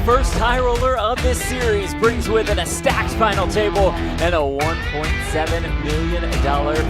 first high roller of this series brings with it a stacked final table and a $1.7 million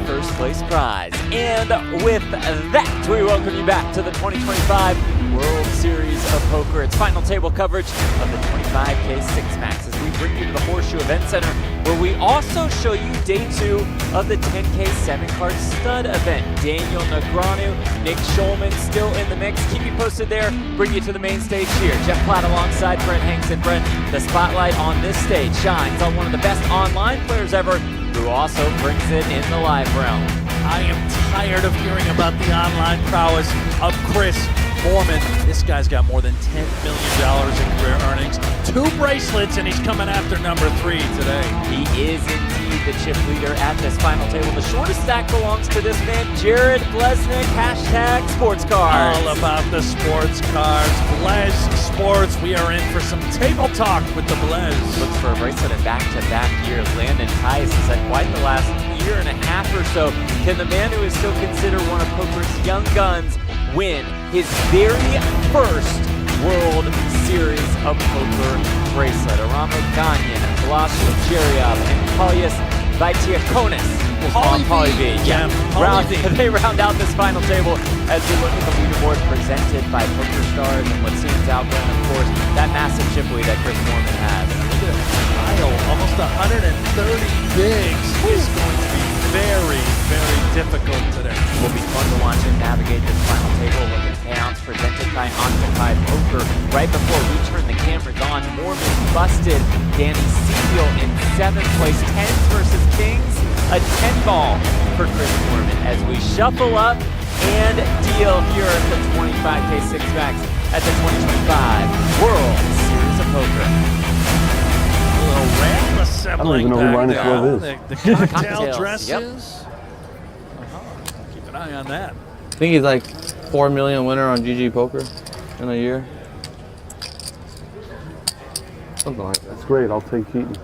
first place prize. And with that, we welcome you back to the 2025 World Series of Poker. It's final table coverage of the 25K 6-Max as we bring you to the Horseshoe Event Center, where we also show you day 2 of the 10K 7-card stud event. Daniel Negreanu, Nick Schulman still in the mix. Keep you posted there. Bring you to the main stage here. Jeff Platt alongside Brent Hanks. And Brent, the spotlight on this stage shines on one of the best online players ever, who also brings it in the live realm. I am tired of hearing about the online prowess of Chris Moorman. This guy's got more than $10 million in career earnings, 2 bracelets, and he's coming after number 3 today. He is indeed the chip leader at this final table. The shortest stack belongs to this man, Jared Bleznick, hashtag sports cards. All about the sports cards. Blaz Sports, we are in for some table talk with the Blaz. Looks for a bracelet in back-to-back years. Landon Tice has had quite the last year and a half or so. Can the man who is still considered one of poker's young guns win his very first World Series of Poker bracelet? Aram Oganyan, Blaz Zerjav, and Paulius Vaitiekunas. Pauly V. Yeah, they round out this final table as we look at the leaderboard presented by PokerStars and what stands out there, and of course, that massive chip lead that Chris Moorman has. Look at that pile, almost 130 bigs. Is going to be very, very difficult today. It will be fun to watch him navigate this final table. Look at payouts presented by Occupy Poker. Right before we turn the cameras on, Moorman busted Danny Seal in 7th place. 10s versus Kings. A 10-ball for Chris Moorman as we shuffle up and deal here at the 25K 6-Max at the 2025 World Series of Poker. A little ramp assembling back there. The cocktail Cocktails, dresses. Keep an eye on that. I think he's like 4 million winner on GG Poker in a year. Something like that. That's great. I'll take Keaton.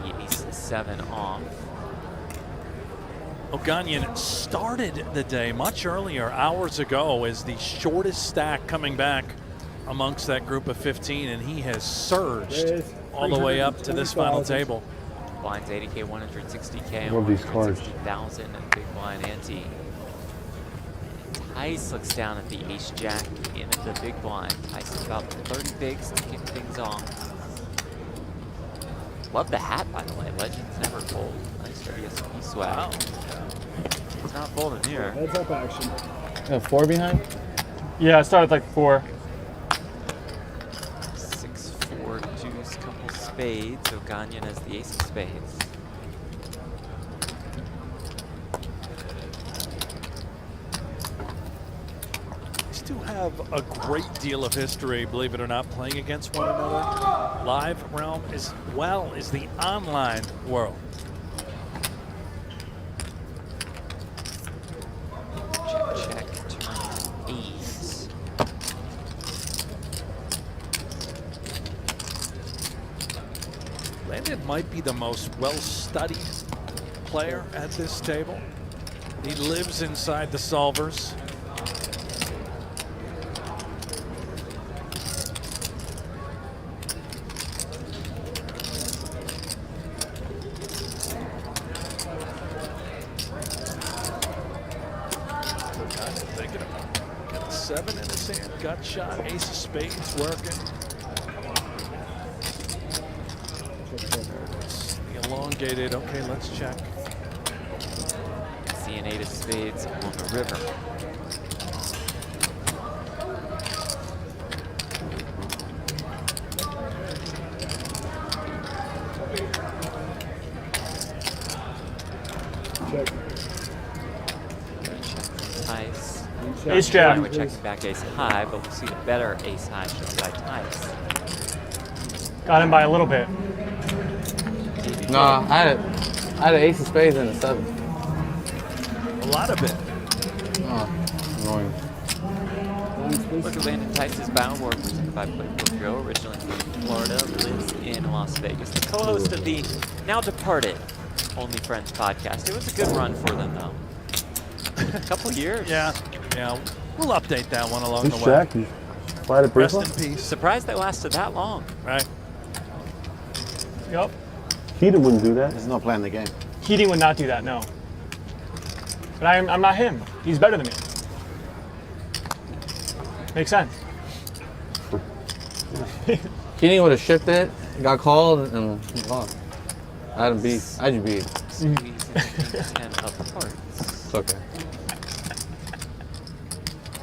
The ace-7 off. Oganyan started the day much earlier, hours ago, as the shortest stack coming back amongst that group of 15, and he has surged all the way up to this final table. Blinds 80K, 160K, Love these cards. 160,000 and big blind ante. Tice looks down at the ace-jack in the big blind. Tice is about 30 bigs to kick things off. Love the hat, by the way. Legends never fold. Nice WSOP swag. Wow. It's not folding here. Heads up action. 4 behind? Yeah, I started like 4. 6-4 deuce, couple spades. Oganyan has the ace of spades. These two have a great deal of history, believe it or not, playing against one another. Live realm as well as the online world. Check, turn, ace. Landon might be the most well-studied player at this table. He lives inside the solvers. Thinking about got a 7 in his hand, gut shot, ace of spades working. The elongated, okay, let's check. See an 8 of spades on the river. Check. Tice. Ace jack. We're checking back ace high, but we'll see the better ace high shown by Tice. Got him by a little bit. No, I had an ace of spades and a 7. A lot of it. Oh, annoying. Look at Landon Tice's bound presented by PokerGO, originally from Florida, lives in Las Vegas. The co-host of the now departed Only Friends podcast. It was a good run for them, though. A couple years. Yeah. We'll update that one along Who's the way. Jack? You fight at Rest in Bracelet? peace. Surprised they lasted that long. Right. Yep. Keaton wouldn't do that. He's not playing the game. Keating would not do that, no. But I'm not him. He's better than me. Makes sense. Keating would have shipped it, got called, and lost. I had him beat. I just beat. Squeezing and apart. It's okay.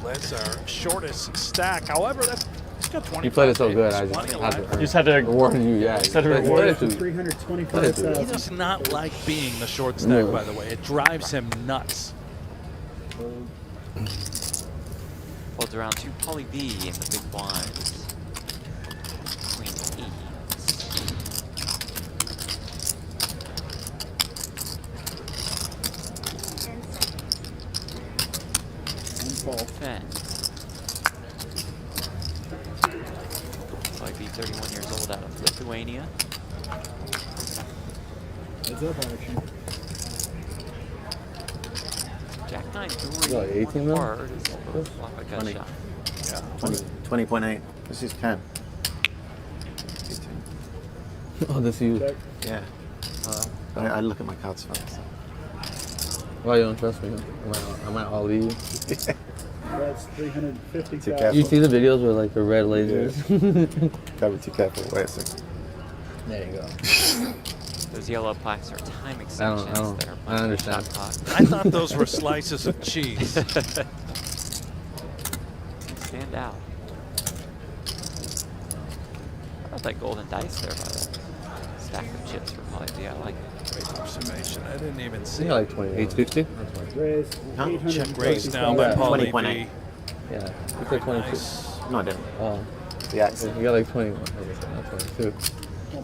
That's our shortest stack. However, that's got 20. You played it so good, I just had to You just had to reward you. Yeah. Just had to reward it. He 325,000. He does not like being the short stack, by the way. It drives him nuts. Folds around to Paulie V in the big blinds. Queen E. Ten. Paulie V, 31 years old, out of Lithuania. Jack 9 3. What, 18 mil? Hard is a little flop a gut 20. shot. 20.8. This is 10. He's 10. Oh, this you. Yeah. I look at my cards first. Why you don't trust me? I might all leave. That's 350,000. Too careful. You see the videos with like the red lasers? Gotta be too careful. Wait a second. There you go. Those yellow plaques are time extensions. don't- They're I understand. shot clock. I thought those were slices of cheese. Stand out. How about that golden dice there by the stack of chips for Paulie V? I like it. Great observation. I didn't even I see think it. like 2850. Raise Huh? 830,000. Check raised now by Yeah. Paulie 20.8. V. Yeah, you said Very 22. nice. No, I didn't. Oh, The accent. you got like 21. Not 22.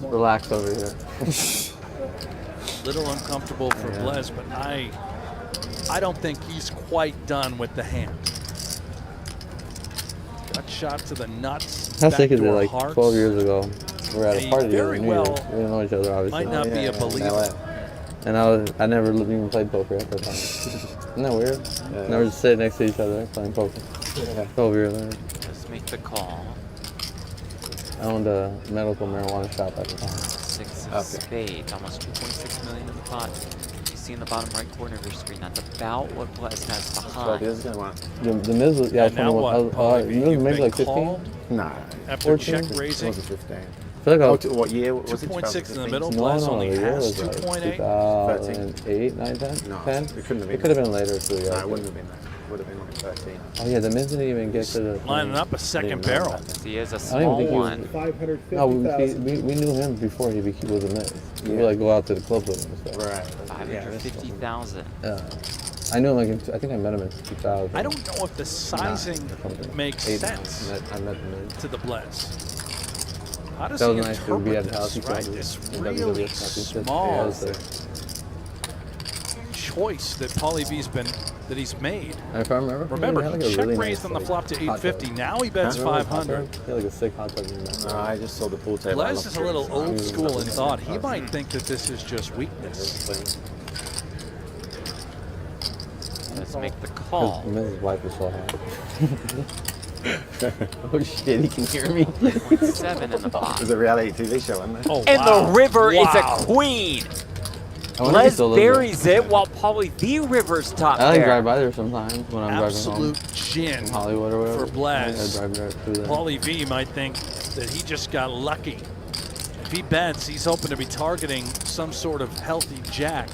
Relax over here. Little uncomfortable for Yeah. Blez, but I don't think he's quite done with the hand. Got shot to the nuts. How sick is it? backdoor Like hearts. 12 years ago, we were at He a party together very in New Year's. well We didn't know each other, obviously. Might not be a in believer. LA. And I never even played poker at that time. Isn't that weird? Yeah. Never just sit next to each other playing poker. 12 years later. Let's make the call. I owned a medical marijuana shop at the time. Six of Okay. spades, almost 2.6 million in the pot. You see in the bottom right corner of your screen, that's about what Blez has 12 behind. years ago, wow. The Miz was, yeah, And now 21. what? The Paulie V, Miz you've maybe been like 15. called Nah. after 14? check It raising. wasn't 15. I feel like I was, What year was it? 2.6 in the 2015? middle. no, Blez no, only the year has was like 2.8. 2008, 9, 10? No, 10? it couldn't have been. It could have been later too, yeah. No, it wouldn't have been that. It would have been like 13. Oh yeah, the Miz didn't even get to the... Lining up a I second didn't know barrel. that. He is a I don't small even think he was... one. 550,000. No, we knew him before he was a Miz. We would like go out to the club with him and stuff. Right. 550,000. I knew him like I think I met him in 2000. I don't know if the sizing or something. makes 8, sense I met the Miz. to the Blez. How does That he was nice to be interpret at the house. this, He right? told me This in really WWF championship. small Yeah, I was there. choice that Paulie V's he's made. And if I remember, Remember, he had he like a check really raised nice, on the like, flop to hot 850. tub. Now he bets Remember his hot 500. tub? He had like a sick hot tub in the No, I just saw the pool table. I Blez looked is a at it, little so old I school and was thought he like, might think that this is just weakness. Let's make the call. His wife is so hot. Oh shit, he can hear me. 7 in the It pot. was a reality TV show, wasn't it? Oh, And wow. the river is Wow. a queen. I wonder if he Blez still lives there. buries it while Paulie V rivers top I like pair. drive by there sometimes when I'm Absolute driving gin home. Hollywood or whatever. for Blaz. I drive right through there. Paulie V might think that he just got lucky. If he bets, he's hoping to be targeting some sort of healthy jack.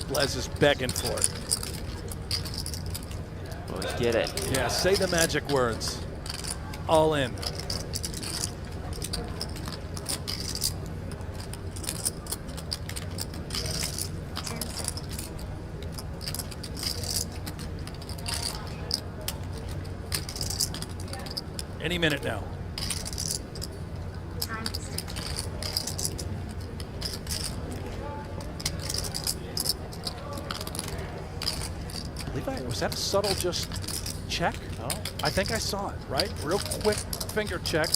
Blez is begging for it. Let's get it. Yeah, say the magic words. All in. Any minute now. that? Was that a subtle just check? Oh. I think I saw it, right? Real quick finger check.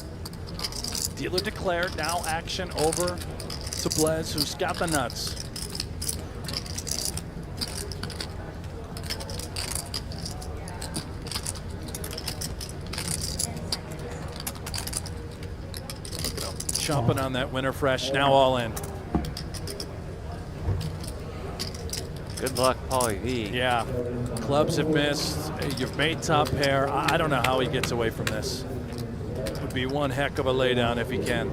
Dealer declared. Now action over to Blaz, who's got the nuts. Chomping on that winner fresh. Now all in. Good luck, Paulie V. Yeah, clubs have missed. You've made top pair. I don't know how he gets away from this. It would be one heck of a laydown if he can.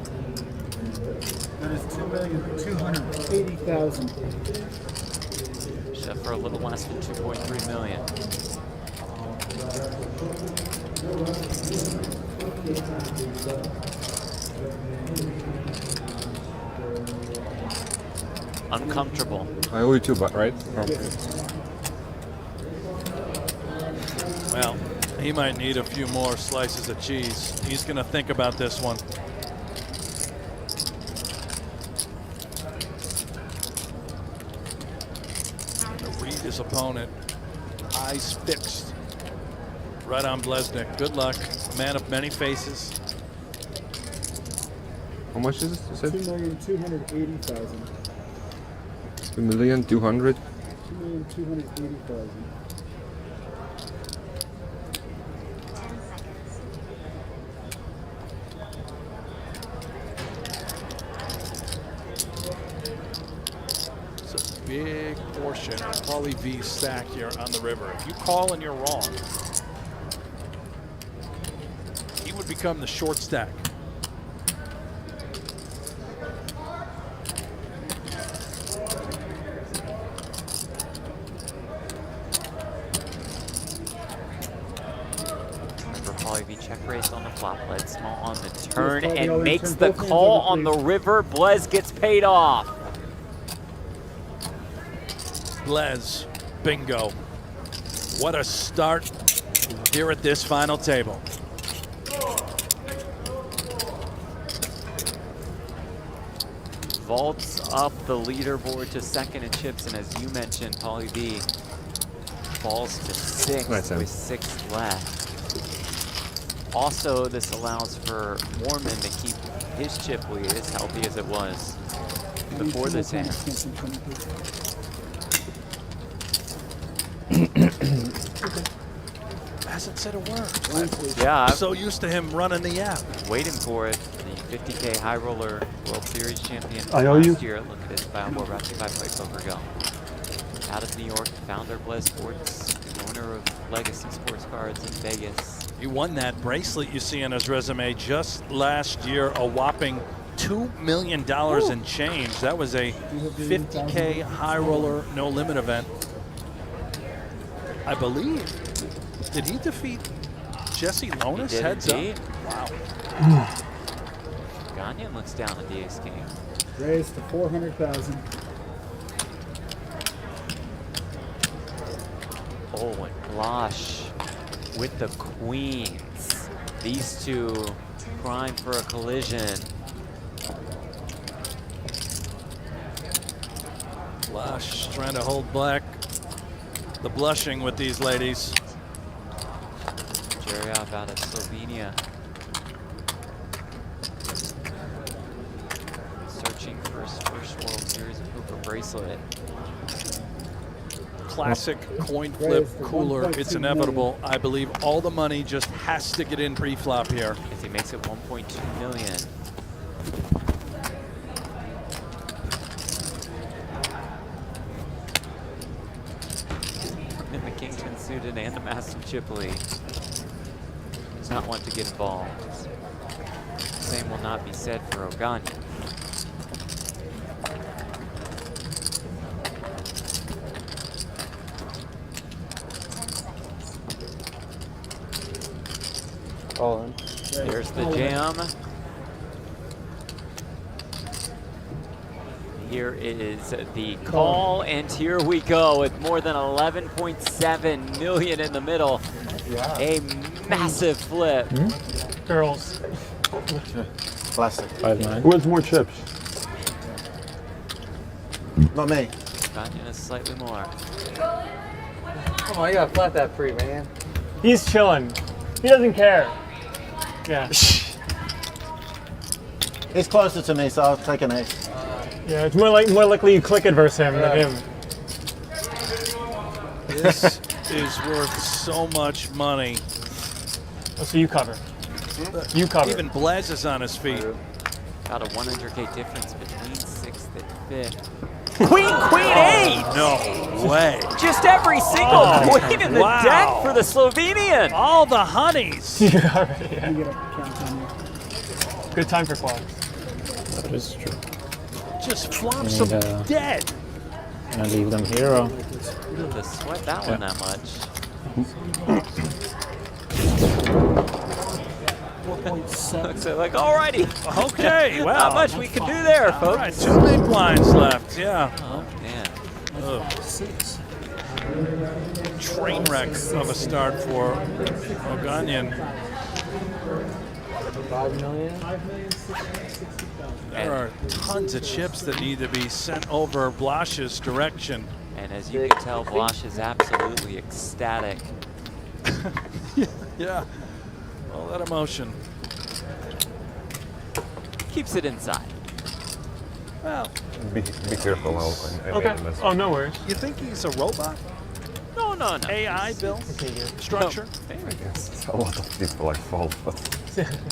That is $2,280,000. Set for a little less than 2.3 million. Uncomfortable. I owe you 2 bucks, right? Well, he might need a few more slices of cheese. He's going to think about this one. To read his opponent. Eyes fixed. Right on Bleznick. Good luck. A man of many faces. How much is it? You said? $2,280,000. 2,200,000. $2,280,000. It's a big portion of Paulie V's stack here on the river. If you call and you're wrong, he would become the short stack. Check raise on the flop, led small on the turn, and makes the call on the river. Blez gets paid off. Blez, bingo. What a start here at this final table. Vaults up the leaderboard to second in chips, and as you mentioned, Paulie V falls to 6 with 6 left. Also, this allows for Moorman to keep his chip lead as healthy as it was before this hand. Hasn't said a word. Yeah, I'm so used to him running the app. Waiting for it. The 50K High Roller World Series champion I owe you. last year. Look at this Bioware brought to you by PokerGO. Out of New York, founder of Blaz Sports, owner of Legacy Sports Cards in Vegas. He won that bracelet you see on his resume just last year, a whopping $2 million in change. That was a 50K high roller no limit event. I believe. Did he defeat Jesse Lonis? Heads indeed. up. Wow. Oganyan looks down at the ace king. Raised to $400,000. Oh, and Blosh with the queens. These two prime for a collision. Blush trying to hold back the blushing with these ladies. Zerjav out of Slovenia. Searching for his first World Series of Poker bracelet. Classic coin flip cooler. It's inevitable. I believe all the money just has to get in pre-flop here. As he makes it 1.2 million. And the Kingston suited and the massive chip lead. Does not want to get involved. Same will not be said for Oganyan. All in. There's the jam. Here is the call, and here we go with more than 11.7 million in the middle. A massive flip. Girls. Classic. 5-9. Who has more chips? Not me. Oganyan is slightly more. Come on, you gotta flat that free, man. He's chilling. He doesn't care. Yeah. He's closer to me, so I'll take an ace. Yeah, it's more likely you click it versus him than him. This is worth so much money. Oh, so you cover. You cover. Even Blaz is on his feet. Got a 100K difference between 6th and 5th. Queen, 8! No way. Just every single queen in the Wow. deck for the Slovenian. All the honeys. You cover, yeah. You get a count on you. Good time for quads. That is true. Just flop You some need, dead. Gonna leave them here or? You don't have to sweat that one that much. 4.7. So like, alrighty. Okay, well. Not much we can do there, All folks. right, 2 big blinds left. Yeah. Oh, man. Ugh. 6. Train wreck of a start for Oganyan. 5 million. 5,660,000. There are tons of chips that need to be sent over Blash's direction. And as you can tell, Blash is absolutely ecstatic. Yeah. All that emotion. Keeps it inside. Well, Be careful. Okay. Oh, no worries. you think he's a robot? No, no, no. AI built Okay, good. structure? Very good. Yes, a lot of people like fall, but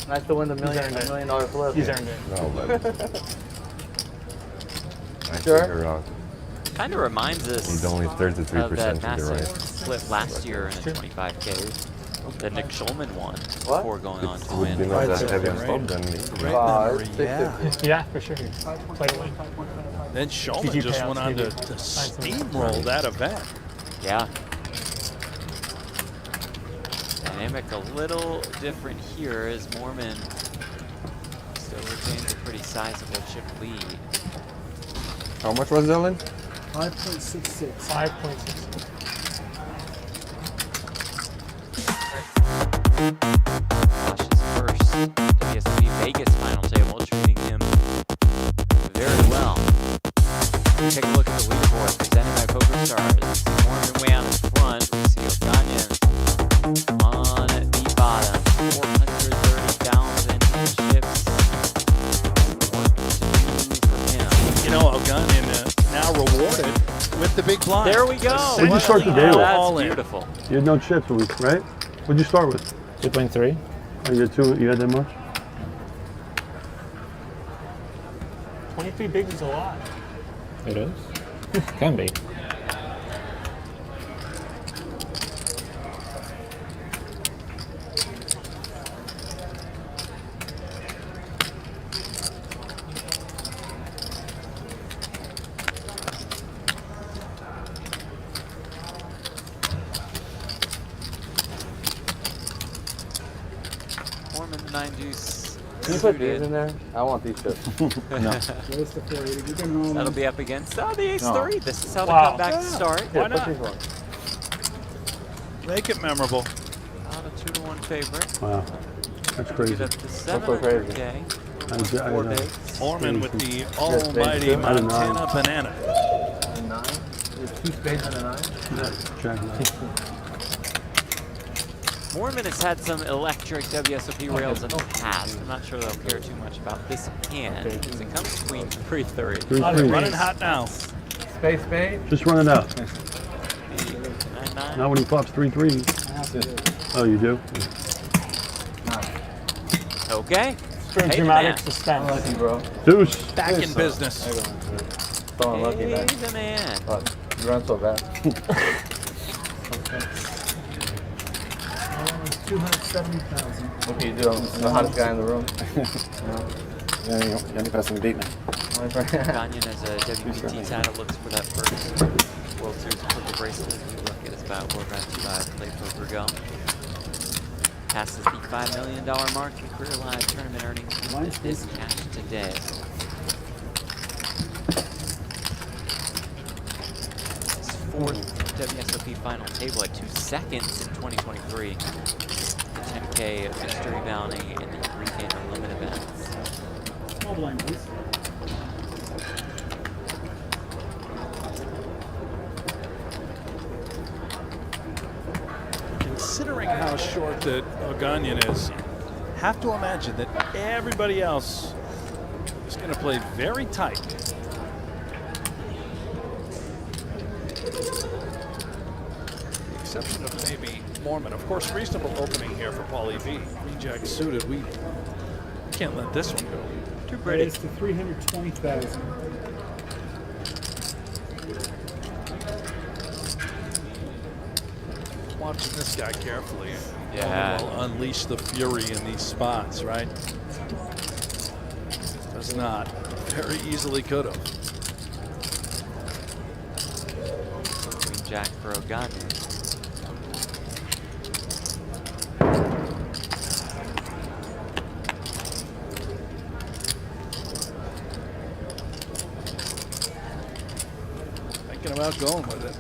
Nice to win the earned it. $1 million flip. He's earned it. no, but I Sure. figure out Kind of reminds us he's only of 33% that to the massive right. flip last year in a 25K that Nick Schulman won What? before going on to Would be win. not that Right. heavy on Right. stop then. Great Wow, memory, it's yeah. 650. Yeah, for sure. Played away. Then Did Shulman you just pay went out on to to maybe find some- steamroll that event. Yeah. Dynamic a little different here as Moorman still retains a pretty sizable chip lead. How much was Dylan? 5.66. 5.6. Josh's first WSOP Vegas final table, treating him very well. Take a look at the leaderboard presented by PokerStars. Moorman way out in front. We see Oganyan on the bottom. 430,000 chips. More to do for him. You know, Oganyan now rewarded with the big blind. There we go. What'd you start the day with? That's All in. beautiful. You had no chips, right? What'd you start with? 2.3. Oh, you had two. You had that much? 23 bigs is a lot. It is. Can be. Moorman the 9 deuce. Can you put these in there? I want these chips. Goes to 480. You're getting all That'll be up against the ace No. 3. This is how the Wow. comebacks start. Why Put not? these ones. Make it memorable. Not a 2-to-1 favorite. Wow, that's Get crazy. up to crazy. 700K. I was- I Four know. bigs. Moorman with the Yes, almighty thank you. Montana banana. A 9? There's 2 spades and a 9? Yeah, Jack nine. Moorman has had some electric WSOP rails in the past. I'm not sure they'll care too much about this hand because it comes queen 3-3. 3-3. Running hot now. Spade, spade? Just run it out. 9-9. Not when he pops 3-3. Oh, you do? Okay. For Hey, dramatic man. suspense. Unlucky, bro. Deuce. Back in business. So unlucky, Hey, man. the man. But you run so bad. 270,000. What can you do? I'm the hottest guy in the room. Yeah, you only passing the beat, man. Oganyan has a WPT title, looks for that first World Series Poker Bracelet. We look at his battle board brought to you by Play PokerGo. Passes the $5 million mark in career live tournament earnings with this cash today. His fourth WSOP final table at 2 seconds in 2023. The 10K mystery bounty and the 3K in the limit events. Small blind, please. how short that Oganyan is, have to imagine that everybody else is going to play very tight. The exception of maybe Moorman. Of course, reasonable opening here for Paulie V. Queen Jack suited. We can't let this one go. Too pretty. Raised to 320,000. Watching this guy carefully. Yeah. Will unleash the fury in these spots, right? Does not. Very easily could have. Queen Jack for Oganyan. Thinking about going with it.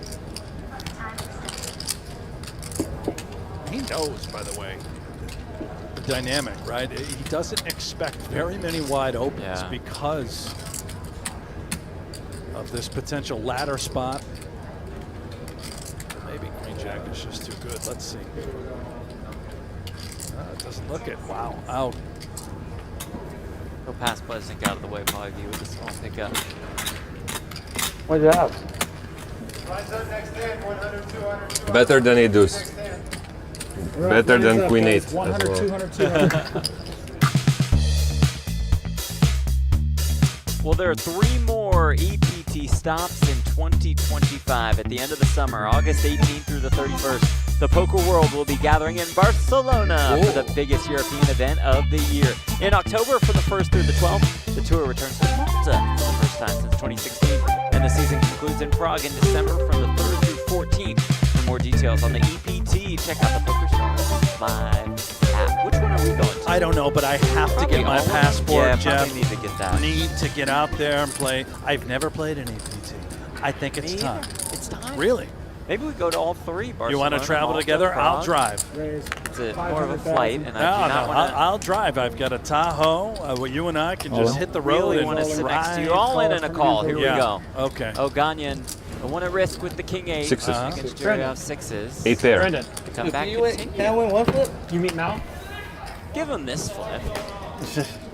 He knows, by the way, the dynamic, right? He doesn't expect very many wide opens because of this potential ladder spot. Maybe Queen Jack is just too good. Let's see. It doesn't look it. Wow, out. He'll pass Bleznick out of the way, probably view with a small pickup. What you have? Better than he does. Better than Queen 8 as 100, well. 200, 200. Well, there are 3 more EPT stops in 2025 at the end of the summer, August 18th through the 31st. The poker world will be gathering in Barcelona for the biggest European event of the year. In October, from the 1st through the 12th, the tour returns to Malta for the first time since 2016, and the season concludes in Prague in December from the 3rd through 14th. For more details on the EPT, check out the PokerStars Live app. Which one are we going to? I don't know, but I have to Probably get my all of them. passport, Yeah, Jeff. probably need to get that. Need to get out there and play. I've never played an EPT. I think it's time. It's time. Really? Maybe we go to all 3. Barcelona, You want to travel Malta, together? I'll Prague. drive. Raised It's more of a flight, and I do No, not no, want to. I'll drive. I've got a Tahoe. Well, you and I can just hit the road Really and want to sit next to you. drive. All in and a call. Here we go. Okay. Oganyan, I want to risk with the King 8 Sixes. against Zerjav 6s. 8 pair. Brandon, To come back Can continue. I win one flip? you meet Mal? Give him this flip.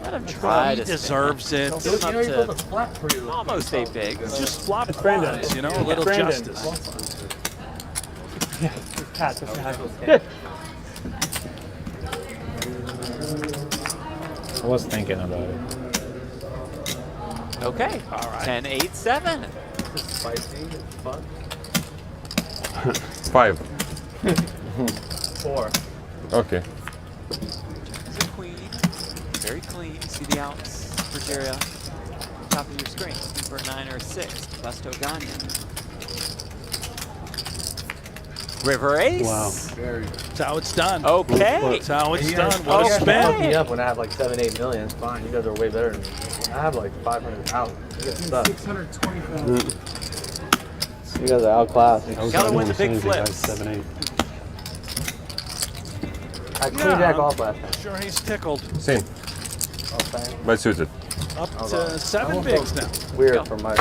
Let him try He to deserves it. Give him up to almost 8 bigs. Just flop Brandon. quads, you know, a little Brandon. justice. Cat, I was thinking about it. Okay. All right. 10, 8, 7. 5. 4. Okay. It's a queen. Very clean. See the outs for Zerjav. Top of your screen. For a 9 or a 6. Bust Oganyan. River Ace. Wow. That's how it's done. Okay. That's how it's done. What a Okay. spin. Fuck me up when I have like 7, 8 million. It's fine. You guys are way better than me. I have like 500 out. You get stuck. 620,000. You guys are outclassed. I was Gotta doing win the big same thing, I had flips. 7, 8. I Queen Jack off last time. Sure, he's tickled. Same. Oh, thanks. But suited. Up to 7 bigs now. Weird for my.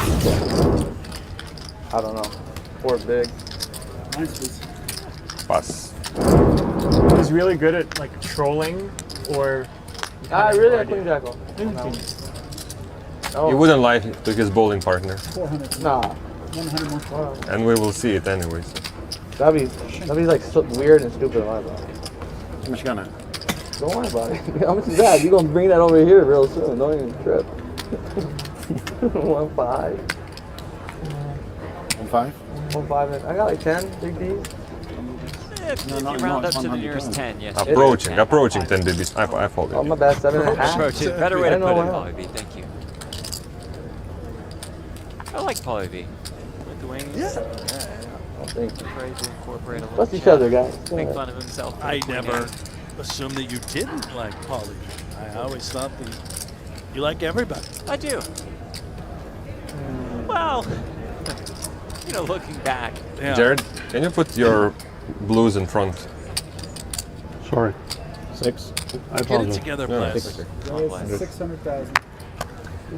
I don't know. 4 big. Nice, please. Pass. He's really good at like trolling or. I really had Queen Jack off. You wouldn't lie to his bowling partner. 400. Nah. 100 more. Wow. And we will see it anyways. That'd be like so weird and stupid to lie about. How much you got now? Don't worry about it. How much is that? You're gonna bring that over here real soon. Don't even trip. 1.5. 1.5? 1.5. I got like 10 big D's. If No, you no, round it's up to the 100 nearest pounds. 10, yes. Approaching 10 BBs. I folded. Oh my bad, 7.5. Approaching. Better way I to know put it, what Paulie V. Thank you. I like Paulie V. With the wings. Oh, thank you. Tries to incorporate a little Trust each chat. other, guys. Make fun of himself. for I the queen never eight. assumed that you didn't like Paulie. I always thought that you like everybody. I do. Well, you know, looking back. Yeah. Jared, can you put your blues in front? Sorry. 6. I Get it apologize. together, No, Blaz. Raised 600,000.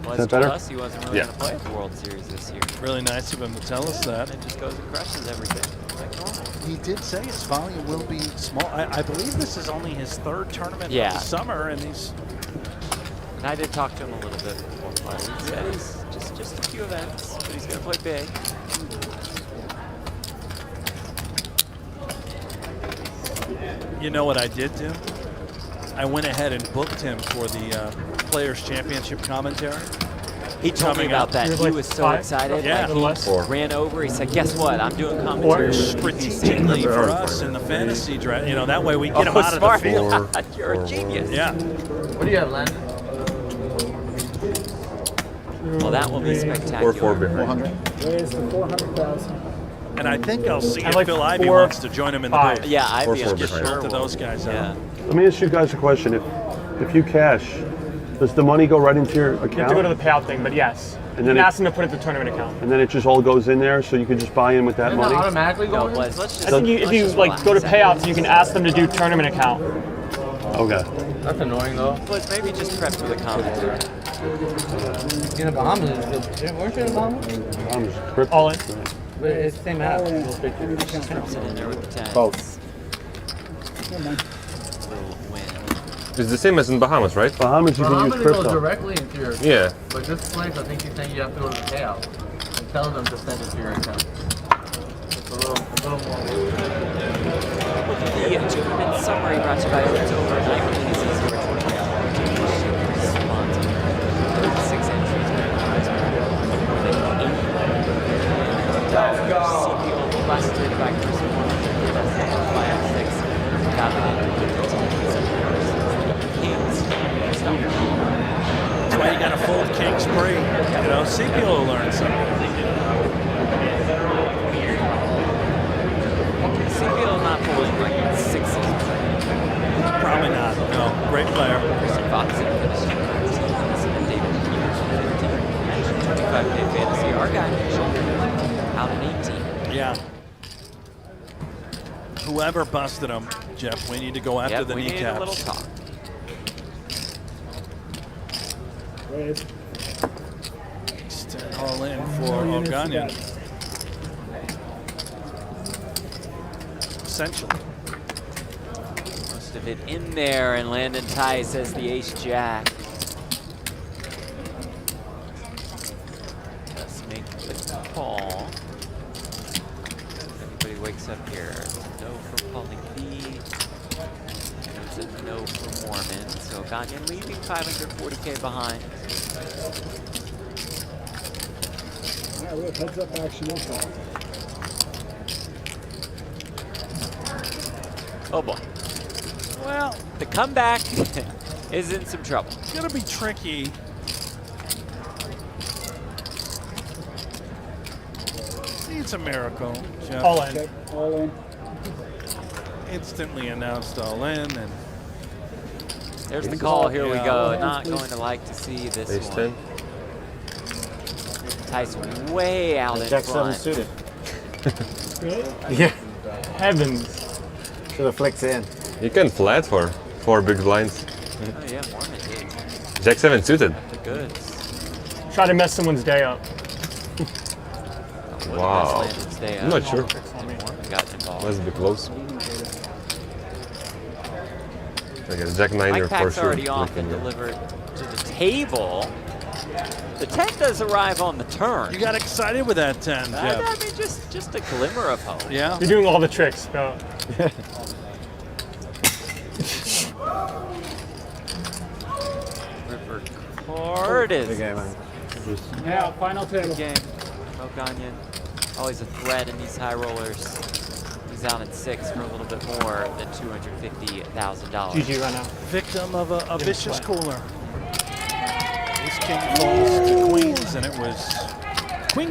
Was that better? told us he wasn't really Yeah. going to play at the World Series this year. Really nice of him to tell us that. And it just goes and crushes everything. like normal. He did say his volume will be small. I believe this is only his 3rd tournament of the summer, and he's. And I did talk to him a little bit before playing. He said he's just a few events, but he's going to play big. You know what I did do? I went ahead and booked him for the Players Championship commentary. He told me about that. He was so excited. Yeah. Like he ran over. He said, "Guess what? I'm doing commentary." Strategically for us in the fantasy draft, you know, that way we get him out of the field. You're a genius. Yeah. What do you have, Landon? Well, that will be spectacular. 4 behind. Raise to 400,000. And I think I'll see if like Phil Ivey 4, wants to join him in the 5. booth. Yeah, I'd be 4 sure. behind. To those guys Yeah. out. Let me ask you guys a question. If you cash, does the money go right into your account? You have to go to the payout thing, but yes. And You then can it- ask them to put it in the tournament account. And then it just all goes in there, so you can just buy in with that Doesn't that money? automatically No, go in? Blaz, let's just. I think if let's you just like relax. go to payouts, you can ask them to do tournament account. Okay. That's annoying, though. Let's maybe just prep for the commentary. In the Bahamas, weren't you in the Bahamas? I'm just crypto. All in. But it's the same app. All in. Sit in there with the tens. Both. Never mind. Little win. It's the same as in Bahamas, right? Bahamas, you can use Bahamas goes crypto. directly into your. Yeah. But this place, I think he's saying you have to go to the payout and tell them to send it to your account. It's a little more. Look at the tournament summary brought to you by It's Overnight. This is your 36 entries. CPO busted by Chris Moorman. By 6. Got it into the Kings. That's why you got to fold king spree. You know, CPO will learn something. CPO not pulling like 6. Probably not. No. Great player. Christian Fox in finished. David Peters, 25K fantasy. Our guy out at 18. Yeah. Whoever busted him, Jeff, we need to go after Yep, the we need a little kneecaps. talk. Raise. Stand all in for Oganyan. Essentially. Most of it in there, and Landon Tice has the ace-jack. Let's make the call. Everybody wakes up here. No for Paulius V. There's a no for Moorman. So Oganyan leaving 540K behind. All right, we have heads up action. Okay. Oh boy. Well, the comeback is in some trouble. It's going to be tricky. See, it's a miracle, Jeff. All in. Okay, all in. Instantly announced all in, and There's the call. Here we Yeah. go. Not going to like to see this Ace one. 10. Tice way out in Jack 7 front. suited. Really? Yeah. Heavens. Should have flicked in. You can flat for 4 big blinds. Oh yeah, Moorman did. Jack 7 suited. The goods. Try to mess someone's day up. Wow. I'm not sure. Moorman got involved. Let's be close. I guess Jack 9 Mike for Pack's sure. already off and delivered to the table. The 10 does arrive on the turn. you got excited with that 10, Jeff. I mean, just a glimmer of hope. Yeah? You're doing all the tricks. Go. River card is Big game, man. Now, final table. good game. Oganyan, always a threat in these high rollers. He's out at 6 for a little bit more than $250,000. GG right now. Victim of a vicious cooler. This king falls to queens, and it was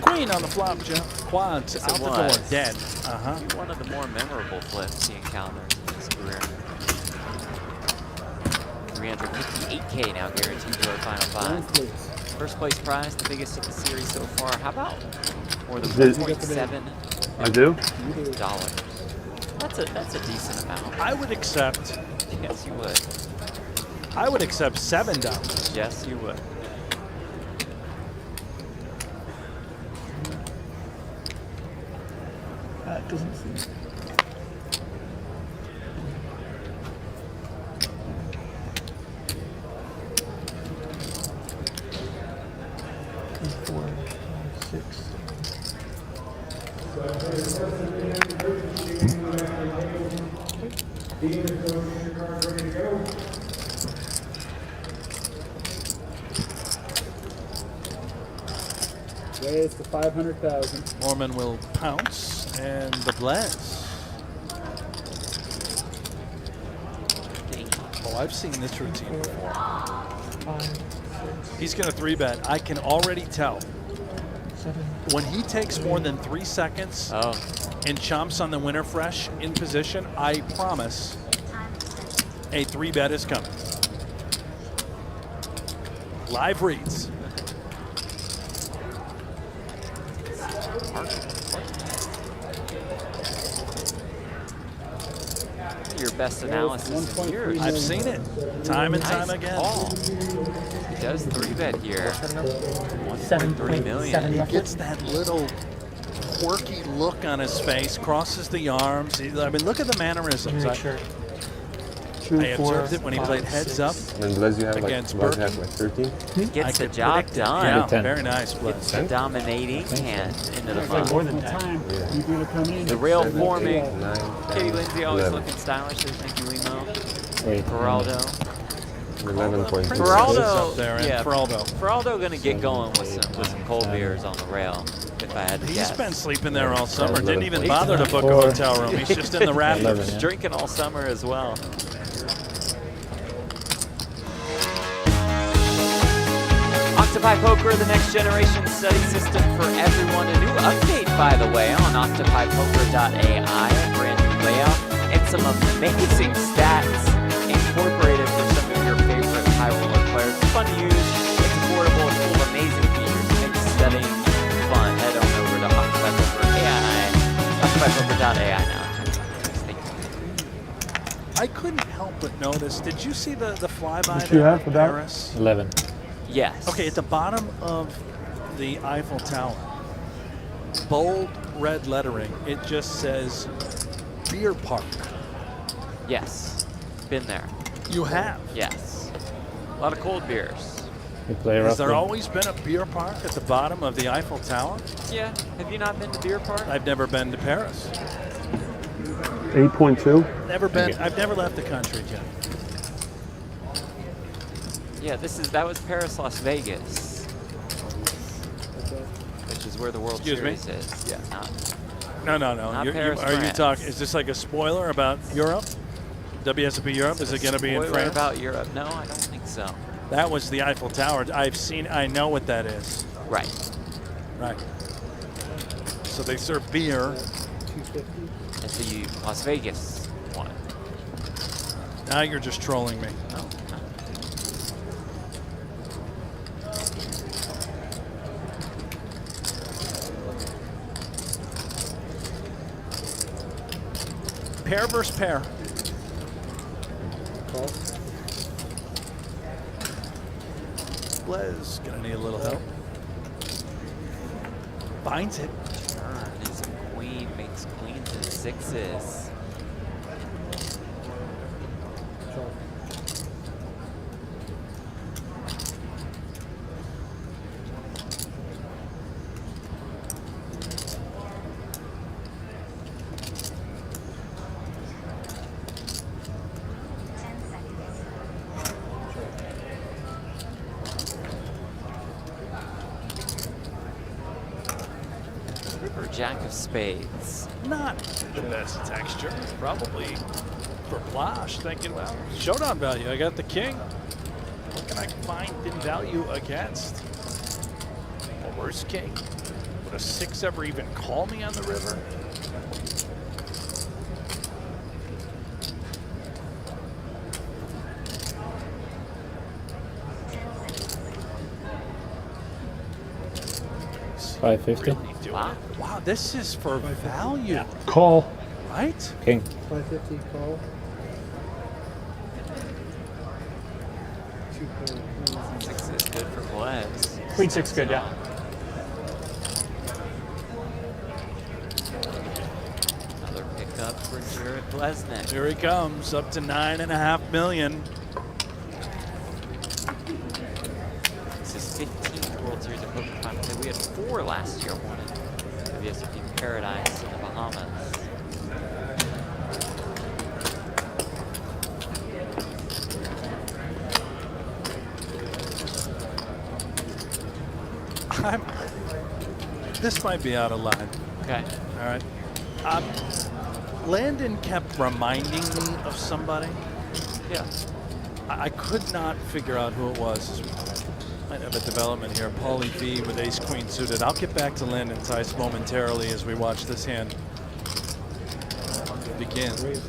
queen on the flop, Jeff. Quads Yes, out it the door, was. dead. Uh-huh. One of the more memorable flips he encounters in his career. 358K now guaranteed to our final Line, five. please. First place prize, the biggest of the series so far. How about more than Did- $1.7 I do? dollars? That's a decent amount. I would accept Yes, you would. $7. Yes, you would. That doesn't seem. Four, five, six. Raise to 500,000. Moorman will pounce, and the Blaz. Oh, I've seen this routine before. He's going to 3-bet. I can already tell. When he takes more than 3 seconds and chomps on the winner fresh in position, I promise a 3-bet is coming. Live reads. Your best analysis in years. I've seen it time and time again. He does 3-bet here. 1.3 million. He gets that little quirky look on his face, crosses the arms. I mean, look at the mannerisms. I observed it when he played heads up And Blaz, you have against like, Blaz Berkey. has like 13. Gets the job done. Yeah, 10. very nice, Blaz. Gets the dominating hand into the Like more fun. than 10. You're going to come in. The rail forming. 9, Katie 10, Lindsay always 11. looking stylish. So thank you, Limo. Wait. Geraldo. 11.2. Feraldo, up there, and yeah, Feraldo. Feraldo gonna get going with some cold beers on the rail, if I had to He's guess. been sleeping there all summer. 11. Didn't even bother to book a hotel room. He's just in the rafters. 11, He's yeah. drinking all summer as well. Octopi Poker, the next generation study system for everyone. A new update, by the way, on octopipoker.ai. A brand new layout and some amazing stats incorporated for some of your favorite high roller players. It's fun to use, it's affordable, it's full of amazing features. It makes studying fun. Head on over to octopipoker.ai now. Thank you. I couldn't help but notice. Did you see the flyby What you there have in for that? Paris? 11. Yes. Okay, at the bottom of the Eiffel Tower, bold red lettering, it just says beer park. Yes. Been there. You have. Yes. A lot of cold beers. You play Has roughly. there always been a beer park at the bottom of the Eiffel Tower? Yeah. Have you not been to Beer Park? I've never been to Paris. 8.2. Never been. Okay. I've never left the country, Jim. Yeah, that was Paris, Las Vegas, which is where the World Excuse me? Series is. Yeah, No. Not Paris, Are you France. talking? Is this like a spoiler about Europe? WSOP Europe? Is it going to be in spoiler France? about Europe? No, I don't think so. That was the Eiffel Tower. I know what that is. Right. Right. So they serve beer. That's the Las Vegas one. Now you're just trolling me. No, no. Pair versus pair. Blaz gonna need a little help. Binds it. Turn is a queen, makes queens and sixes. River Jack of Spades. Not the best texture. Probably for Plash, thinking, well, showdown value. I got the king. What can I find in value against? A worse king? Would a 6 ever even call me on the river? $550. Really do it. Wow, this is for value, Call. right? King. 550 call. Six is good for Blaz. Queen 6 good, yeah. up for Jared Bleznick. Here he comes, up to $9.5 million. This is 15th World Series of Poker Final. We had 4 last year, one in WSOP Paradise in the Bahamas. This might be out of line. Okay. All right. Landon kept reminding me of somebody. Yeah. I could not figure out who it was. Might have a development here. Paulie V with ace queen suited. I'll get back to Landon Tice momentarily as we watch this hand begin. He's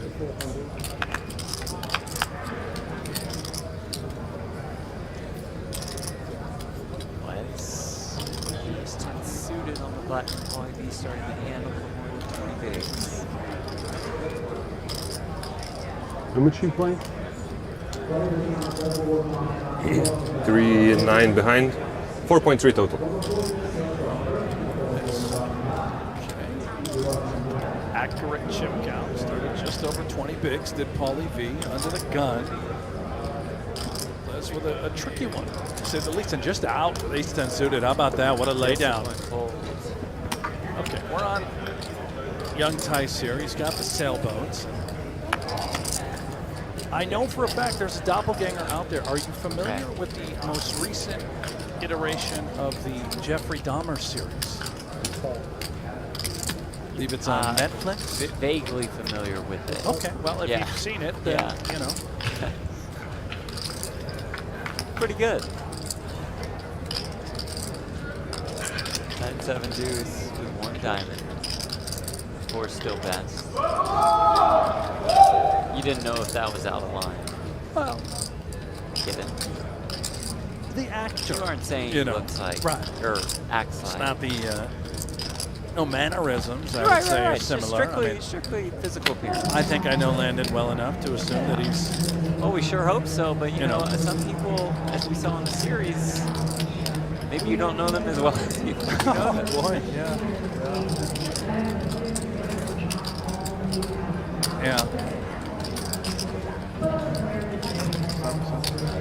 10 suited on the button. Paulie V starting the hand for more than 20 bigs. How much you playing? 3-9 behind. 4.3 total. Accurate chip count. Started just over 20 bigs. Did Paulie V under the gun. Blaz with a tricky one, to say the least, and just out with ace 10 suited. How about that? What a laydown. Okay, we're on young Tice here. He's got the sailboats. I know for a fact there's a doppelganger out there. Are you familiar with the most recent iteration of the Jeffrey Dahmer series? I believe it's on Netflix. Vaguely familiar with it. Okay, well, if you've seen it, then, you know. Pretty good. 9-7 deuce with 1 diamond. 4 still best. You didn't know if that was out of line. Well, Given. The actor. You aren't saying you he know, looks like, right. or acts It's like. not the, no mannerisms, I would say, are similar. Strictly, I mean, strictly physical appearance. I think I know Landon well enough to assume that he's... Well, we sure hope so, but you know, some people, as we saw in the series, maybe you don't know them as well as you think you know them. Boy, yeah. Yeah.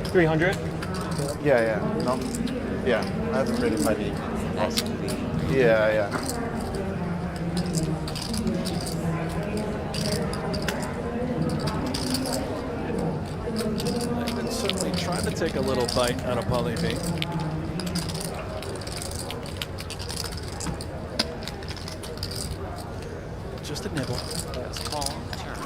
300. Yeah. No. Yeah. I haven't really played it. Nice to be. Yeah. Landon certainly trying to take a little bite out of Paulie V. Just a nibble. Just call on the turn.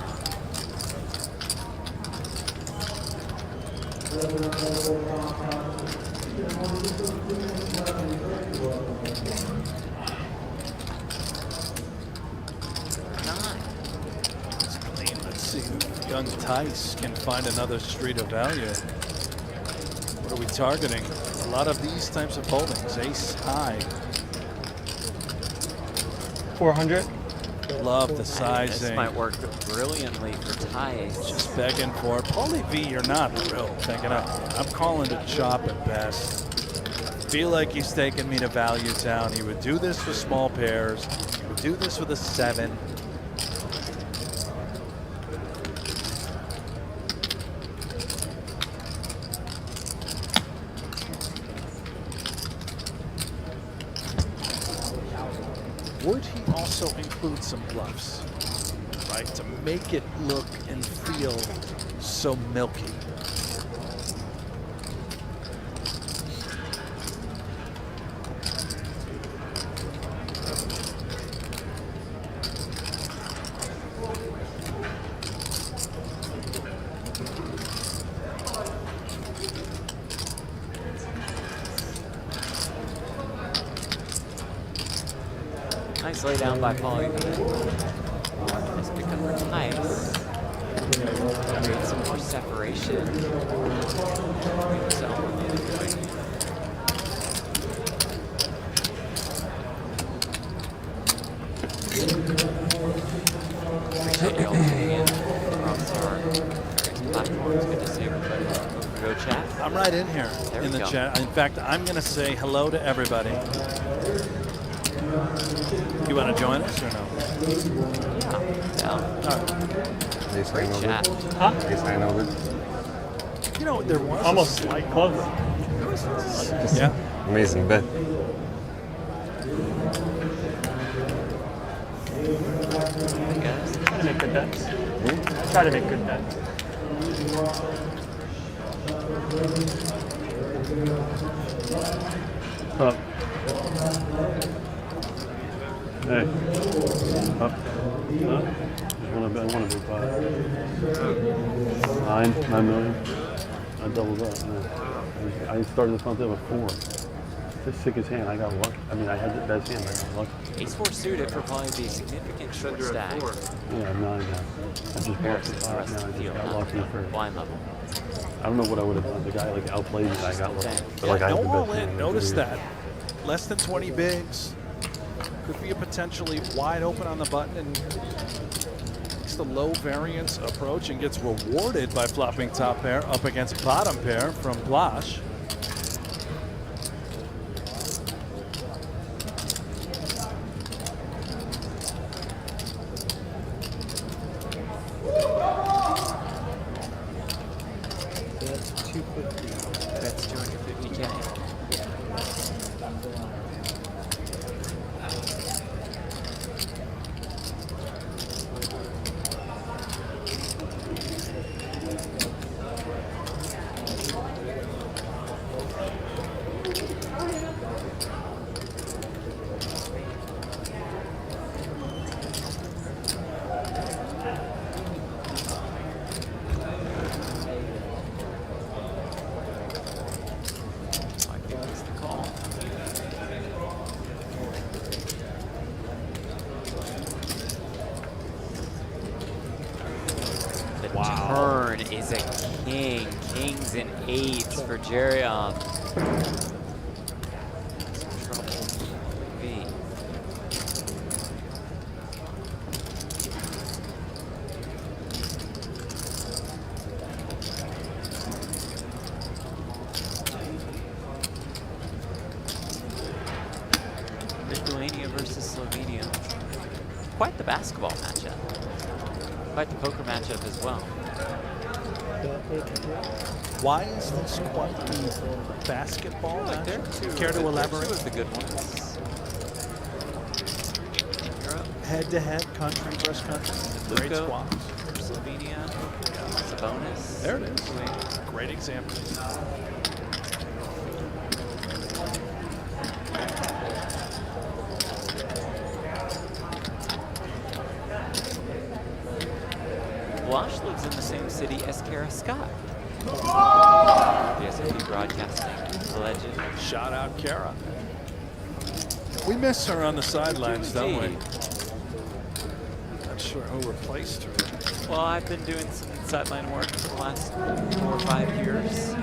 It's clean. Let's see if young Tice can find another street of value. What are we targeting? A lot of these types of holdings. Ace high. 400. Love the This sizing. might work brilliantly for Tice. Just begging for it. Paulie V, you're not real thinking I'm calling it chop at best. Feel like he's taking me to value town. He would do this with small pairs. He would do this with a 7. Would he also include some bluffs, right, to make it look and feel so milky? Nice lay down by Paulie V. Nice pick up for Tice. Create some more separation. Appreciate y'all tuning in across our various platforms. Good to see everybody. PokerGO chat. I'm right in here There in we the go. chat. In fact, I'm going to say hello to everybody. You want to join us or no? Ace high Great no chat. good. Huh? Ace high no good. You know, there was Almost a slight close. Yeah. Amazing bet. Try to make good bets. Try to make good bets. Up. Hey. Up. I want to do 5. 9 million. I doubled up. Man. I started this month with 4. The sickest hand. I got lucky. I mean, I had the best hand. I got lucky. Ace 4 suited for probably be a significant short stack. Yeah, 9 now. I just bought the 5 now. I just got lucky for. Blind level. I don't know what I would have done. The guy like outplayed me. I got lucky. But like I No had the all best in. hand. Notice that. Less than 20 bigs. Could be a potentially wide open on the button and takes the low variance approach and gets rewarded by flopping top pair up against bottom pair from Blaz. That's 250. That's 250K. Turn is a king. Kings and 8s for Zerjav. V. Lithuania versus Slovenia. Quite the basketball matchup. Quite the poker matchup as well. Why is this quite the basketball matchup? Care to elaborate? Two of the good ones. Head-to-head, country versus country. Great Luka squats. for Slovenia. Sabonis. There it is. Great example. Blaz lives in the same city as Kara Scott. WSOP broadcasting legend. Shout out Kara. We miss her on the sidelines, don't we? Not sure who replaced her. Well, I've been doing some sideline work for the last 4 or 5 years.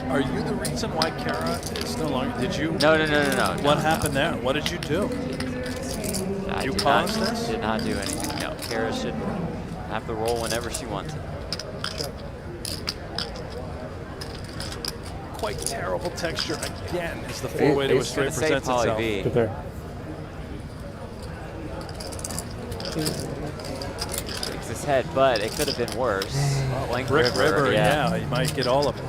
Are you the reason why Kara is no longer? Did you? No. What happened there? What did you do? I You did caused not, this? Did not do anything. No, Kara should have the role whenever she wants it. Quite terrible texture again as the four-way to a straight presents itself. Good pair. Shakes his head, but it could have been worse. Blank Brick River, yeah. yeah, you might get all of it.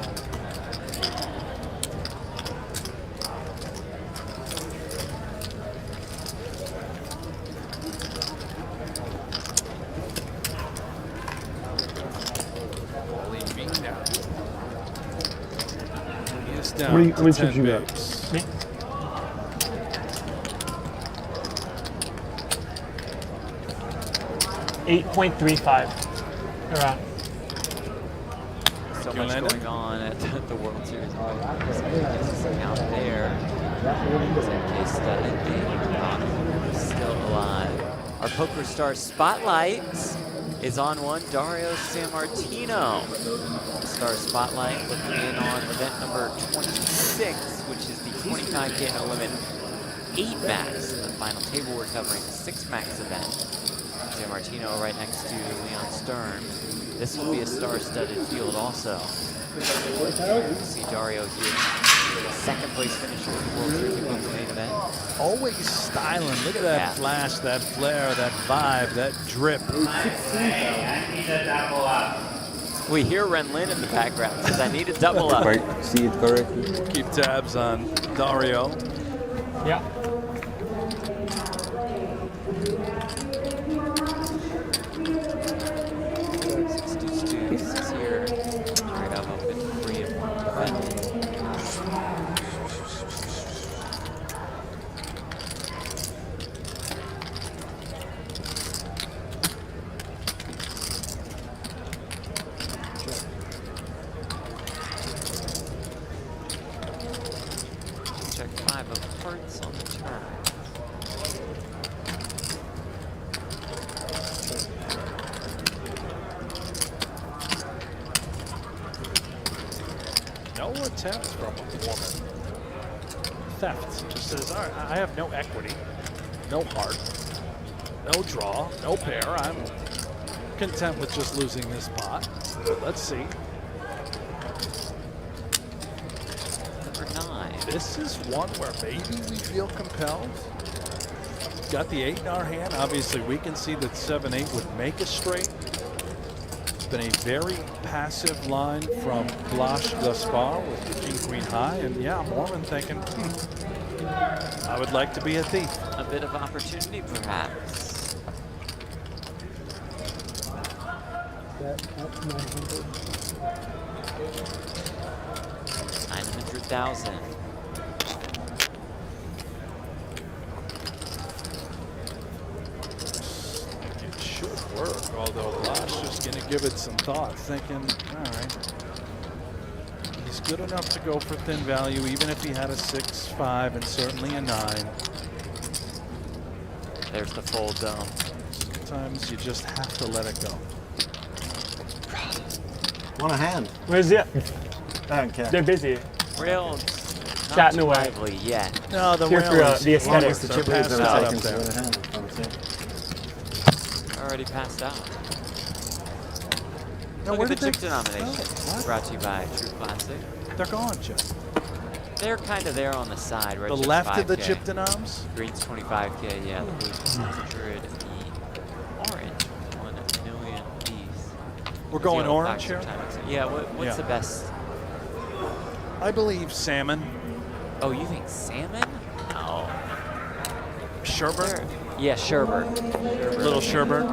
How many chips you got? Me? $8.35. Around. So you, much Landon. going on at the World Series. Out there. Still alive. Our Poker Star Spotlight is on one. Dario Sammartino. Star Spotlight looking in on event number 26, which is the 25K no limit 8 max. The final table we're covering the 6 max event. Sammartino right next to Leon Stern. This will be a star-studded field also. See Dario here. Second place finisher in the World Series of main event. Always styling. Look at that flash, that flare, that vibe, that drip. We hear Ren Lin in the background. Says, I need a double up. Right, see it correctly. Keep tabs on Dario. Yeah. Is here. Right up open free of check 5 of hearts on the turn. No attempt from Moorman. Theft. Just says, all right, I have no equity, no heart, no draw, no pair. I'm content with just losing this pot. But let's see. Number 9. This is one where maybe we feel compelled. Got the 8 in our hand. Obviously, we can see that 7-8 would make a straight. It's been a very passive line from Blaz thus far with the king-queen high. And yeah, Moorman thinking, I would like to be a thief. A bit of opportunity, perhaps. That up 900. 900,000. It should work, although Blaz just going to give it some thought, thinking, all right, he's good enough to go for thin value, even if he had a 6-5 and certainly a 9. There's the full dome. Sometimes you just have to let it go. Want a hand? Where's it? I don't care. They're busy. Rails not Chatting too away. lively yet. No, the Here for railings. the aesthetics. The They're chip passed leads out are up taken, so there. want a hand. I'm saying. Already passed out. Now, Look where at the did chip they- denomination. what? Brought to you by True Classic. They're gone, Jeff. They're kind of there on the side, right? The Chip's left of the 5K. chip denoms? Green's 25K, yeah. The blue 600. The orange 1 million piece. We're going Zero orange factor here? times. Yeah. What's Yeah. the best? I believe salmon. Oh, you think salmon? No. Sherbet? There- Yeah, sherbet. Little sherbet.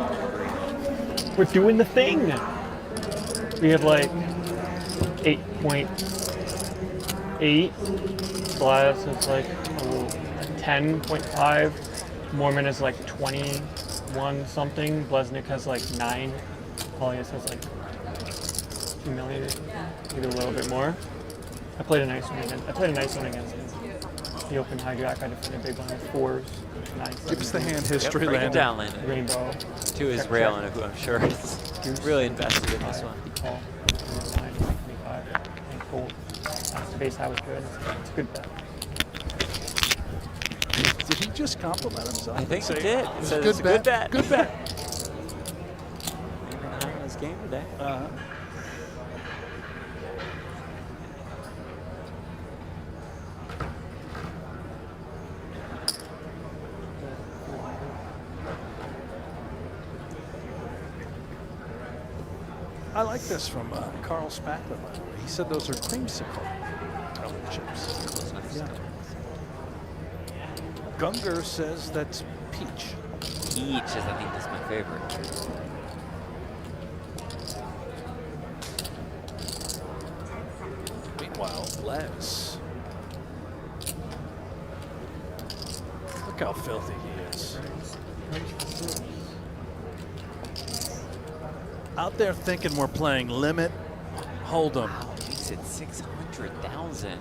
We're doing the thing. We have like 8.8. Blaz is like 10.5. Moorman is like 21 something. Bleznick has like 9. Paulius has like 2 million, maybe a little bit more. I played a nice one against him. The open hijack, I defended big blind with 4s, 9s. Give us the hand history, Break it Landon. down, Landon. Rainbow. To his Check, rail, check. and who I'm sure is really invested in this one. Call. 9, 25, and fold. The base high was good. It's a good bet. Did he just compliment himself? I think and he say, did. He "It's said a it's a good bet." Good bet. Maybe not in his game today. I like this from Carl Spackler, by the way. He said those are creamsicle colored chips. Yeah. Gunger says that's peach. Peach is, I think, is my favorite. Meanwhile, Blaz. Look how filthy he is. Out there thinking we're playing limit, hold'em. Wow, he's at 600,000.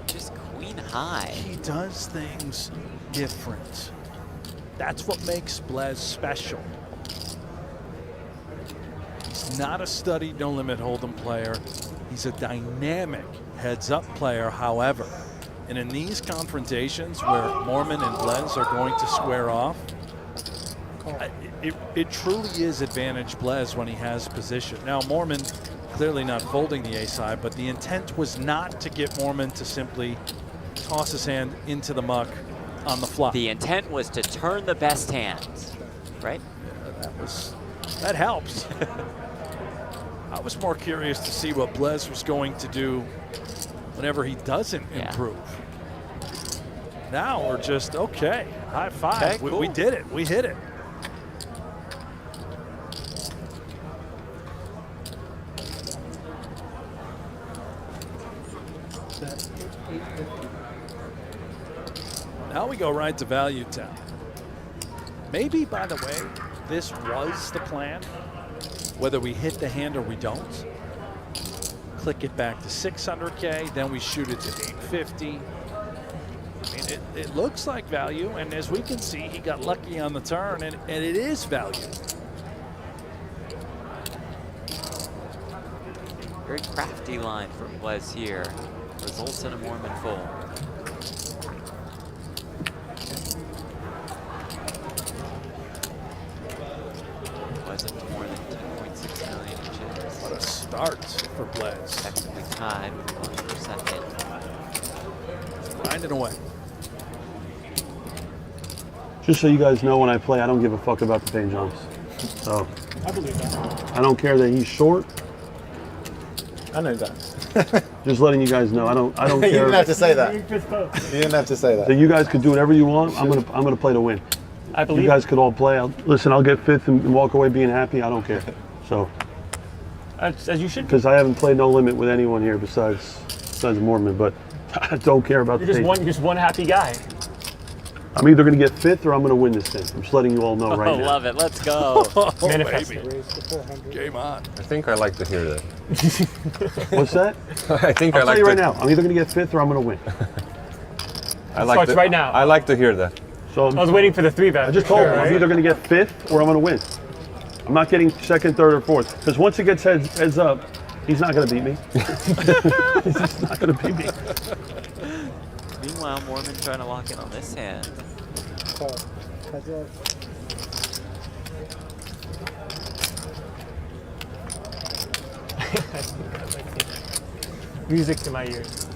Just queen high. He does things different. That's what makes Blaz special. He's not a studied no-limit hold'em player. He's a dynamic heads-up player, however. And in these confrontations where Moorman and Blaz are going to square off, it truly is advantage Blaz when he has position. Now, Moorman clearly not folding the ace-high, but the intent was not to get Moorman to simply toss his hand into the muck on the flop. The intent was to turn the best hands, right? Yeah, that helps. I was more curious to see what Blez was going to do whenever he doesn't improve. Now we're just, okay, high five. Okay, cool. We did it. We hit it. Now we go right to value town. Maybe, by the way, this was the plan. Whether we hit the hand or we don't. Click it back to 600K, then we shoot it to 850. I mean, it looks like value, and as we can see, he got lucky on the turn, and it is value. Very crafty line from Blez here. Results in a Moorman fold. Wasn't more than 10.6 million chips. What a start for Blez. Effectively tied for second. Grinding away. Just so you guys know, when I play, I don't give a fuck about the paint jumps. So I believe that. I don't care that he's short. I know that. Just letting you guys know, I don't You care didn't have to say that. You fist bump. You didn't have to say that that. you guys could do whatever you want. I'm gonna play to win. I believe You guys could all play. I'll get fifth and walk away being happy. I don't care. So, as you should. because I haven't played no limit with anyone here besides Moorman, but I don't care about You're the just one happy guy. I'm either going to get fifth or I'm going to win this thing. I'm just letting you all know right Oh, now. love it. Let's go. Manifest baby. it. Raise to 400. Game on. I think I like to hear that. What's that? I think I'll I like tell you to. right now. I'm either going to get fifth or I'm going to win. I like Starts to, right now. I like to hear that. So I was waiting for the 3-bet. I just told him I'm either going to get fifth or I'm going to win. I'm not getting second, third, or fourth. Because once it gets heads up, he's not going to beat me. He's just not going to beat me. Meanwhile, Moorman trying to lock in on this hand. Call. Heads up. Music to my ears.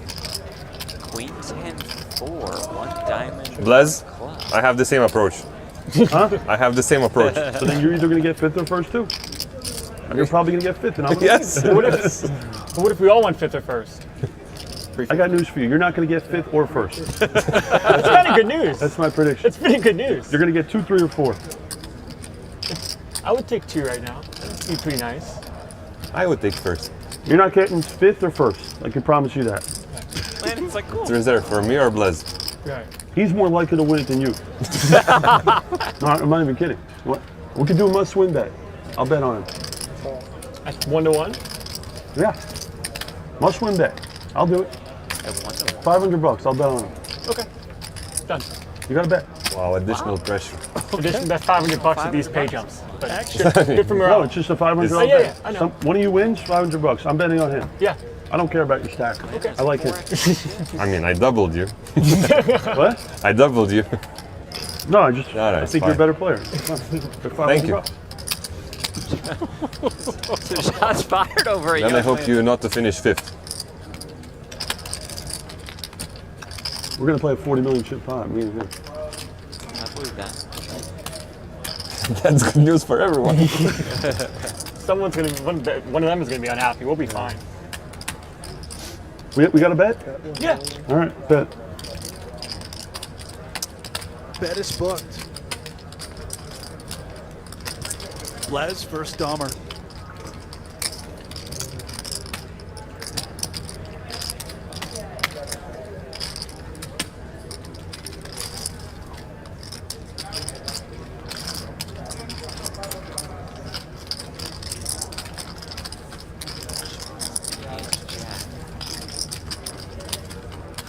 Queen 10-4, one diamond. Blez, club. I have the same approach. Huh? I have the same approach. So then you're either going to get fifth or first too. You're probably going to get fifth and I'm going to Yes. What if we all went fifth or first? win. I got news for you. You're not going to get fifth or first. That's kind of good news. That's my prediction. That's pretty good news. You're going to get 2, 3, or 4. I would take 2 right now. That'd be pretty nice. I would take first. You're not getting fifth or first. I can promise you that. Landon's like, cool. It's reserved for me or Blez. Right. He's more likely to win it than you. No, I'm not even kidding. What? We could do a must-win bet. I'll bet on him. That's 1-1. Yeah. Must-win bet. I'll do it. At 1-1. $500. I'll bet on him. Okay. Done. You got to bet. Wow, additional pressure. Addition, that's $500 of these pay jumps. But Action. good for No, morale. it's just a $500 Oh, yeah, bet. yeah, I know. One of you wins, $500. I'm betting on him. Yeah. I don't care about your stack. Okay. I like him. I mean, I doubled you. What? I doubled you. No, I No, I it's think you're a fine. better player. Thank you. So shots fired over Then I hope you not to finish fifth. We're going to play a 40 million chip pot. Me and him. I believe that. That's good news for everyone. Someone's gonna one of them is gonna be unhappy. We'll be fine. We got a bet? Yeah. All right, bet. Bet is booked. Blez versus Dahmer.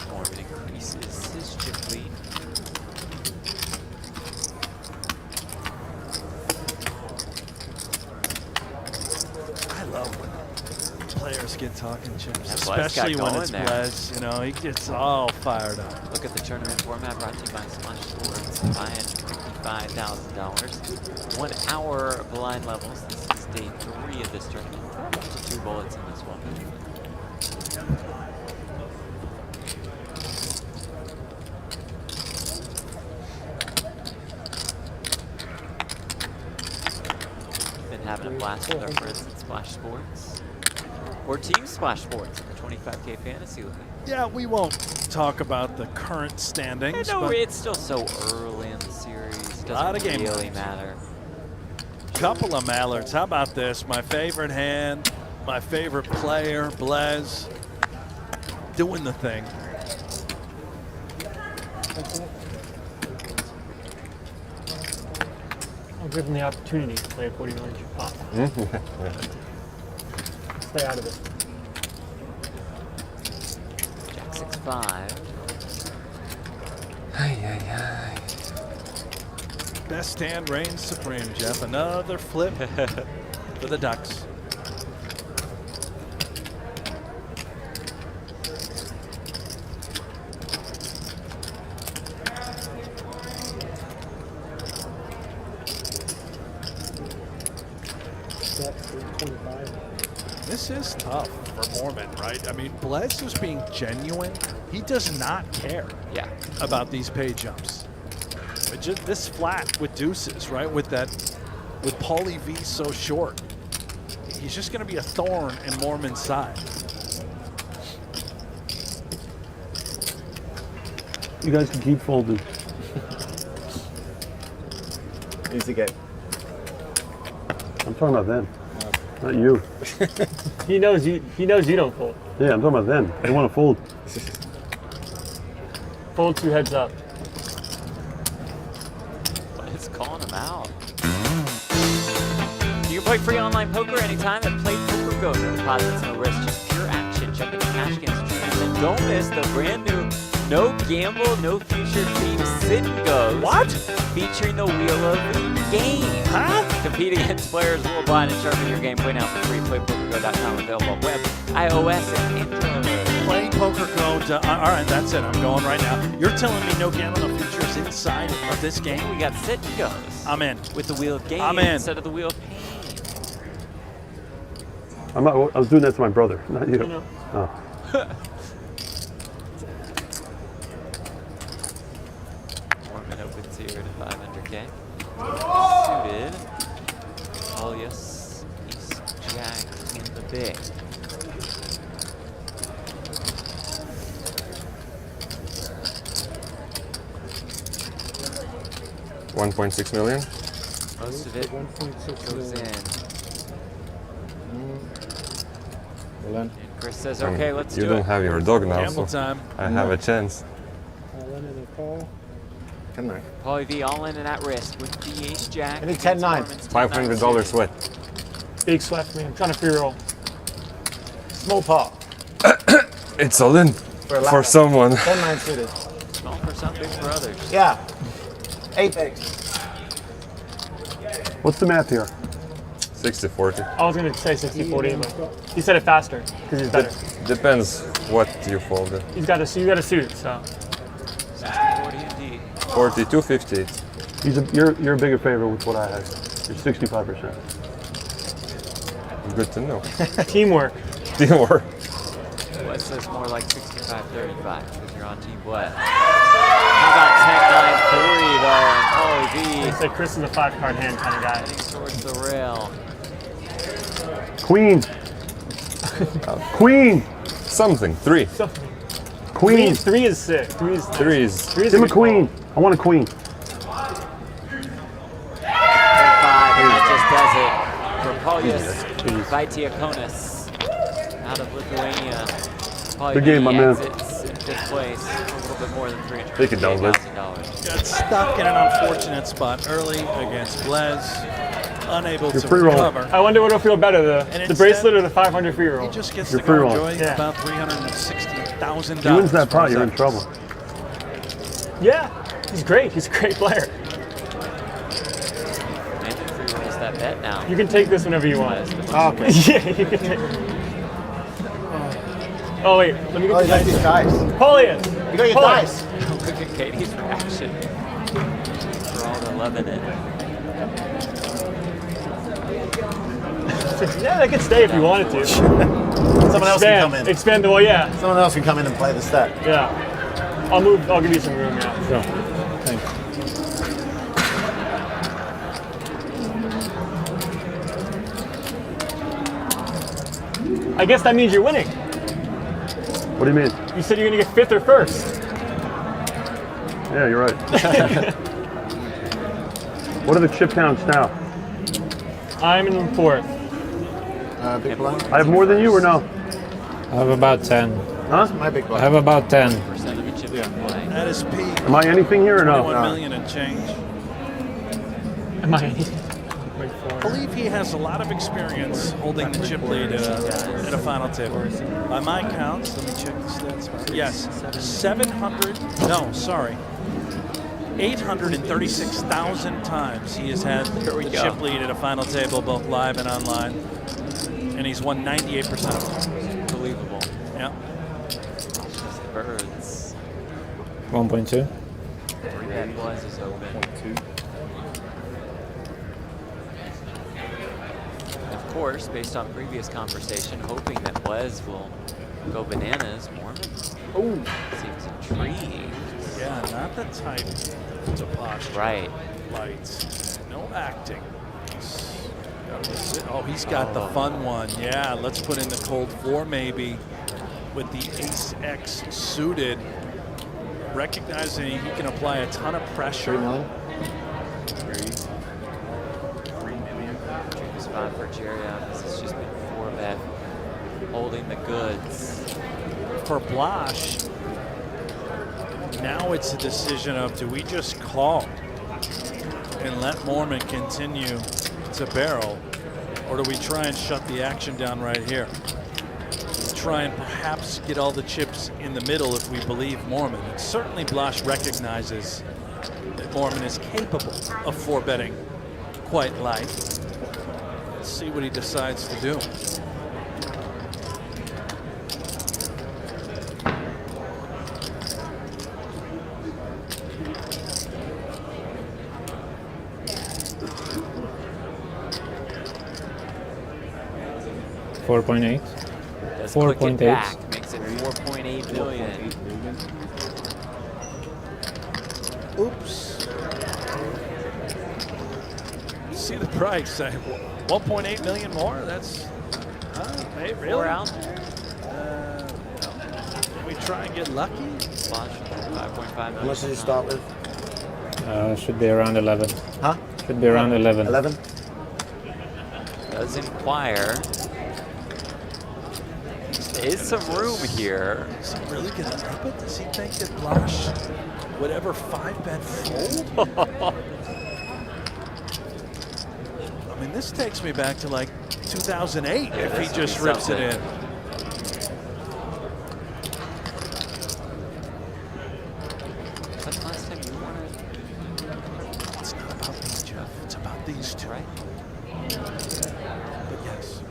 Moorman increases his chip lead. I love when players get talking chips, Yeah, Blez got especially when going it's there. Blez. You know, he gets all fired up. Look at the tournament format brought to you by Splash Sports. Buy it, $25,000. 1 hour blind levels. This is day 3 of this tournament. Up to 2 bullets in this one. Been having a blast with our friends at Splash Sports. Or Team Splash Sports in the 25K Fantasy League. Yeah, we won't talk about the current standings. No, but it's still so early in the series. It Lot of doesn't game really left. matter. couple of mallards. How about this? My favorite hand, my favorite player, Blaz, doing the thing. I'll give them the opportunity to play a 40 million pot. Stay out of it. Jack 6-5. Best hand reigns supreme, Jeff. Another flip for the Ducks. This is tough for Moorman, right? I mean, Blaz is being genuine. He does not care about these pay jumps. But just this flat with deuces, right? With Paulie V so short, he's just going to be a thorn in Moorman's side. You guys can keep folding. Easy game. I'm talking about them, not you. He knows you don't fold. Yeah, I'm talking about them. They want to fold. Fold 2 heads up. It's calling him out. You can play free online poker anytime at PokerGO. No deposits, no risk, just pure action. Jump into cash games tournaments and don't miss the brand new No Gamble, No Future theme Sit and Goes. What? Featuring the Wheel of Game. Huh? Compete against players worldwide and sharpen your game. Play now for free. PlayPokerGo.com. Available on web, iOS, and Android. Play PokerGo. All right, that's it. I'm going right now. You're telling me No Gamble, No Future is inside of this game? We got Sit and Goes. I'm in. With the Wheel of Game I'm in. instead of the Wheel of Pain. I was doing that to my brother, not you. No. Oh. Moorman opens here to 500K. Suited. Paulius, Ace, Jack in the big. $1.6 million. Most of it goes in. And Chris says, okay, let's You do don't it. have your dog now, Gamble so time. I have a chance. Can I? Paulie V all in and at risk with the Ace Jack. I need against 10-9. Moorman's $500 sweat. Big sweat for me. I'm trying to free roll. Small pot. It's all in for someone. 10-9 suited. Small for some, big for others. Yeah. 8 bigs. What's the math here? 60-40. I was going to say 60-40, but he said it faster because he's better. Depends what you folded. You got a suit, so. 60-40 indeed. 42-50. You're a bigger favorite with what I had. You're 65%. Good to know. Teamwork. Teamwork. Wes says more like 65-35 because you're on Team West. How about 10-9-3 though, and Paulie He V said Chris is a 5-card hand kind of guy. heading towards the rail. Queen. Queen. Something. 3. Queen. 3 is sick. 3 is 3 is. a Give him a good queen. I want a queen. 10-5, and that just does it for Paulius Vaitiekunas out of Lithuania. Paulie Good game, V my man. exits in 5th place, a little bit more than Take it down, Blaz. $358,000. Got stuck in an unfortunate spot early against Blaz. Unable Your to free roll. recover. I wonder what will feel better, And the instead, bracelet or the 500 free roll. He just gets Your to free go roll. enjoy Yeah. about $360,000. If he wins that for pot, his you're in efforts. trouble. Yeah, he's great. He's a great player. Landon free rolls that bet now. You can take this whenever you want. Okay. Yeah, you can take Oh, wait. Let me Oh, get you got these dice. Paulius. You got your Paulius. dice. Look at Katie's reaction for all the loving it. Yeah, that could stay if you wanted to. Someone else can come in. Expand the well, yeah. Someone else can come in and play the stack. Yeah. I'll give you some room, yeah. Sure. Thanks. I guess that means you're winning. What do you mean? You said you're gonna get 5th or 1st. Yeah, you're right. What are the chip counts now? I'm in 4th. Big blind. I have more than you or no? I have about 10. Huh? My big I blind. have about 10. Percent of the chips in play. That is peak. Am I anything here or no? 21 million and change. Am I? I believe he has a lot of experience holding the chip lead at a final table. By my counts, let me check the stats. Yes, 836,000 times he has had the chip lead at a final table, both live and online. And he's won 98% of them. Unbelievable. Yeah. Birds. 1.2. 3-bet Blaz is open. Of course, based on previous conversation, hoping that Blaz will go bananas. Moorman seems intrigued. Yeah, not the type to posture. Right. Lights. No acting. Oh, he's got the fun one. Yeah, let's put in the cold 4 maybe with the Ace-X suited. Recognizing he can apply a ton of pressure. 3 million. 3 million. Dream spot for Zerjav. This has just been 4-bet. Holding the goods. For Blaz, now it's a decision of, do we just call and let Moorman continue to barrel, or do we try and shut the action down right here? Try and perhaps get all the chips in the middle if we believe Moorman. And certainly Blaz recognizes that Moorman is capable of 4-betting quite light. Let's see what he decides to do. $4.8. Does click it 4.8. back, makes it 4.8 million. Oops. See the price, 1.8 million more? That's, hey, really? 4 out. Can we try and get lucky? Blaz, 5.5 million. How much did you start with? Should be around 11. Huh? Should be around 11. 11? Does inquire. There is some room here. Is he really going to tap it? Does he think that Blaz would ever 5-bet fold? I mean, this takes me back to like 2008 if he just rips it in. When's the last time you won it? It's not about me, Jeff. It's about these two. Right. But yes.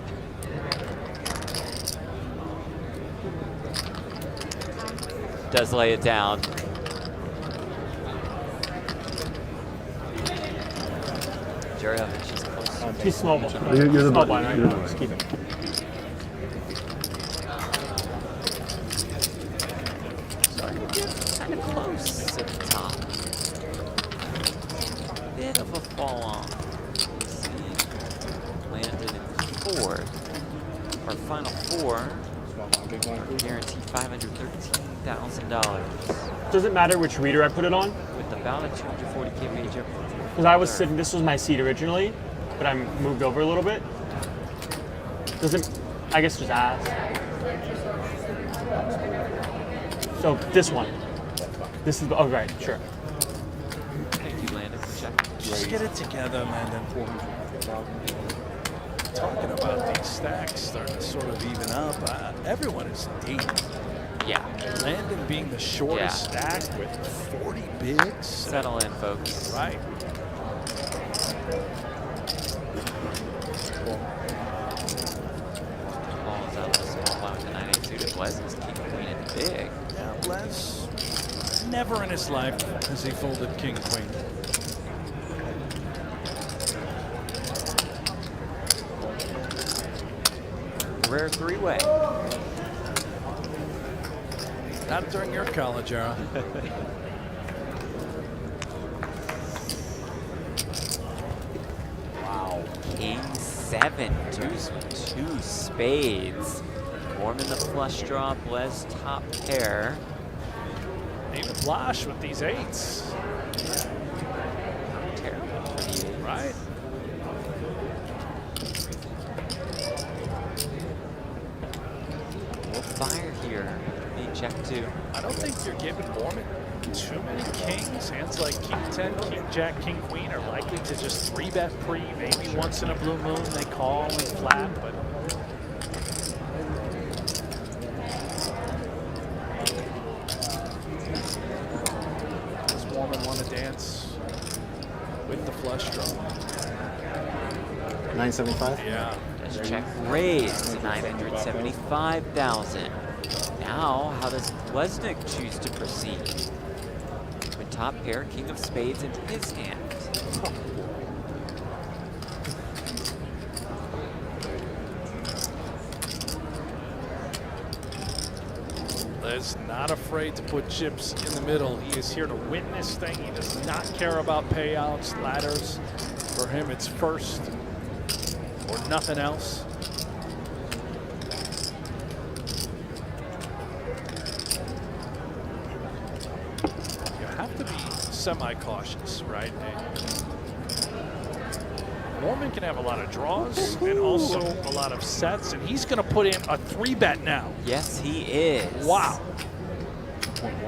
Does lay it down. Zerjav, she's close. He's small blind. You're the Small button. blind, right? You're the Just keep it. Kind of close at the top. Bit of a fall off. Landon in 4th. Our final 4. Guaranteed $513,000 Does it matter which reader I put it on? with about a 240K major. Because I was sitting, this was my seat originally, but I moved over a little bit. Does it, I guess just ask. So this one. This is, oh right, sure. Thank you, Landon, for checking. Just get it together, Landon. Talking about these stacks starting to sort of even up. Everyone is deep. Yeah. Landon being the shortest stack with 40 bigs. Settle in, folks. Right. Balls out of the small blind with the 9-8 suited. Blaz is keeping queen and big. Yeah, Blaz, never in his life has he folded king queen. rare three-way. Not during your college era. Wow. King 7, deuce, 2 spades. Moorman the flush draw, Blez top pair. Even Blash with these 8s. Terrible for the 8s. Right. We'll fire here. Need check 2. I don't think you're giving Moorman too many kings. Hands like King 10, King Jack, King Queen are likely to just 3-bet pre. Maybe once in a blue moon they call and flat, but does Moorman want to dance with the flush draw? 975. Yeah. Let's check raise to 975,000. Now, how does Bleznick choose to proceed? With top pair, King of Spades into his hand. Blez not afraid to put chips in the middle. He is here to win this thing. He does not care about payouts, ladders. For him, it's first or nothing else. You have to be semi-cautious, right? Moorman can have a lot of draws and also a lot of sets, and he's going to put in a 3-bet now. Yes, he is. Wow.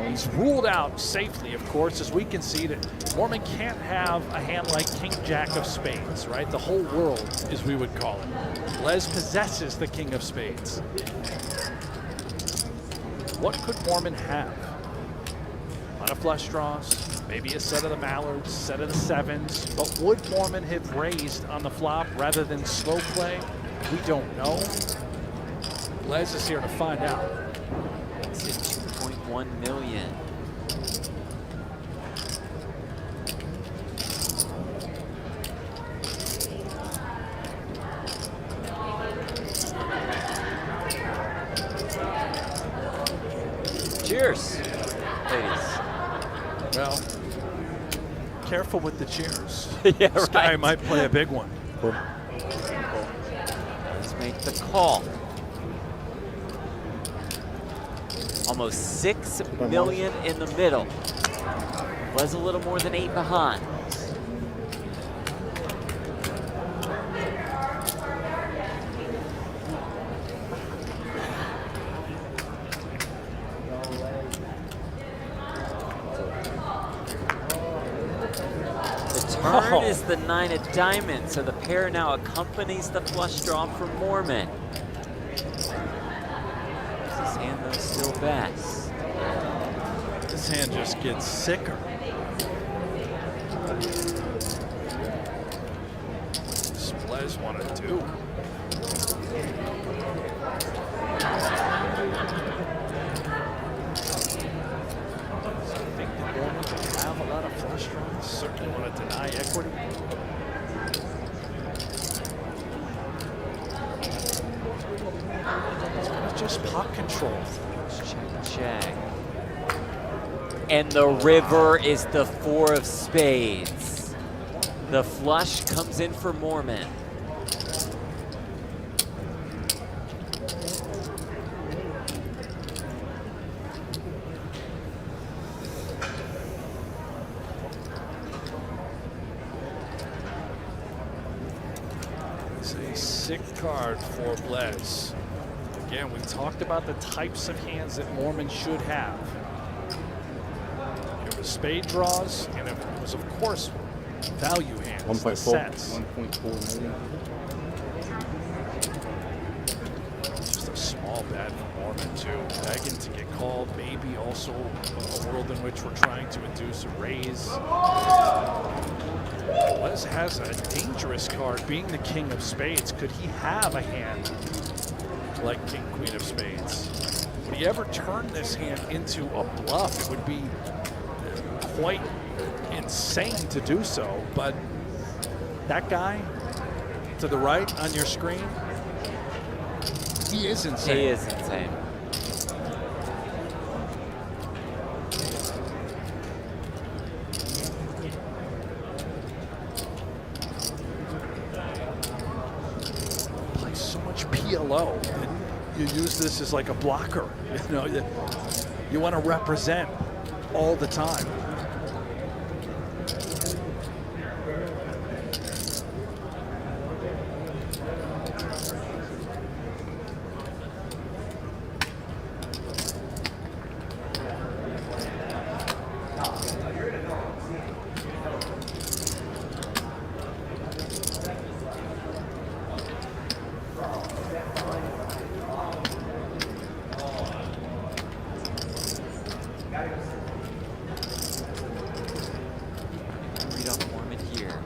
He's ruled out safely, of course, as we can see that Moorman can't have a hand like King Jack of Spades, right? The whole world, as we would call it. Blez possesses the King of Spades. What could Moorman have? A lot of flush draws, maybe a set of the mallards, set of the 7s, but would Moorman have raised on the flop rather than slow play? We don't know. Blez is here to find out. It's at 2.1 million. Cheers, ladies. Well, careful with the cheers. Yeah, This guy might play a big one. Let's make the call. Almost 6 million in the middle. Was a little more than 8 behind. The turn is the 9 of diamonds, so the pair now accompanies the flush draw from Moorman. His hand though still best. This hand just gets sicker. Blez want to do. So I think the Moorman can have a lot of flush draws. Certainly want to deny equity. It's just pot control. Check. And the river is the 4 of spades. The flush comes in for Moorman. It's a sick card for Blez. Again, we talked about the types of hands that Moorman should have. It was spade draws, and it was, of course, value hands. 1.4. Sets. 1.4 million. Just a small bet for Moorman, too. Begging to get called. Maybe also a world in which we're trying to induce a raise. Blez has a dangerous card, being the King of Spades. Could he have a hand like King, Queen of Spades? Would he ever turn this hand into a bluff? It would be quite insane to do so, but that guy to the right on your screen, He is insane. He is insane. Plays so much PLO. And you use this as like a blocker. You know, you want to represent all the time. Read off Moorman here.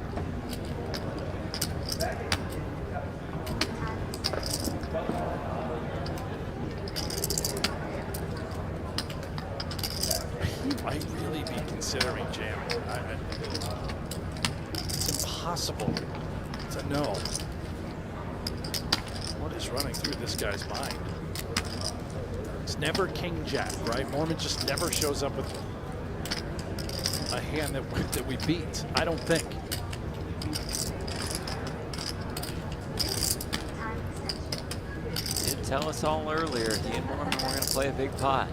He might really be considering jamming. It's impossible to know what is running through this guy's mind. It's never king jack, right? Moorman just never shows up with a hand that we beat. I don't think. Did tell us all earlier, he and Moorman were going to play a big pot.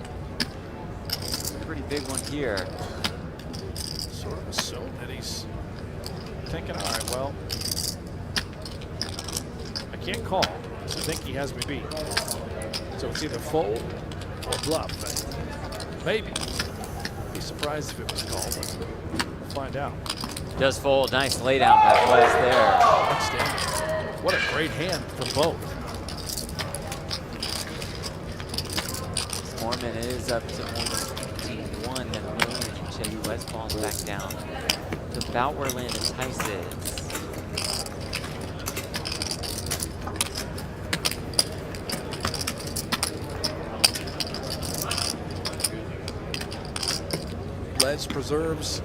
Pretty big one here. Sort of assume that he's thinking, all right, well, I can't call, so I think he has me beat. So it's either fold or bluff. Maybe. Be surprised if it was called, but we'll find out. Does fold. Nice laydown by Blaz there. Outstanding. What a great hand from both. Moorman is up to almost 1 million. US falls back down to about where Landon Tice is. Blaz preserves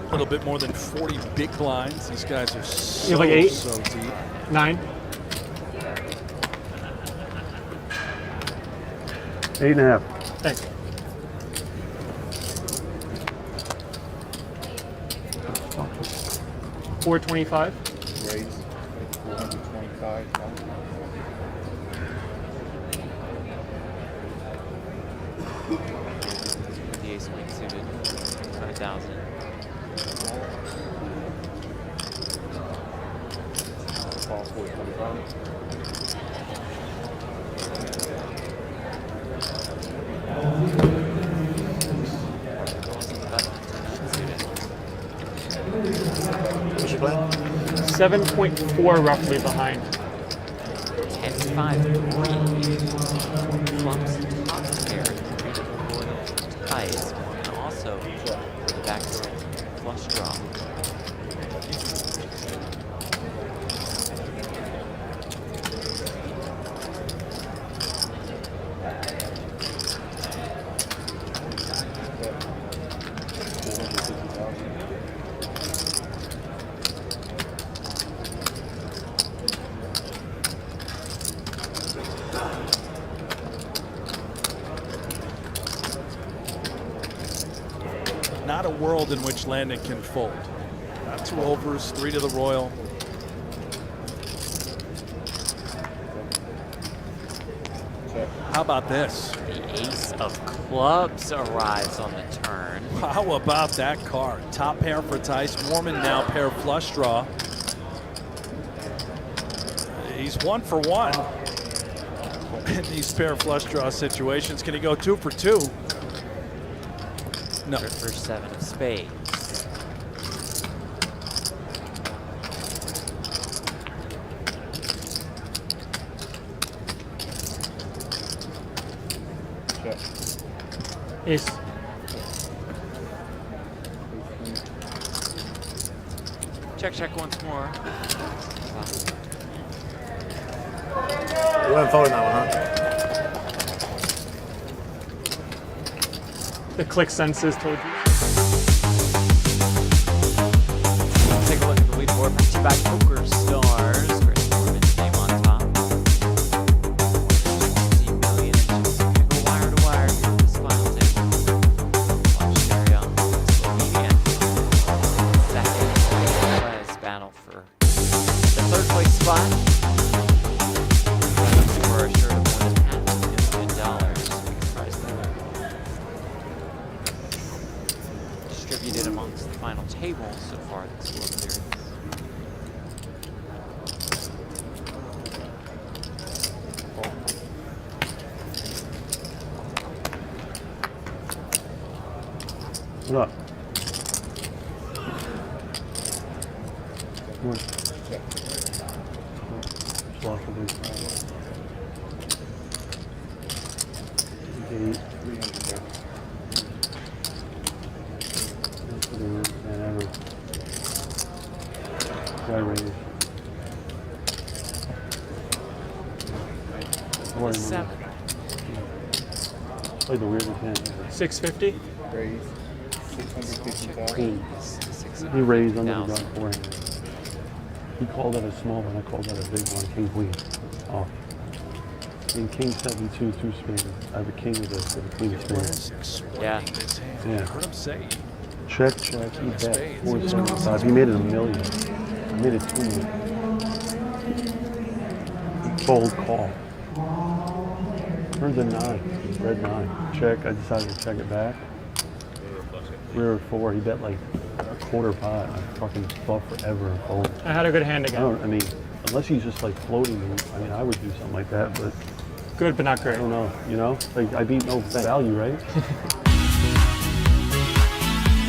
a little bit more than 40 big blinds. These guys are so, You have like 8? so deep. 9? 8.5. Thanks. $425. Raise 425. The ace wing suited, 5,000. Call 425. What's your plan? 7.4 roughly behind. 10-5, 3. Flumps top pair, 3 to the royal Tice. Moorman also the backdoor flush draw. Not a world in which Landon can fold. Not 2 overs, 3 to the royal. How about this? The ace of clubs arrives on the turn. How about that card? Top pair for Tice. Moorman now pair flush draw. He's 1 for 1 in these pair flush draw situations. Can he go 2 for 2? No. For 7 of spades. Ace. Check, check once more. You weren't following that one, huh? The click senses told you. Take a look at the leaderboard brought to you by PokerStars. Chris Moorman's name on top. the third place spot. For a shirt of more than $500,000. Prize there. Distributed amongst the final table so far this World Series. What up? What? Just lost the big file. 7. Played the weirdest hand. 650. Raise. 650,000. He raised under the gun forehand. He called that a small one. I called that a big one. King queen. Oh. In king 7-2, 2 spades. I have a king with a queen of spades. Yeah. Yeah. I heard him say. Check, check, he bet. 475. He made it $1 million. I made it $2 million. Fold call. Turns a 9. Red 9. Check. I decided to check it back. Rear of 4. He bet like a quarter pot. I fucking bluff forever and fold. I had a good hand again. I mean, unless he's just like floating. I mean, I would do something like that, but Good, but not I great. don't know. You know, like I beat no value, right?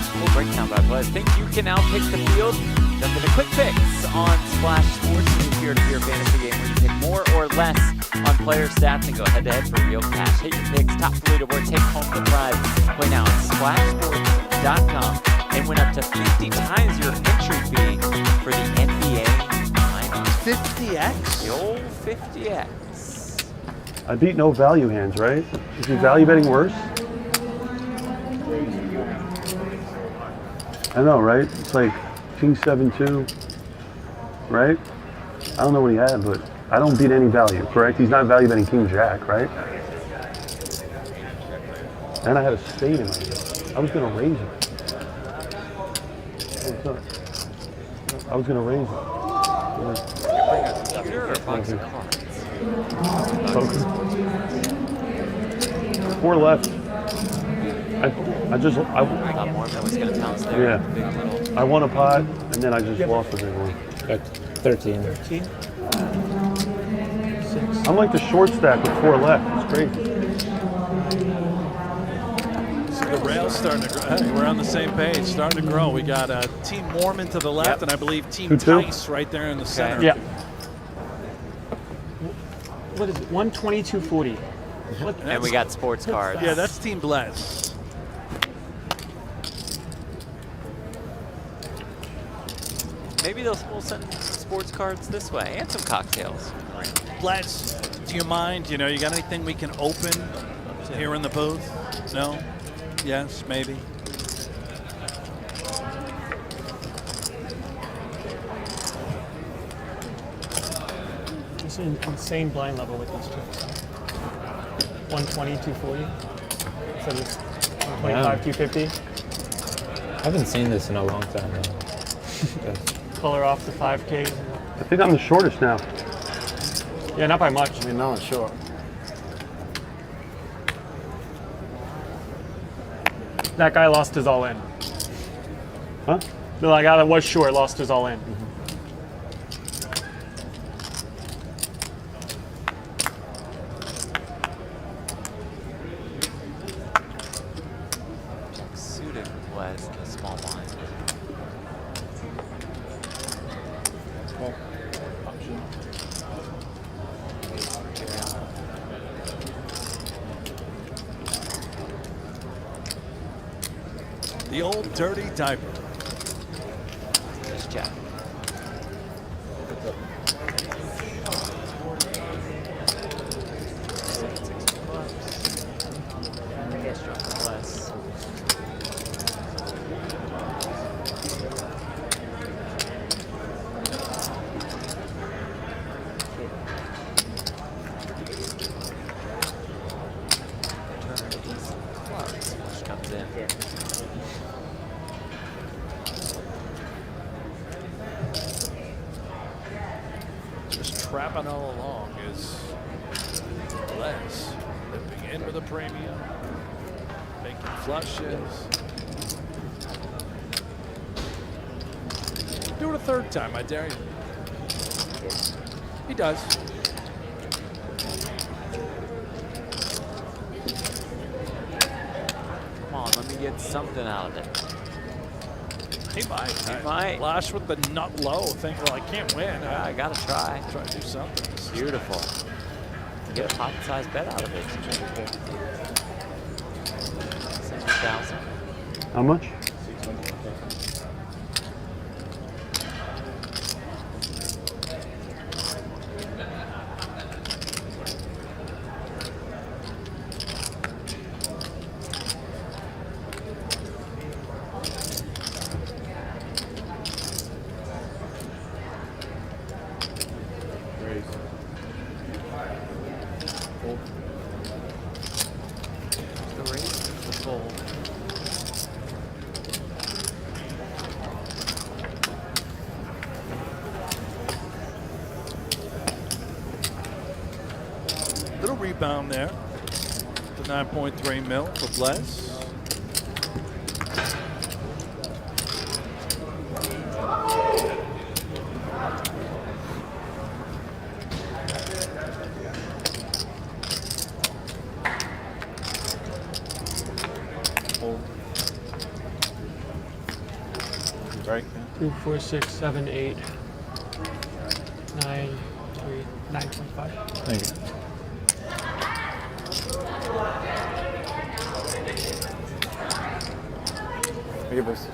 Full breakdown by Blaz. Think you can now pick the field? Jump into Quick Picks on Splash Sports, a peer-to-peer fantasy game where you pick more or less on player stats and go head-to-head for real cash. Hit your picks, top the leaderboard, take home the prize. Play now at splashsports.com and win up to 50 times your entry fee for the NBA Finals. 50x? The old 50x. I beat no value hands, right? Is he value betting worse? I know, right? It's like king 7-2, right? I don't know what he had, but I don't beat any value, correct? He's not value betting king jack, right? And I had a spade in my hand. I was gonna raise it. What's up? I was gonna raise it. Computer or a box of cards? Poker. 4 left. I thought Moorman was going to pounce there. Yeah. Big little. I won a pot, and then I just lost the big one. Like 13. 13. 6. I'm like the short stack with 4 left. It's crazy. So the rail's starting to grow. Hey, we're on the same page, starting to grow. We got Team Moorman to the left, Yep. and I believe Team 2-2. Tice right there in the center. Yeah. What is it? 122.40. And we got sports cards. Yeah, that's Team Blaz. Maybe we'll send some sports cards this way and some cocktails. Blaz, do you mind? You know, you got anything we can open here in the booth? No? Yes, maybe. It's an insane blind level with these chips. 120, 240. So this 125, 250. I haven't seen this in a long time now. Color off the 5K. I think I'm the shortest now. Yeah, not by much. I mean, no one's short. That guy lost his all in. Huh? The guy that was short lost his all in. Suited with Blaz in the small blind. The old dirty diaper. Nice jack. Just trapping all along is Blaz. Limping in with a premium. Making flushes. Do it a third time, I dare you. He does. Come on, let me get something out of it. He might. He might. Lash with the nut low, thinking, well, I can't win. Yeah, I gotta try. Try to do something. Beautiful. Get a pocket-sized bet out of it. 70,000. How much? The raise, the fold. Little rebound there. The 9.3 mil for Blaz. Right. 2, 4, 6, 7, 8, 9, 3, 9.5. Thank you. Give us.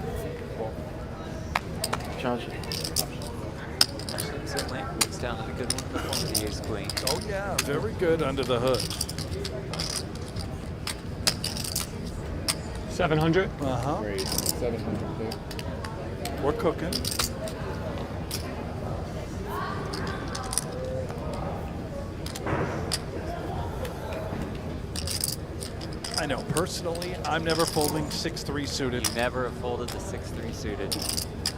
Charge. It's down to the good one in the form of the ace queen. Oh yeah, very good under the hood. 700. Uh-huh. Great. 700. We're cooking. I know, personally, I'm never folding 6-3 suited. You never have folded the 6-3 suited.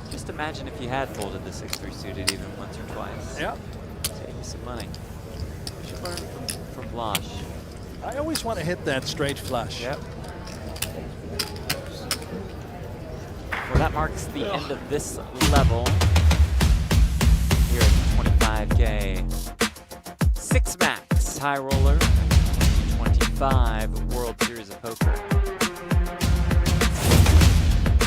Just imagine if you had folded the 6-3 suited even once or twice. Yeah. Save you some money. You should learn from Blash. I always want to hit that straight flush. Yep. Well, that marks the end of this level here at the 25K. 6 max high roller, 25 World Series of Poker.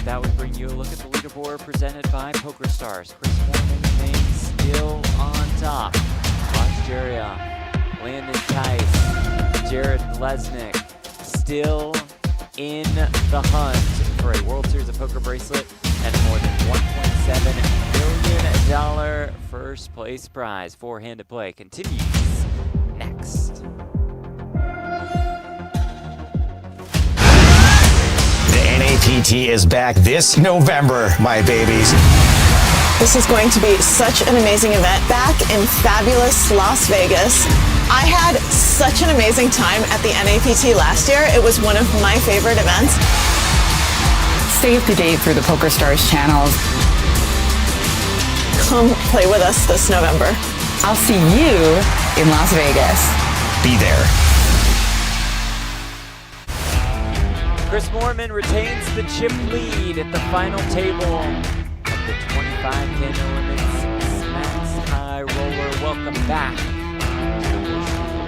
That would bring you a look at the leaderboard presented by PokerStars. Chris Moorman remains still on top. Blaz Zerjav, Landon Tice, Jared Bleznick still in the hunt for a World Series of Poker bracelet and a more than $1.7 million first place prize. Four-handed play continues next. The NAPT is back this November, my babies. This is going to be such an amazing event back in fabulous Las Vegas. I had such an amazing time at the NAPT last year. It was one of my favorite events. Stay up to date through the PokerStars channels. Come play with us this November. I'll see you in Las Vegas. Be there. Chris Moorman retains the chip lead at the final table of the 25K No Limits Max High Roller. Welcome back to the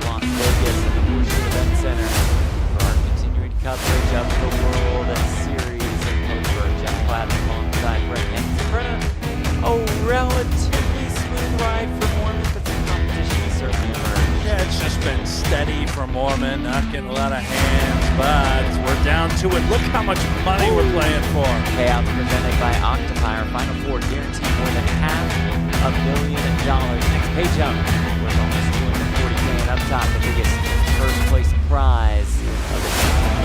Las Vegas and the Bush Event Center for our continuing coverage of the World Series of Poker. Jeff Platt alongside Brett Hansen. A relatively smooth ride for Moorman, but the competition certainly emerged. Yeah, it's just been steady for Moorman, not getting a lot of hands, but we're down to it. Look how much money we're playing for. Payouts presented by Octopi. Final four guarantee more than $500,000. Next page up with almost 240K and up top, the biggest first place prize of the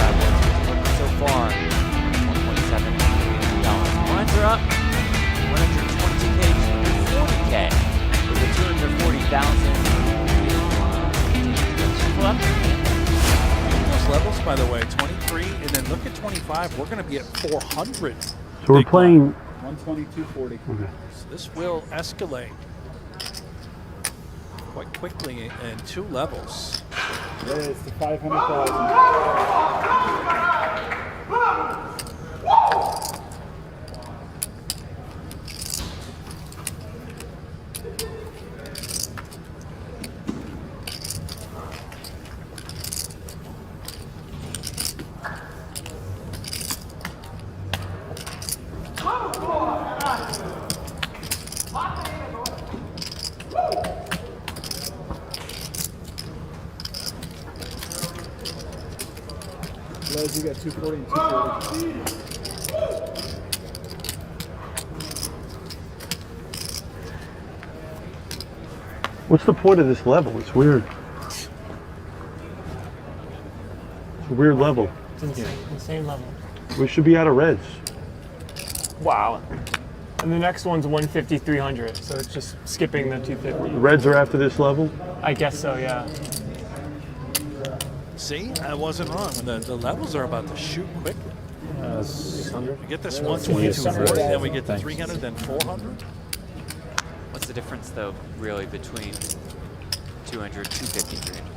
2025 World Series of Poker so far, $1.7 million. Lines are up, 120K to 40K with a 240,000. Those levels, by the way, 23, and then look at 25. We're going to be at 400. So we're playing 122.40. Okay. So this will escalate. quite quickly in 2 levels. Raise to 500,000. Blaz, you got 240 and 240. What's the point of this level? It's weird. It's a weird level. It's insane, insane level. We should be out of reds. Wow. And the next one's 150, 300, so it's just skipping the 250. The reds are after this level? I guess so, yeah. See, I wasn't wrong. The levels are about to shoot quickly. 600. We get this 120, 240, then we get the 300, then 400. What's the difference, though, really, between 200, 250, 300,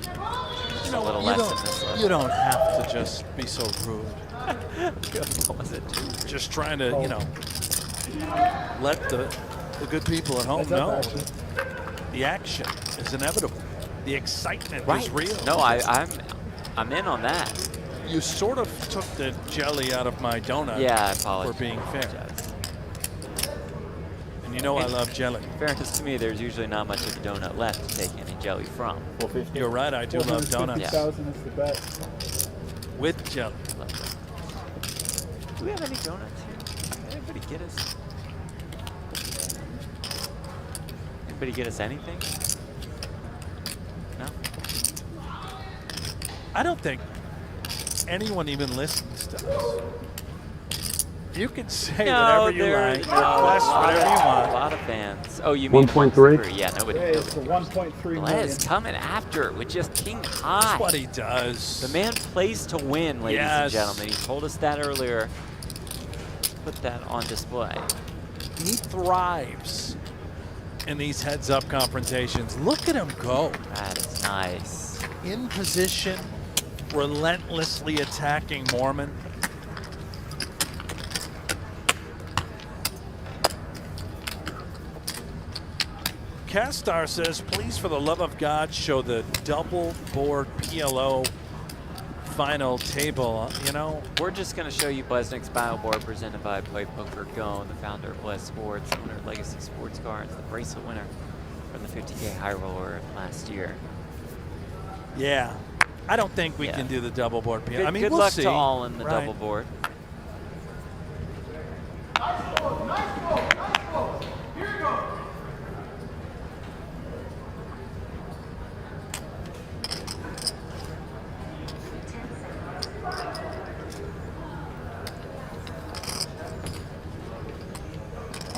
400? Just a little less than this level. You don't have to just be so rude. What was it? Just trying to, let the good people at home know that the action is inevitable. The excitement is real. No, I'm in on that. You sort of took the jelly out of my donut. Yeah, I apologize. For being fair. And you know I love jelly. In fairness to me, there's usually not much of a donut left to take any jelly from. You're right, I do love donuts. 450,000 is the bet. With jelly. Do we have any donuts here? Can anybody get us? Anybody get us anything? No? I don't think anyone even listens to us. You can say whatever you like, request whatever you want. A lot of fans. Oh, you mean 1.3? Yeah, nobody. Raise to 1.3 million. Blaz coming after it with just king high. That's what he does. The man plays to win, ladies and gentlemen. He told us that earlier. Let's put that on display. He thrives in these heads-up confrontations. Look at him go. That is nice. In position, relentlessly attacking Moorman. Castar says, please, for the love of God, show the double board PLO final table. We're just going to show you Bleznick's battle board presented by PokerGO, the founder of Blaz Sports, owner of Legacy Sports Cards, the Bracelet winner from the 50K High Roller last year. Yeah, I don't think we can do the double board PLO. I mean, good we'll luck see. to all in the double board.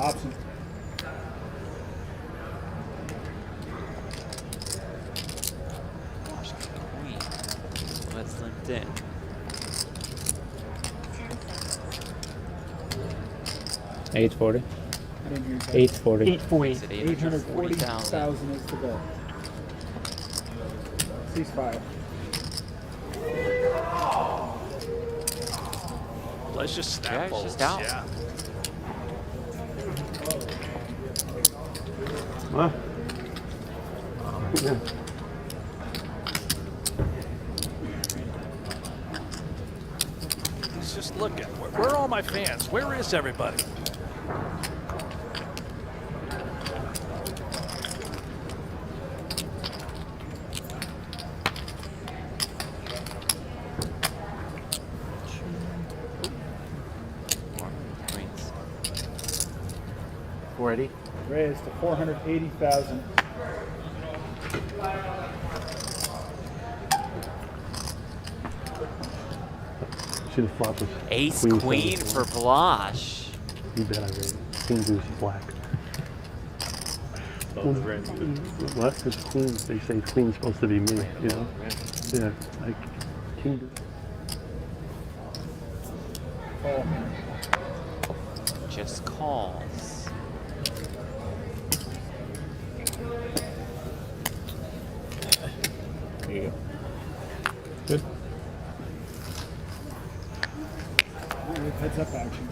Option. Queen. That's linked in. $840. 840. 840. 840,000 is the bet. Ceasefire. Let's just snap Yeah, balls. it's just out. Yeah. Huh? Yeah. Let's just look at where are all my fans? Where is everybody? Queens. 480. Raised to 480,000. See the flop was Ace queen queen seven. for Blanche. You bet I raised. King deuce black. Well, because queens, they say queen's supposed to be me, Yeah, like king deuce. Call. Just calls. There you go. Good. Heads up action.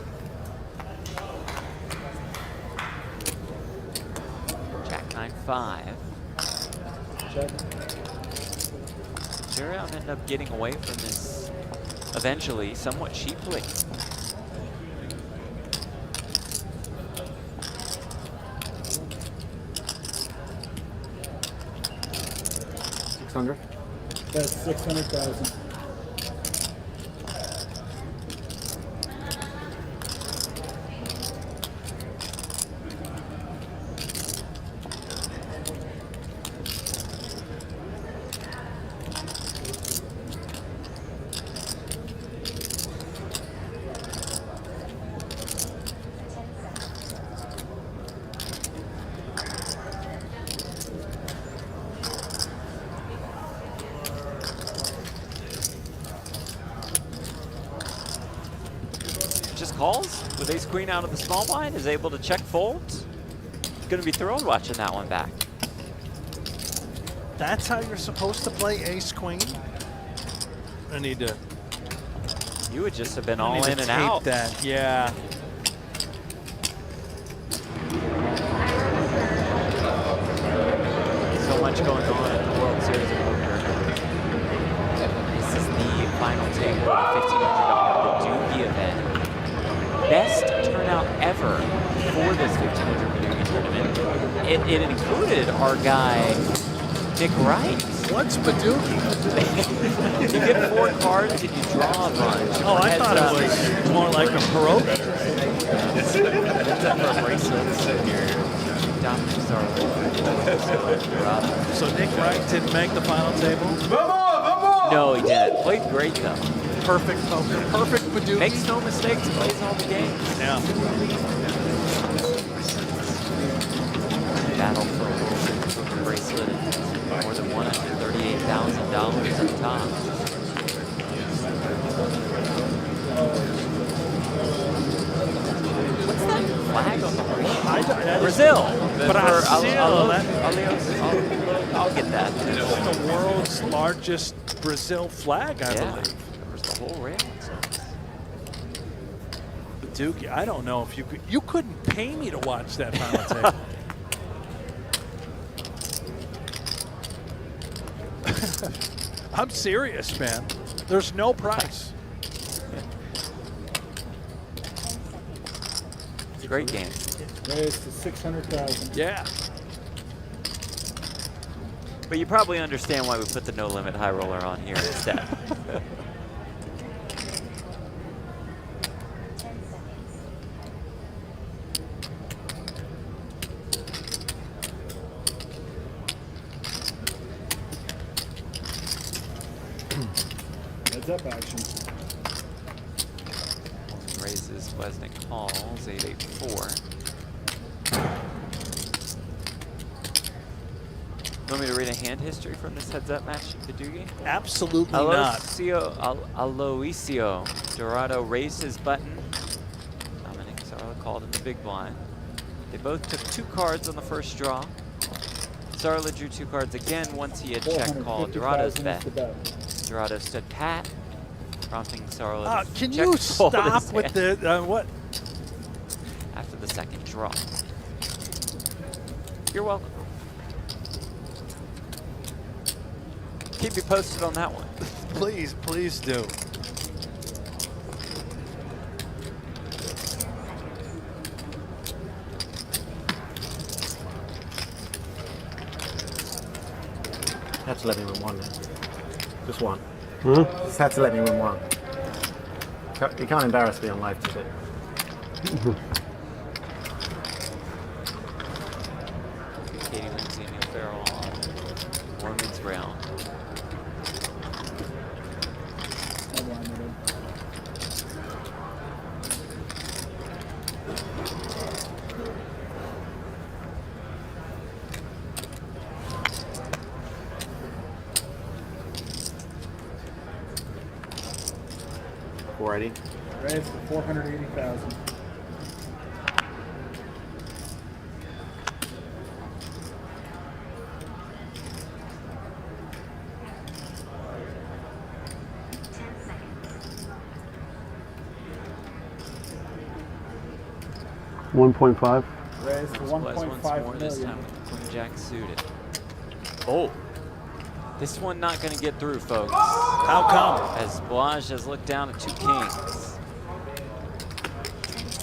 Jack 9-5. Check. Zerjav ended up getting away from this eventually, somewhat cheaply. That's 600,000. Just calls with ace queen out of the small blind, is able to check folds. Going to be thrilled watching that one back. That's how you're supposed to play ace queen. I need to. You would just have been I all need to in and tape out. That, yeah. So much going on in the World Series of Poker. This is the final table of the $1,500 Paducah event. Best turnout ever for this $1,500 Paducah tournament. It included our guy, Nick Wright. What's Paducah? You get 4 cards and you draw a bunch. Oh, I thought it was more like a pierogi. It's for bracelets. So Nick Wright didn't make the final table? No, he didn't. Played great though. Perfect poker. Perfect Paducah. Makes no mistakes, plays all the games. Yeah. Battle for a World Series Poker bracelet and more than $138,000 up top. What's that flag on the bracelet? Brazil. I'll get that. It's the world's largest Brazil flag, I believe. Covers the whole rail. Paducah, I don't know if you couldn't pay me to watch that final table. I'm serious, man. There's no price. It's a great game. Raised to 600,000. Yeah. But you probably understand why we put the no limit high roller on here instead. Heads up action. Raises, Bleznick calls, 8-8-4. Want me to read a hand history from this heads-up match to Paducah? Absolutely not. Aloisio Dorado raised his button. Dominic Sarla called in the big blind. They both took 2 cards on the first draw. Sarla drew 2 cards again once he had check called Dorado's bet. Dorado stood pat, prompting Sarla to can check you fold stop his with hand the what? after the second draw. You're welcome. Keep you posted on that one. Please, please do. Have to let me win one, man. Just one. Huh? Just have to let me win one. You can't embarrass me on live today. Katie Lindsay and Neil Farrell on Moorman's round. Alrighty. Raised to 480,000. 1.5. Raised to Blaz once 1.5 more, this million. time with Queen Jack suited. Oh, this one not going to get through, folks. How come? As Blaz has looked down at 2 kings.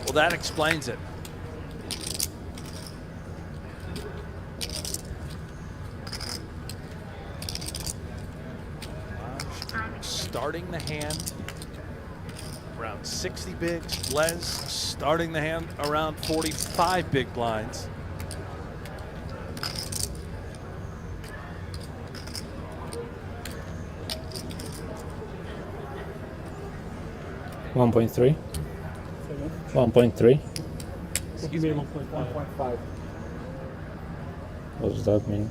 Well, that explains it. Starting the hand around 60 bigs. Blez starting the hand around 45 big blinds. $1.3. 1.3. Excuse me. 1.5. What does that mean?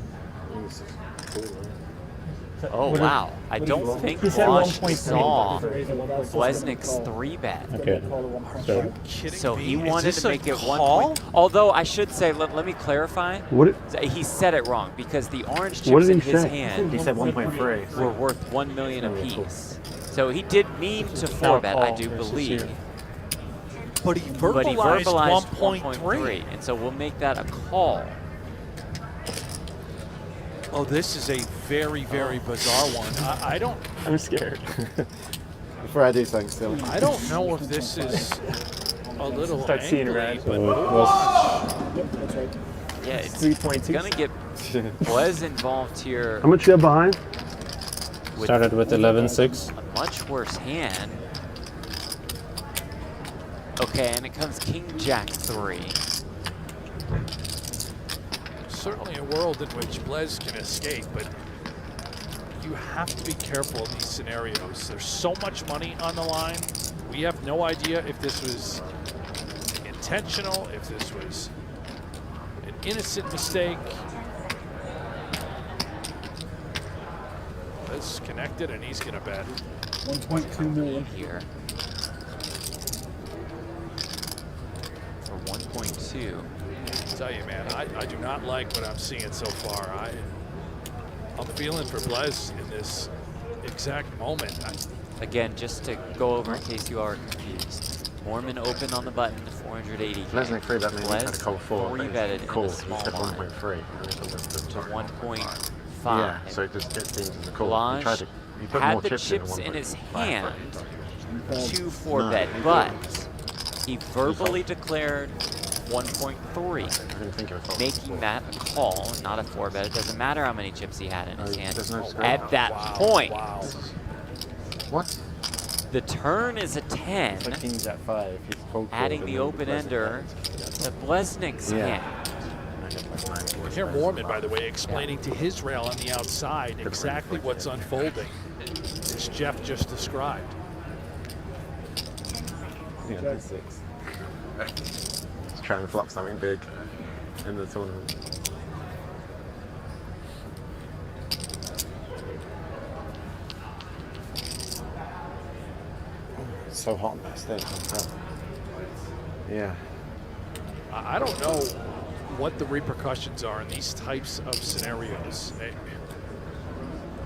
Oh, wow. I don't think He said Blaz 1.3. saw Bleznick's 3-bet. Okay. So he Is wanted this to a make it call? 1. Although I should say, let me clarify. What? He said it wrong because the orange What chips did in he his say? hand He said 1.3. were worth 1 million apiece. So he did mean to 4-bet, I do believe. But he But he verbalized 1.3. 1.3, and so we'll make that a call. Oh, this is a very, very bizarre one. I don't. I'm scared. Before I do something still. I don't know if this is a little Start seeing angry, red. but Yeah, it's 3.2. gonna get Blaz involved here. How much you have behind? Started with 11-6. A much worse hand. Okay, and it comes King Jack 3. certainly a world in which Blez can escape, but you have to be careful in these scenarios. There's so much money on the line. We have no idea if this was intentional, if this was an innocent mistake. Blez connected, and he's going to bet. 1.2 million here. For 1.2. I tell you, man, I do not like what I'm seeing so far. I'm feeling for Blez in this exact moment. Again, just to go over in case you are confused. Moorman opened on the button to 480. Bleznick 3-bet me. He had a call 4. 3-betted Call. in He a small said line 1.3. to 1.5. Yeah, so it just gets into the call. He tried Blaz he put had more the chips in his 1.5. hand to 4-bet, but he verbally declared 1.3, making that a call, not a 4-bet. It doesn't matter how many chips he had in his hand. At that point, what? The turn is a 10, So King's at 5. He's cold adding the open-ender to Bleznick's hand. Here Moorman, by the way, explaining to his rail on the outside exactly what's unfolding, as Jeff just described. Yeah, that's 6. He's trying to flop something big in the tournament. It's so hot in that stage. Yeah. I don't know what the repercussions are in these types of scenarios.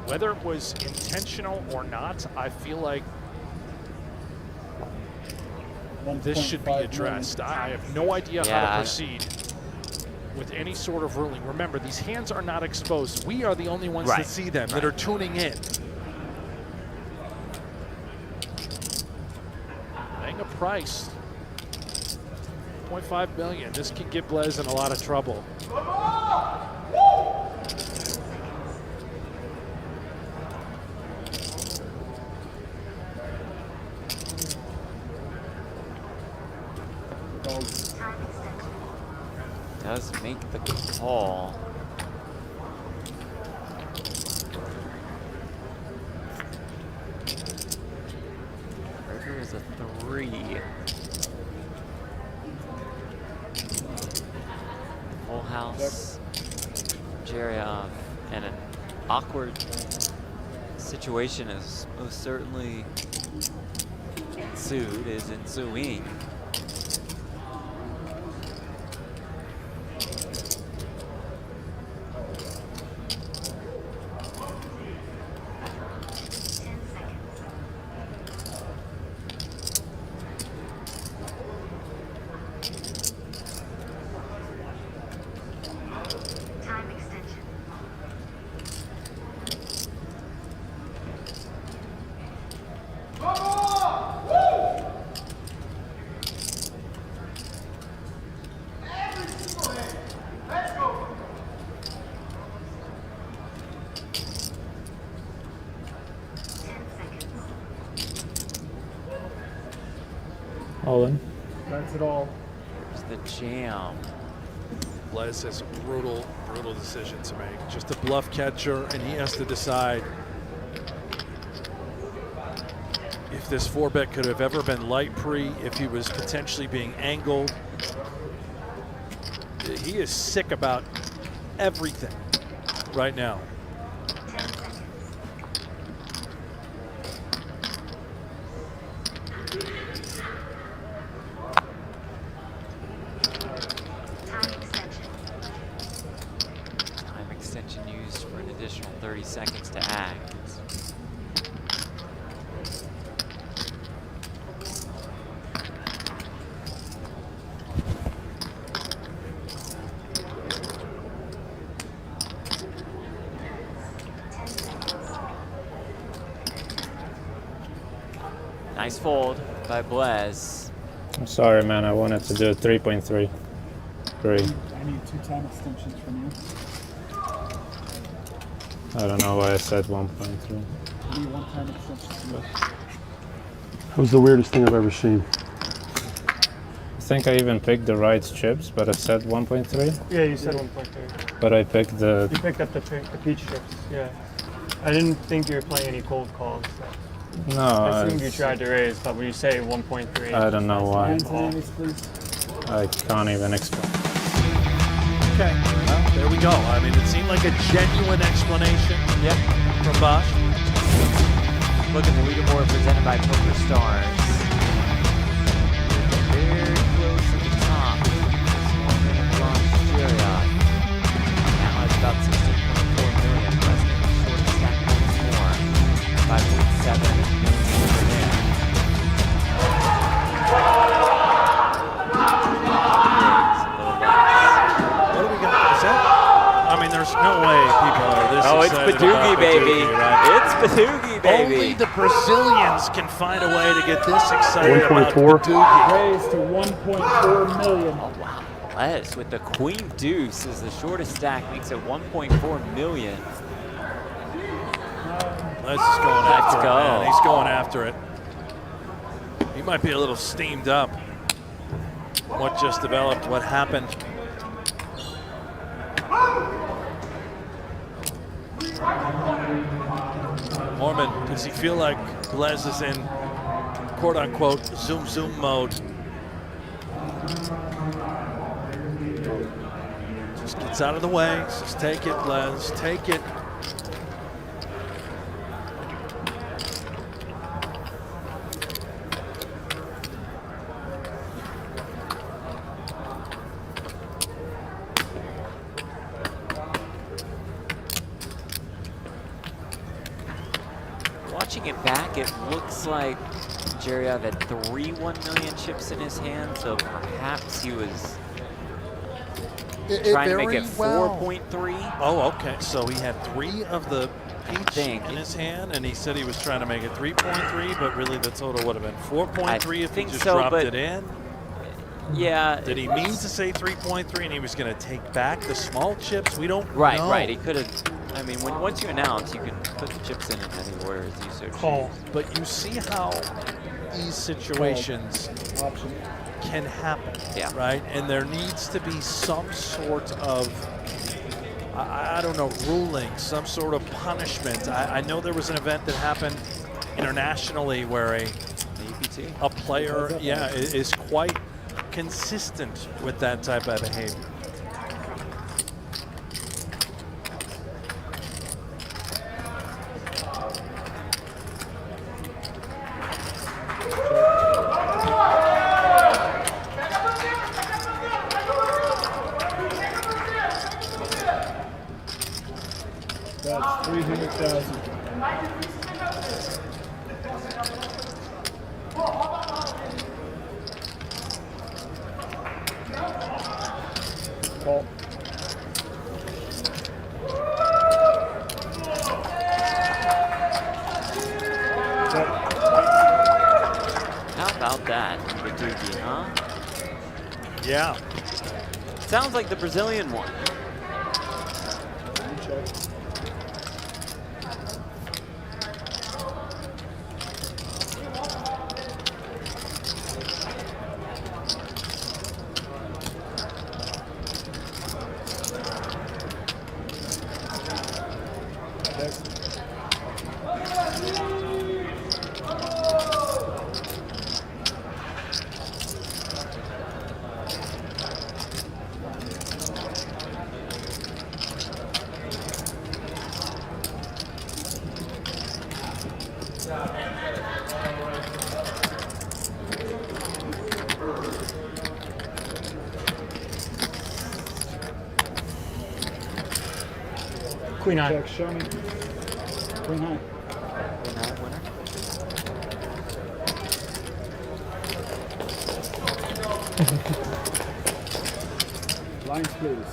Whether it was intentional or not, I feel like this should be addressed. I have no idea how to proceed with any sort of ruling. Remember, these hands are not exposed. We are the only ones that see them, that are tuning in. Paying a price. 0.5 million. This can get Blez in a lot of trouble. Does make the call. River is a 3. Full house, Zerjav, and an awkward situation is most certainly ensuing. All-in. That's it all. Here's the jam. Blaz has a brutal decision to make. Just a bluff catcher, and he has to decide if this 4-bet could have ever been light pre, if he was potentially being angled. He is sick about everything right now. Time extension used for an additional 30 seconds to act. Nice fold by Blaz. I'm sorry, man. I wanted to do a 3.3. Great. I need 2 time extensions from you. I don't know why I said 1.3. I need 1 time extension from you. That was the weirdest thing I've ever seen. I think I even picked the right chips, but I said 1.3. Yeah, you said 1.3. But I picked the. You picked up the peach chips. Yeah. I didn't think you were playing any cold calls. So. No, I assumed you tried to raise, but when you say 1.3, I don't know why. I can't even explain. Okay, well, there we go. I mean, it seemed like a genuine explanation from Bosch. Look at the leaderboard presented by PokerStars. Very close at the top. Moorman and Blaz Zerjav. Now it's about 16.4 million. Bleznick short stack once more. 5.7 million over there. What do we got? Is that? I mean, there's no way people are this Oh, it's excited Badoogie, about baby. right? It's Badoogie, baby. Only the Brazilians can find a way to get this excited about 1.4. Badoogie. Raised to 1.4 million. Oh, wow. Blaz with the queen deuce as the shortest stack makes it 1.4 million. Blaz is going after it, go. man. He's going after it. He might be a little steamed up. What just developed, what happened. Moorman, does he feel like Blaz is in quote-unquote zoom mode? Just gets out of the way, says take it, Blaz, take it. Watching it back, it looks like Zerjav had 3 1 million chips in his hand, so perhaps he was trying to make it 4.3. Oh, okay. So he had 3 of the peach in his hand, and he said he was trying to make it 3.3, but really the total would have been 4.3 if he just dropped it in. Yeah. Did he mean to say 3.3 and he was going to take back the small chips? We don't know. Right. He could have. I mean, once you announce, you can put the chips in any order as you so choose. But you see how these situations can happen, right? And there needs to be some sort of, I don't know, ruling, some sort of punishment. I know there was an event that happened internationally where a player, is quite consistent with that type of behavior. That's 300,000. Call. How about that, Badoogie, huh? Yeah. Sounds like the Brazilian one. Queen high. Check, show me. Queen high. Winner. Lines, please.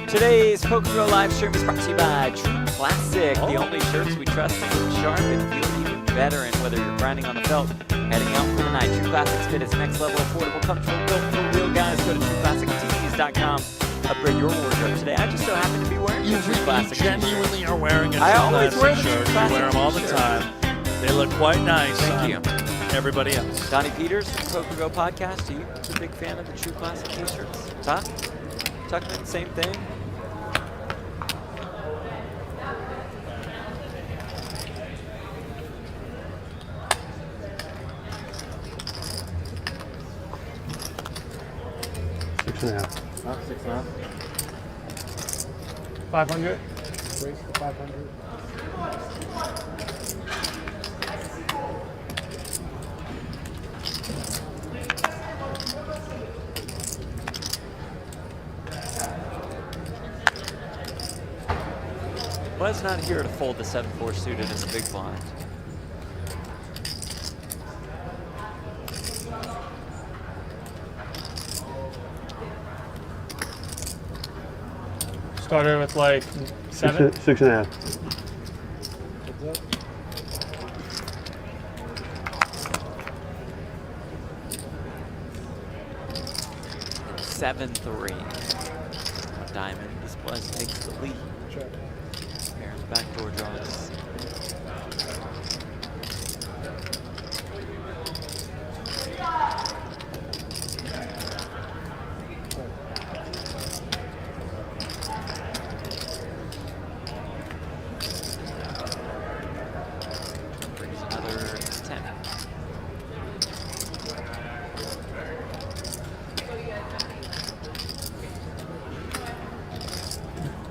Today's PokerGO live stream is brought to you by True Classic, the only shirts we trust to look sharp and feel even better. And whether you're grinding on the felt, heading out for the night, True Classic's fit is next level, affordable, comfortable, built for real guys. Go to TrueClassicTees.com. Upgrade your wardrobe today. I just so happen to be wearing a True Classic genuinely are wearing a I True always wear Classic the shirt. True You wear Classic them all the t-shirt. time. They look quite nice. Thank you. Everybody else. Donnie Peters from PokerGo Podcast. Are you a big fan of the True Classic t-shirts? Tuckman, same thing. Six and a half. 6.5. 500. Raise to 500. Blaz not here to fold the 7-4 suited in the big blind. Started with like 7. Six and a half. Heads up. And 7-3. Diamond. This Blaz takes the lead. Check. Pairs backdoor draws. Brings another 10.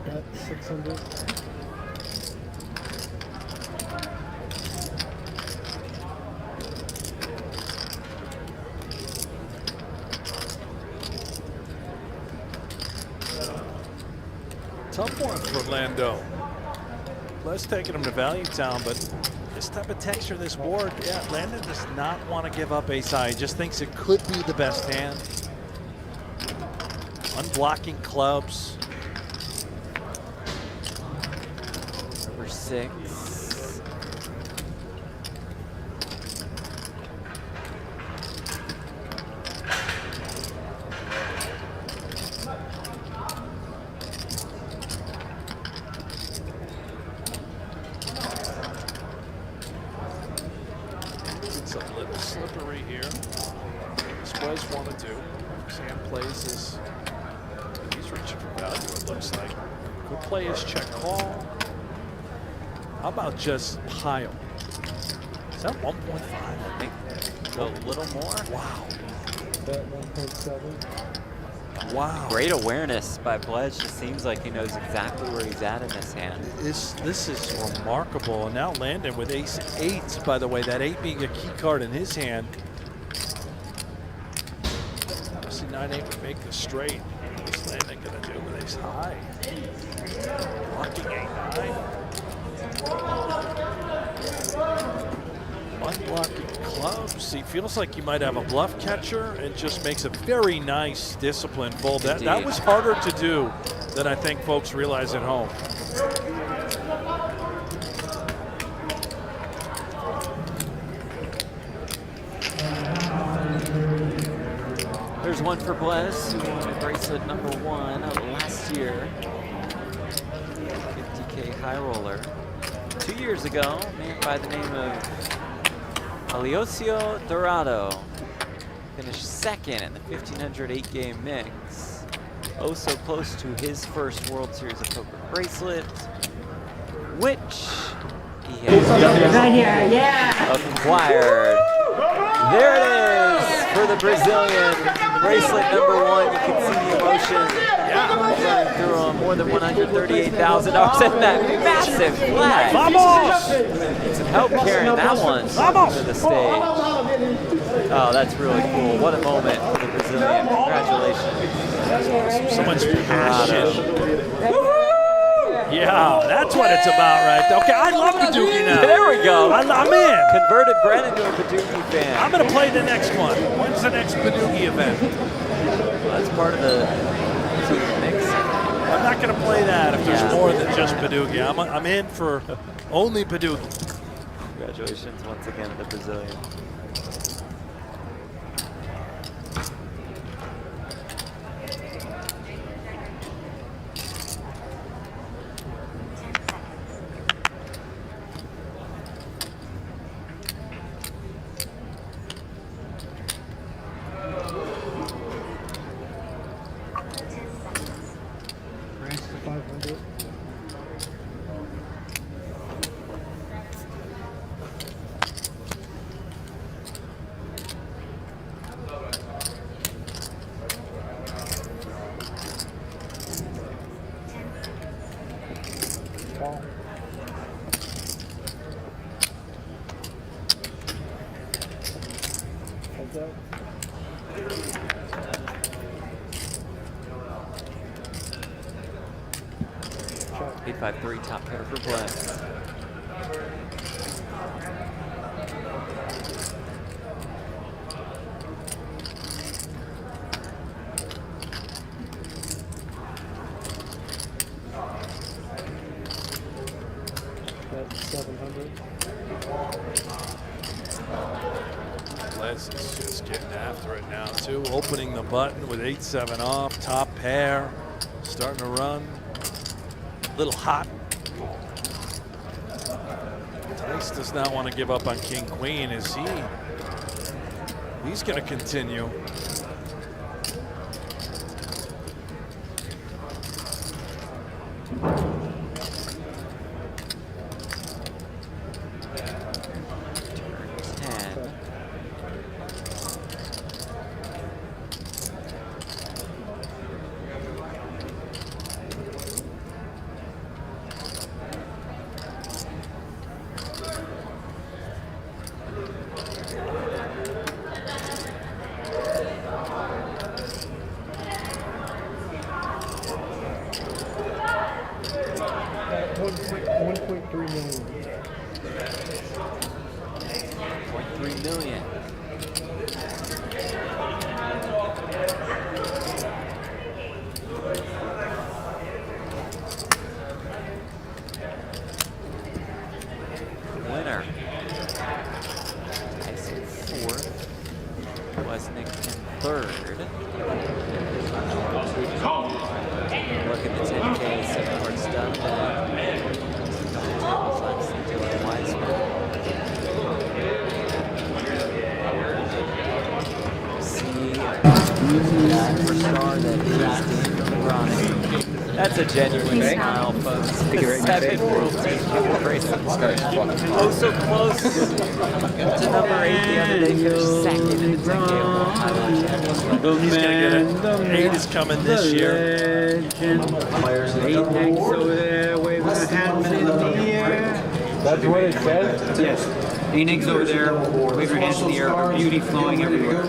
Bet 600. Tough one for Lando. Let's taking him to Value Town, but this type of texture, this board, yeah, Landon does not want to give up ace high. He just thinks it could be the best hand. Unblocking clubs. Number 6. It's a little slippery here. This was want to do. Sam plays his. He's reaching for value, it looks like. Could play his check call. How about just pile? Is that 1.5? I think a little more. Wow. Bet 1.7. Wow. Great awareness by Blaz. Just seems like he knows exactly where he's at in this hand. This is remarkable. And now Landon with ace 8, by the way, that 8 being a key card in his hand. Obviously 9-8 would make the straight. What's Landon gonna do with ace high? Blocking 8-9. Unblocking clubs. He feels like he might have a bluff catcher and just makes a very nice disciplined fold. That was harder to do than I think folks realize at home. There's one for Blaz, who won bracelet number 1 last year. 50K high roller. 2 years ago, a man by the name of Aliosio Dorado finished second in the 1500 8-game mix. Oh, so close to his first World Series of Poker bracelet, which he has Right here, yeah. acquired. There it is for the Brazilian. Bracelet number 1. You can see the emotion running through him. More than $138,000 and that massive flag. Need some help carrying that one to the stage. Oh, that's really cool. What a moment for the Brazilian. Congratulations. So much passion. Yeah, that's what it's about right there. Okay, I love Paducah now. There we go. I'm in. Converted Brennan to a Paducah fan. I'm going to play the next one. When's the next Paducah event? Well, that's part of the mix. I'm not going to play that if there's more than just Paducah. I'm in for only Paducah. Congratulations once again to the Brazilian. Heads up. 853 top pair for Blaz. That's 700. Les is just getting after it now, too. Opening the button with 8-7 off, top pair, starting to run. A little hot. Tice does not want to give up on King Queen. Is he? He's going to continue. Winner. Tice in fourth. Bleznick in third. Look at the 10K, 7 cards done. See that superstar that is Daniel Bryan. That's a genuine smile, folks. The 7 World Tour Bracelet. Oh, so close to number 8 the other day. Finished second in the 10K World Title Championship. He's going to get it. 8 is coming this year. 8 next over there, waving the hands in the air. That's what it says? Yes. 8 next over there, wave your hands in the air, beauty flowing everywhere.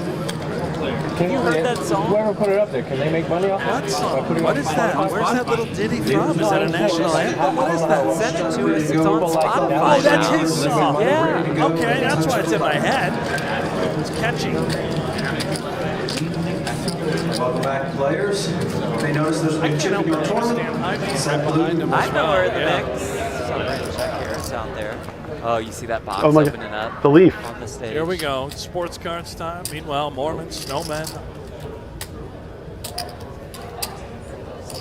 Can you heard that song? Whoever put it up there, can they make money off What song? What is that? Where's that little ditty from? Is that a national anthem? What is that? Send it to us. It's on Spotify. Oh, that's his song. Yeah. Okay, that's why it's in my head. It's catchy. Welcome back, players. They notice there's a big chip in your tournament. I know where the mix. Somebody check here. It's out there. Oh, you see that box opening up? The leaf. On the stage. Here we go. Sports cards time. Meanwhile, Moorman, Snowman.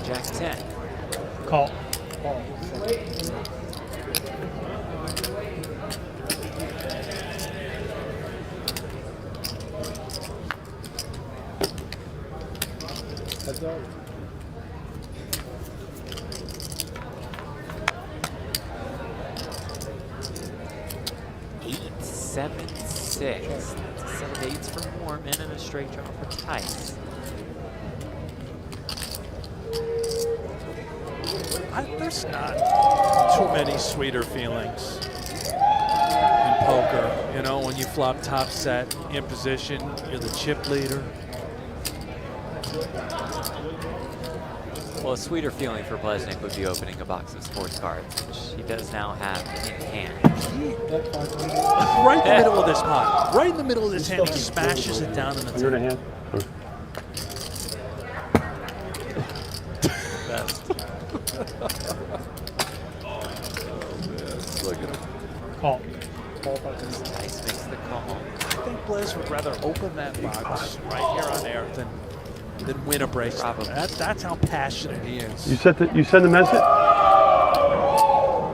Jack 10. Call. Heads up. Eight, 7, 6. That's a set of 8s for Moorman and a straight draw for Tice. There's not too many sweeter feelings in poker. You know, when you flop top set in position, you're the chip leader. Well, a sweeter feeling for Bleznick would be opening a box of sports cards, which he does now have in hand. Right in the middle of this pot. Right in the middle of this hand, he smashes it down in the You're in a hand. Best. Look at him. Call. Tice makes the call. I think Blaz would rather open that box right here on air than win a bracelet. Probably. That's how passionate he is. You send the message?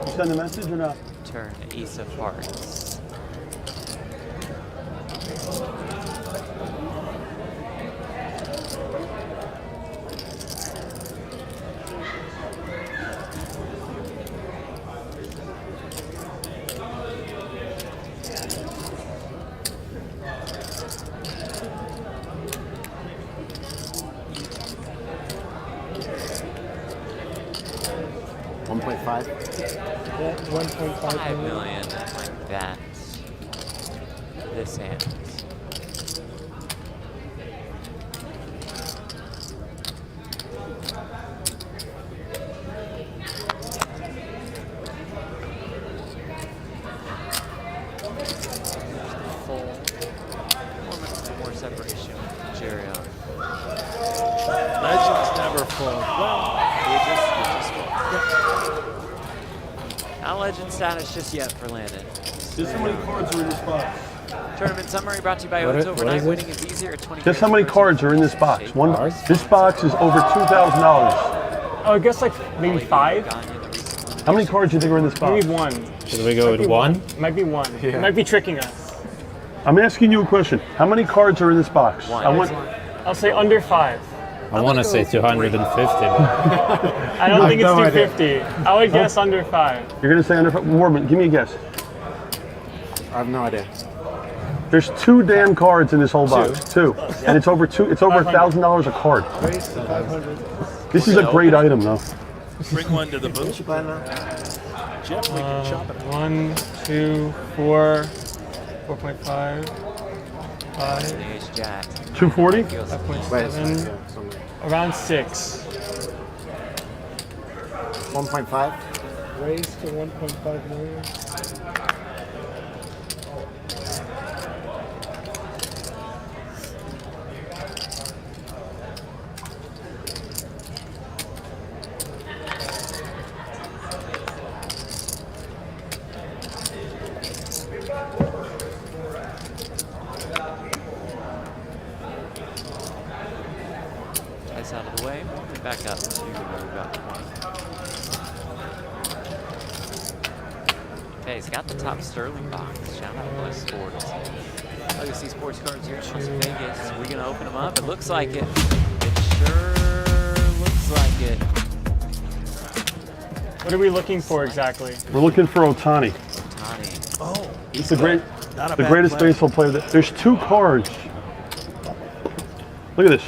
You send the message or not? Turn ace of hearts. $1.5. Yeah, 1.5 $5 million like that. This hand. Full. More separation. Jerry. Legends never fold. Well, not legend status just yet for Landon. Just how many cards are in this box? Tournament summary brought to you by What Odds is Overnight. it? Winning is easier at 20. Just how many cards are in this box? This box is over $2,000. Oh, I guess like maybe 5. How many cards do you think are in this box? Maybe 1. Should we go with one? Might be 1. Yeah. It might be tricking us. I'm asking you a question. How many cards are in this box? One. I'll say under 5. I want to say 250. I don't think it's 250. I would guess under 5. You're going to say under 5? Moorman, give me a guess. I have no idea. There's 2 damn cards in this whole box. 2. And it's over $1,000 a card. Raise to 500. This is a great item, though. bring one to the booth. What you playing now? Jeff, we can chop it. 1, 2, 4, 4.5, 5, Ace Jack. 240? 5.7, around 6. 1.5. Raise to 1.5 million. Tice out of the way. Back up to about 20. Okay, he's got the top Sterling box. Shout out to Blaz Sports. Legacy Sports Cards here in Las Vegas. We're gonna open them up. It looks like it. It sure looks like it. What are we looking for exactly? We're looking for Ohtani. Ohtani. Oh, He's the bad greatest player. baseball player. There's 2 cards. Look at this.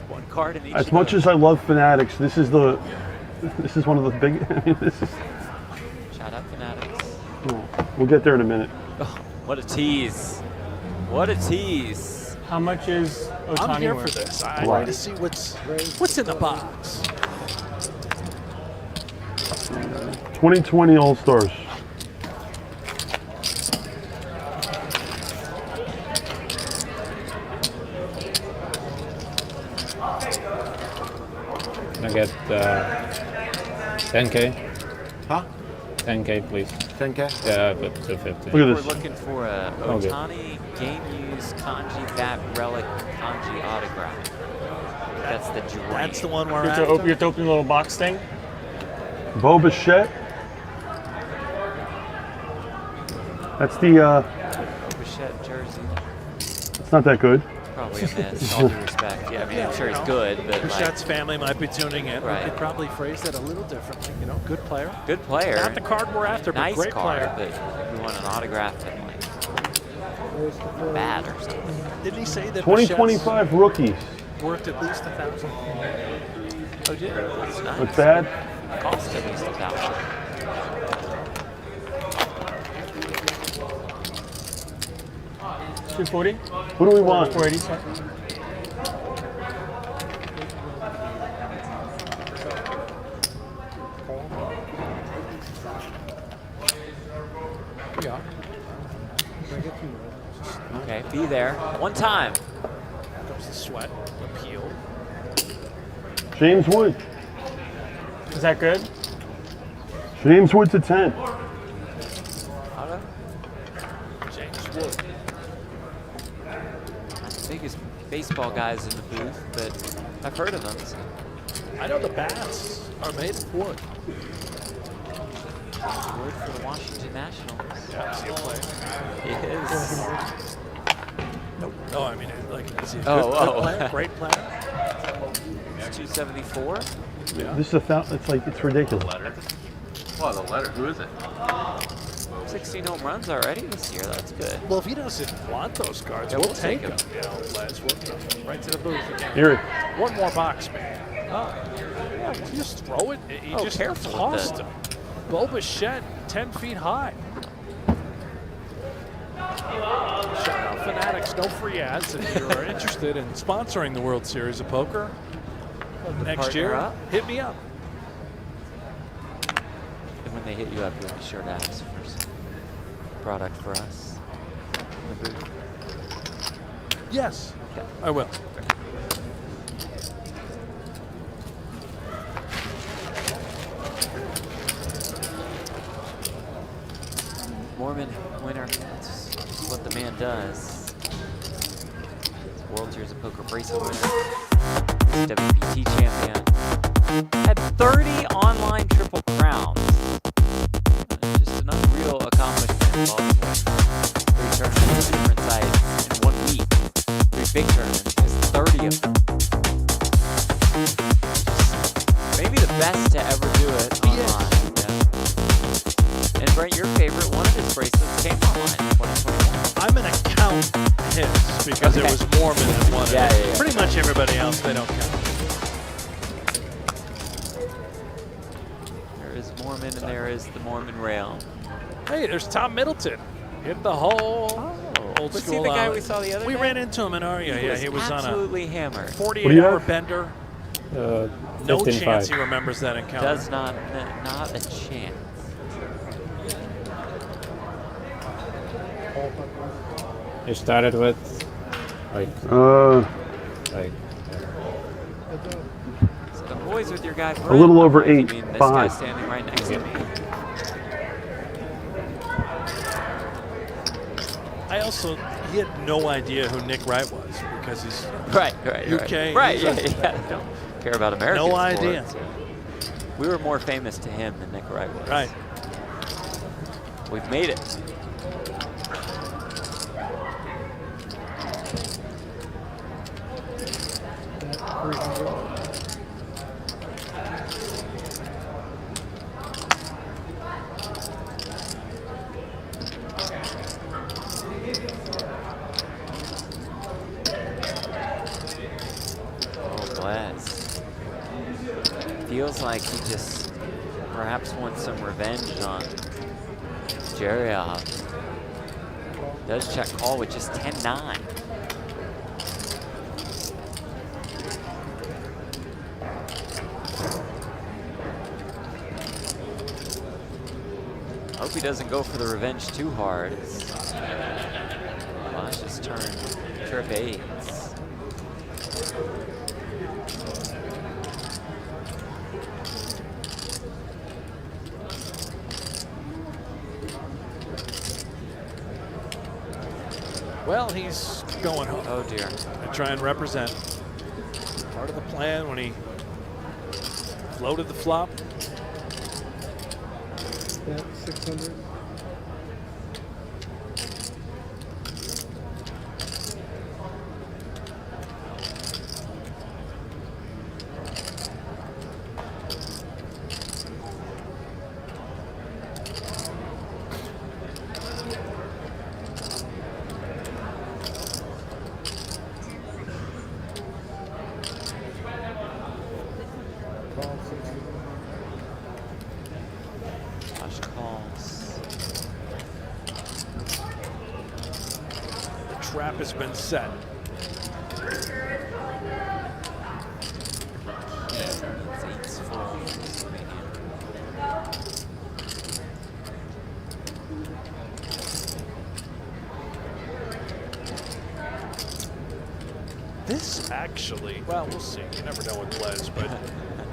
One card in each. As much as I love Fanatics, this is one of the big. I mean, this is. Shout out Fanatics. We'll get there in a minute. Oh, what a tease. What a tease. How much is Ohtani I'm here worth? for this. I like to see what's in the box. 2020 All-Stars. Can I get 10K? Huh? 10K, please. 10K? Yeah, but 250. Look at We're this. looking for a Okay. Ohtani game use kanji bat relic kanji autograph. That's the dream. That's the one we're You have after. to open the little box thing. Bo Bichette. That's the. Bichette jersey. It's not that good. Probably a miss. All due respect. Yeah, I mean, I'm sure he's good, but Bichette's family might be tuning in. Right. We could probably phrase that a little differently. You know, good player. good player. Not the card we're after, Nice but great card, player. but we want an autograph and like bat or something. Didn't he say that 2025 rookies. Bichette's worth at least 1,000? Oh, did That's nice. Looks bad. Cost at least 1,000. 240? What do we want? 480, sorry. Yeah. Okay, be there. One time. Comes the sweat. Appeal. James Wood. Is that good? James Wood's a 10. Auto? James Wood. Not the biggest baseball guys in the booth, but I've heard of them. So. I know the bats are made of wood. Wood for the Washington Nationals. Yeah, see him play. It is. No, I mean, like, is he a Oh, good player? Great player? It's 274. Yeah. This is it's ridiculous. Oh, the letter. Who is it? 16 home runs already this year. That's good. Well, if he doesn't want those cards, Yeah, we'll take them. them. You know, Blaz, we'll right to the booth again. Here. One more box, man. Oh, Yeah, you just throw it. You just careful with tossed that. him. Bo Bichette, 10 feet high. Shout out Fanatics, no free ads if you're interested in sponsoring the World Series of Poker next partner year. up. Hit me up. And when they hit you up, you'll be sure to ask for some product for us. in the booth. Yes, Okay. I will. Moorman winner. That's what the man does. World Series of Poker Bracelet winner. WPT champion. Had 30 online Triple Crowns. Just an unreal accomplishment involving 3 tournaments on different sites in 1 week. 3 big tournaments, just 30 of them. Maybe the best to ever do it online. Yeah. And Brent, your favorite, one of his bracelets came online in 2021. I'm going to count his because it was Moorman that won it. Yeah. Pretty much everybody else, they don't count. There is Moorman and there is the Moorman rail. Hey, there's Tom Middleton. Hit the whole old Was school he the guy out. we saw the other We day? ran into him in Aria. Yeah, he was on a absolutely hammered. 48-hour bender. No 15.5. chance he remembers that encounter. Does not a chance. You started with like So the boys with your guy. A little over I mean, this 8.5. guy standing right next to me. He had no idea who Nick Wright was because he's Right. UK. Right. He's a- Yeah. Don't care about American No sports. idea. We were more famous to him than Nick Wright was. Right. We've made it. Oh, Blaz. Feels like he just perhaps wants some revenge on Zerjav. Does check call with just 10-9. Hope he doesn't go for the revenge too hard. Blaz just turned trip 8s. Well, he's going home. Oh dear. I try and represent. Part of the plan when he floated the flop. Yeah, 600. Josh calls. trap has been set. This actually, well, we'll see. You never know with Blez, but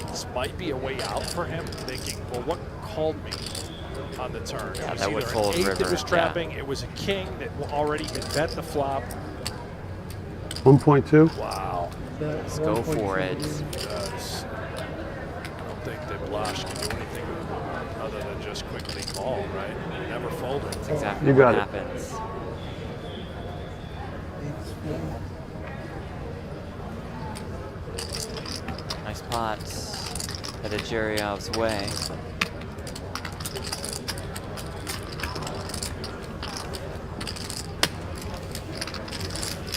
this might be a way out for him, thinking, well, what called me on the turn? Yeah, it was that would either fold an 8 river. that was trapping, it was a king that already had bet the flop. 1.2. Wow. Let's go for it. It does. I don't think that Blaz can do anything other than just quickly call, right? Never fold it. That's exactly You what got it. happens. Nice pot. Headed Zerjav's way.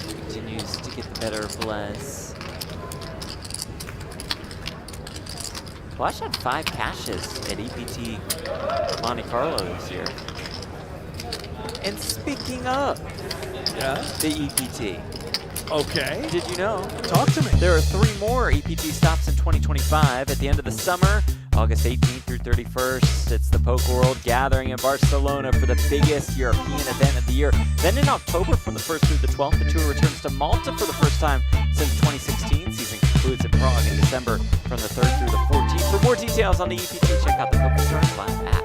Continues to get the better of Blez. Blaz had 5 cashes at EPT Monte Carlo this year. And speaking of the EPT, okay. Did you know? Talk to me. There are 3 more EPT stops in 2025 at the end of the summer, August 18th through 31st. It's the Poker World Gathering in Barcelona for the biggest European event of the year. Then in October, from the 1st through the 12th, the tour returns to Malta for the first time since 2016. Season concludes in Prague in December from the 3rd through the 14th. For more details on the EPT, check out the PokerStars Live app.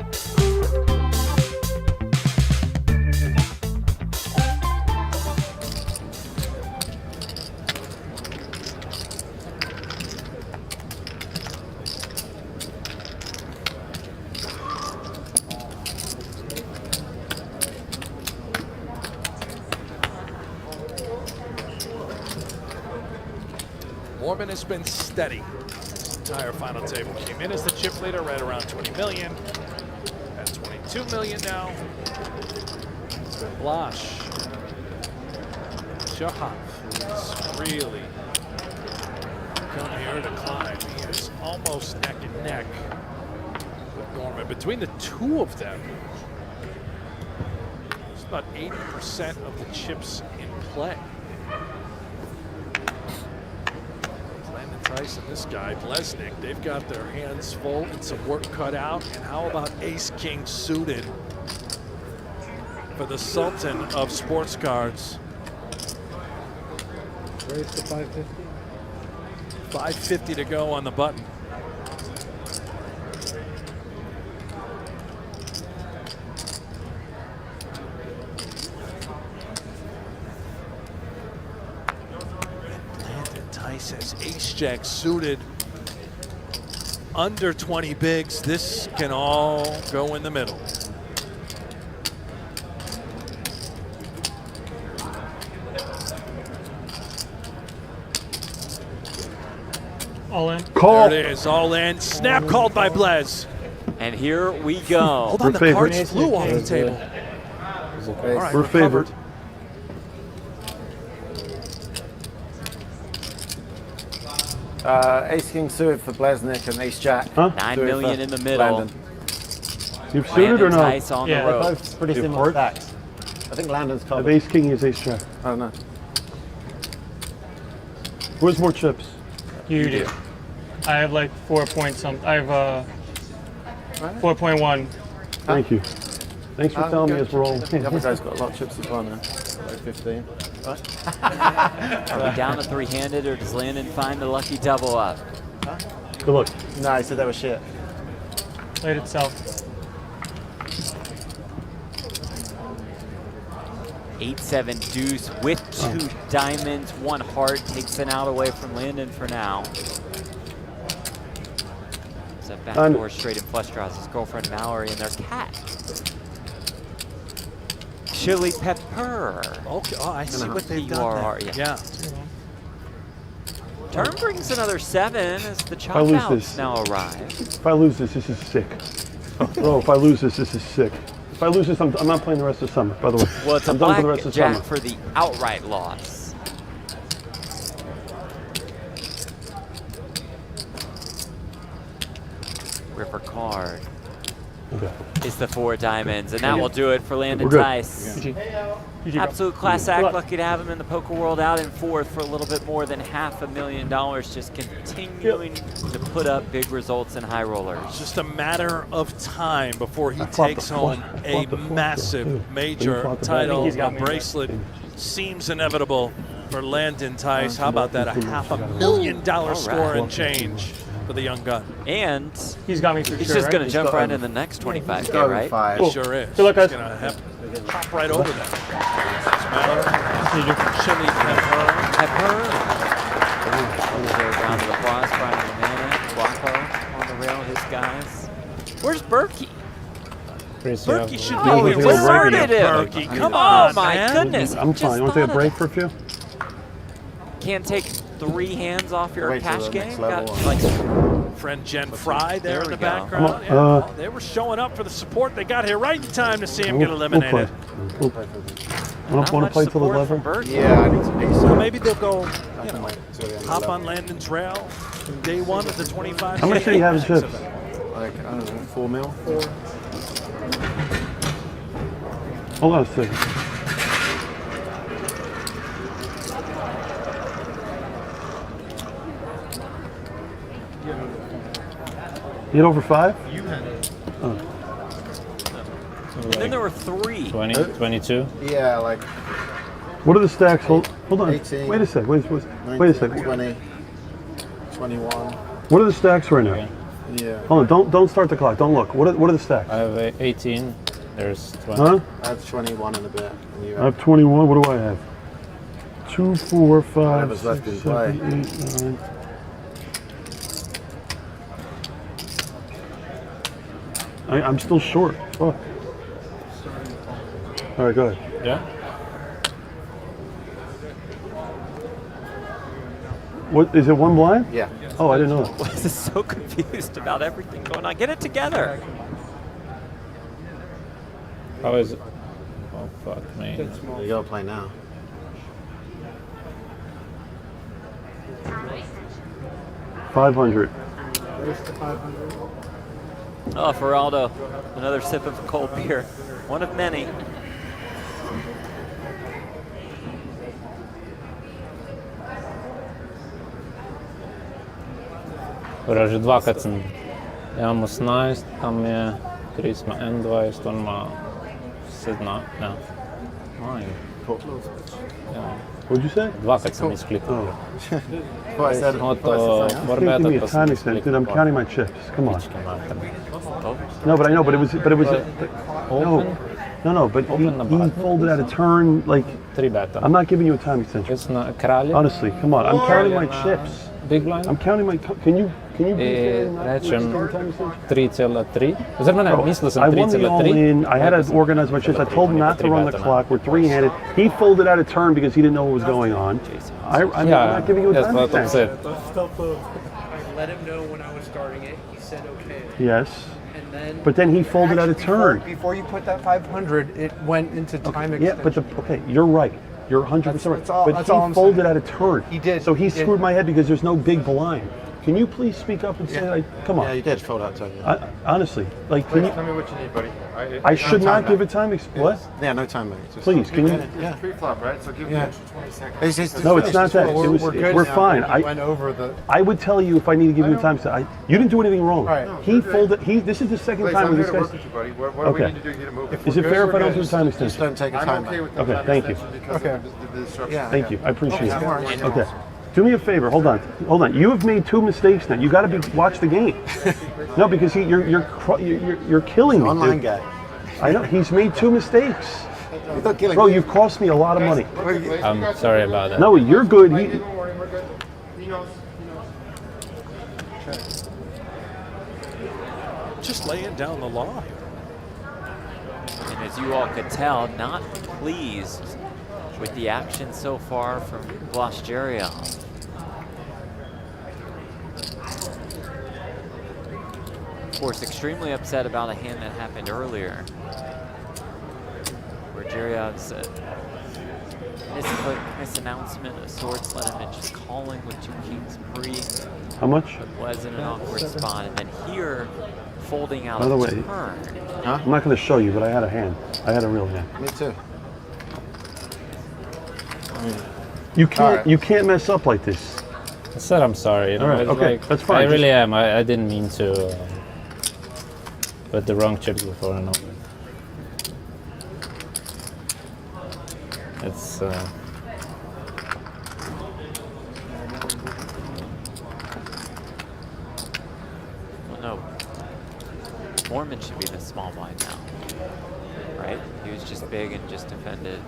Moorman has been steady. This entire final table came in as the chip leader, right around 20 million. At 22 million now. It's been Blaz Zerjav, who's really come here to climb. He is almost neck and neck with Moorman. Between the two of them, it's about 80% of the chips in play. Landon Tice and this guy, Bleznick, they've got their hands full and some work cut out. And how about ace-king suited for the Sultan of sports cards? Raise to 550. 550 to go on the button. Landon Tice has ace-jack suited. Under 20 bigs, this can all go in the middle. All in. Call. There it is, all in. Snap called by Blez. And here we go. Hold on, the cards flew off the table. All right, We're recovered. favored. Ace King suited for Bleznick and Ace Jack. Huh? 9 million in the middle. Landon. You've suited or Landon no? Tice on the They're rope. both pretty similar stacks. I think Landon's I have covered. ace king is ace jack. I don't know. Where's more chips? You do. I have like 4 point something. I have 4.1. Thank you. Thanks for telling me as we're all. The other guy's got a lot of chips as well now. Like 15. Right? Are we down to 3-handed, or does Landon find the lucky double up? Good luck. No, he said that was shit. Played itself. 8-7 deuce with 2 diamonds, 1 heart takes an out away from Landon for now. It's a backdoor straight and flush draws his girlfriend Mallory and their cat. Chili pepper. Okay, oh, I see what they've done there. Yeah. Turn brings another 7 as the chop lose outs this. now arrive. If I lose this, this is sick. Bro, if I lose this, this is sick. If I lose this, I'm not playing the rest of the summer, by the way. Well, it's a I'm done for the rest of the blackjack summer. for the outright loss. River card. Okay. is the 4 diamonds, and that will do it for Landon We're good. Tice. Absolute class act. Lucky to have him in the poker world, out in 4th for a little bit more than $500,000, just continuing to put up big results in high rollers. It's just a matter of time before he takes home a massive major title. A bracelet seems inevitable for Landon Tice. How about that? A $500,000 score and change for the young gun. And he's got me for he's sure, just right? going to jump right in the next 25K, right? He sure is. Good luck, guys. He's going to hop right over that. Chili pepper. Round of applause, Brian Banana, Guapo on the rail, his guys. Where's Berkey? Berkey should be here. Where's Started him. Berkey, come on, my man. goodness. I'm fine. You want to take a break for a few? Can't take 3 hands off your Wait till cash the game. next Got, level. like, Friend Jen Fry there in we the go. background. Yeah, they were showing up for the support. They got here right in time to see him get eliminated. Want to play till the 11? Yeah, I need to be So maybe they'll go, hop on Landon's rail day 1 of the 25K. How much do you have in chips? Like, I don't know, 4 mil? Hold on a second. You hit over 5? You had it. Oh. And then there were 3. 20, 22. Yeah, like. What are the stacks? Hold on. 18, Wait a sec. Wait a 19, second. 20, 21. What are the stacks right now? Yeah. Hold on. Don't start the clock. Don't look. What are the stacks? I have 18. There's 20. Huh? I have 21 in a bit. And you I have 21. What do I have? 2, 4, 5, Whatever's left 6, in play. 7, 8, 9. I'm still short. Fuck. All right, go ahead. Yeah. What is it? 1 blind? Yeah. Oh, I didn't know that. Was so confused about everything going on. Get it together. How is it? Oh, fuck me. You gotta play now. $500. Oh, Feraldo, another sip of cold beer. One of many. Ražu 12. Imamo 18, tam je Krisma N20, on má 17, ne. Maj. Ja. What'd you say? 20 sam isklikao. Oh. What I said. Give me a time extent, dude. I'm counting my chips. Come on. No, but I know. But it was. No. But he folded out a turn. Like. 3 beta. I'm not giving you a time extension. It's not kralje. Honestly, come on. I'm counting my chips. Big blind. I'm counting my. Can you? Rečem 3,3. Oziroma ne, mislio sam I won the 3,3. all-in. I had to organize my chips. I told him not to run the clock. We're 3-handed. He folded out a turn because he didn't know what was going on. I'm not giving you a time extension. I let him know when I was starting it. He said okay. Yes. And then, but then he folded out a turn. Before you put that 500, it went into time extension. Yeah, but you're right. You're 100% right. But he folded out a turn. He did. So he screwed my head because there's no big blind. Can you please speak up and say, like, come on? Yeah, you did fold out turn. Honestly, like, can you? Tell me what you need, buddy. I should not give a time. What? Yeah, no time, mate. Just Please, can you? Yeah. Pre-flop, right? So give me 20 seconds. No, it's not that. We're fine. I would tell you if I need to give you a time. You didn't do anything wrong. He folded. This is the second time I'm with here this to guy. work with you, buddy. What do we need to do to get it moving? Is it fair if I don't do a time extension? Just don't take a time. I'm okay with the Okay, time thank you. extension because of the disruption. Thank you. I appreciate Okay. it. Okay. Do me a favor. Hold on. You have made 2 mistakes now. You got to watch the game. No, because you're killing me. Online dude. guy. I know. He's made 2 mistakes. You're not killing Bro, me. you've cost me a lot of money. I'm sorry about that. No, you're good. Don't worry, we're good. He knows. Just laying down the law here. And as you all could tell, not pleased with the action so far from Blaz Zerjav. Of course, extremely upset about a hand that happened earlier, where Zerjav's misannouncement of sorts led him to just calling with 2 kings pre. How much? But was in an awkward spot, and then here folding out By the a way, turn. I'm not going to show you, but I had a hand. I had a real hand. Me too. You can't mess up like this. I said I'm sorry. You know, All right, it's okay, like, that's fine. I really am. I didn't mean to put the wrong chips before and over. It's Well, no. Moorman should be the small blind now, right? He was just big and just defended.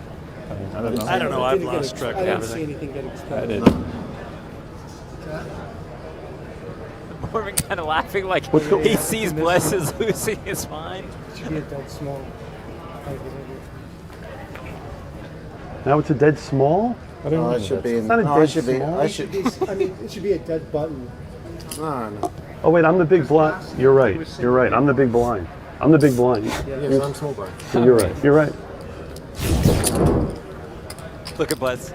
I don't know. I've lost track of I didn't see everything. anything get I expelled. did. Moorman kind of laughing like What's going- he sees Blez is losing his mind. It should be a dead small. Now it's a dead small? Oh, it should be. It's not a No, dead it should be. small. I should. I mean, it should be a dead button. No. Oh wait, I'm the big blind. You're right. You're right. I'm the big blind. I'm the big blind. Yeah, I'm small blind. You're right. You're right. Look at Blez.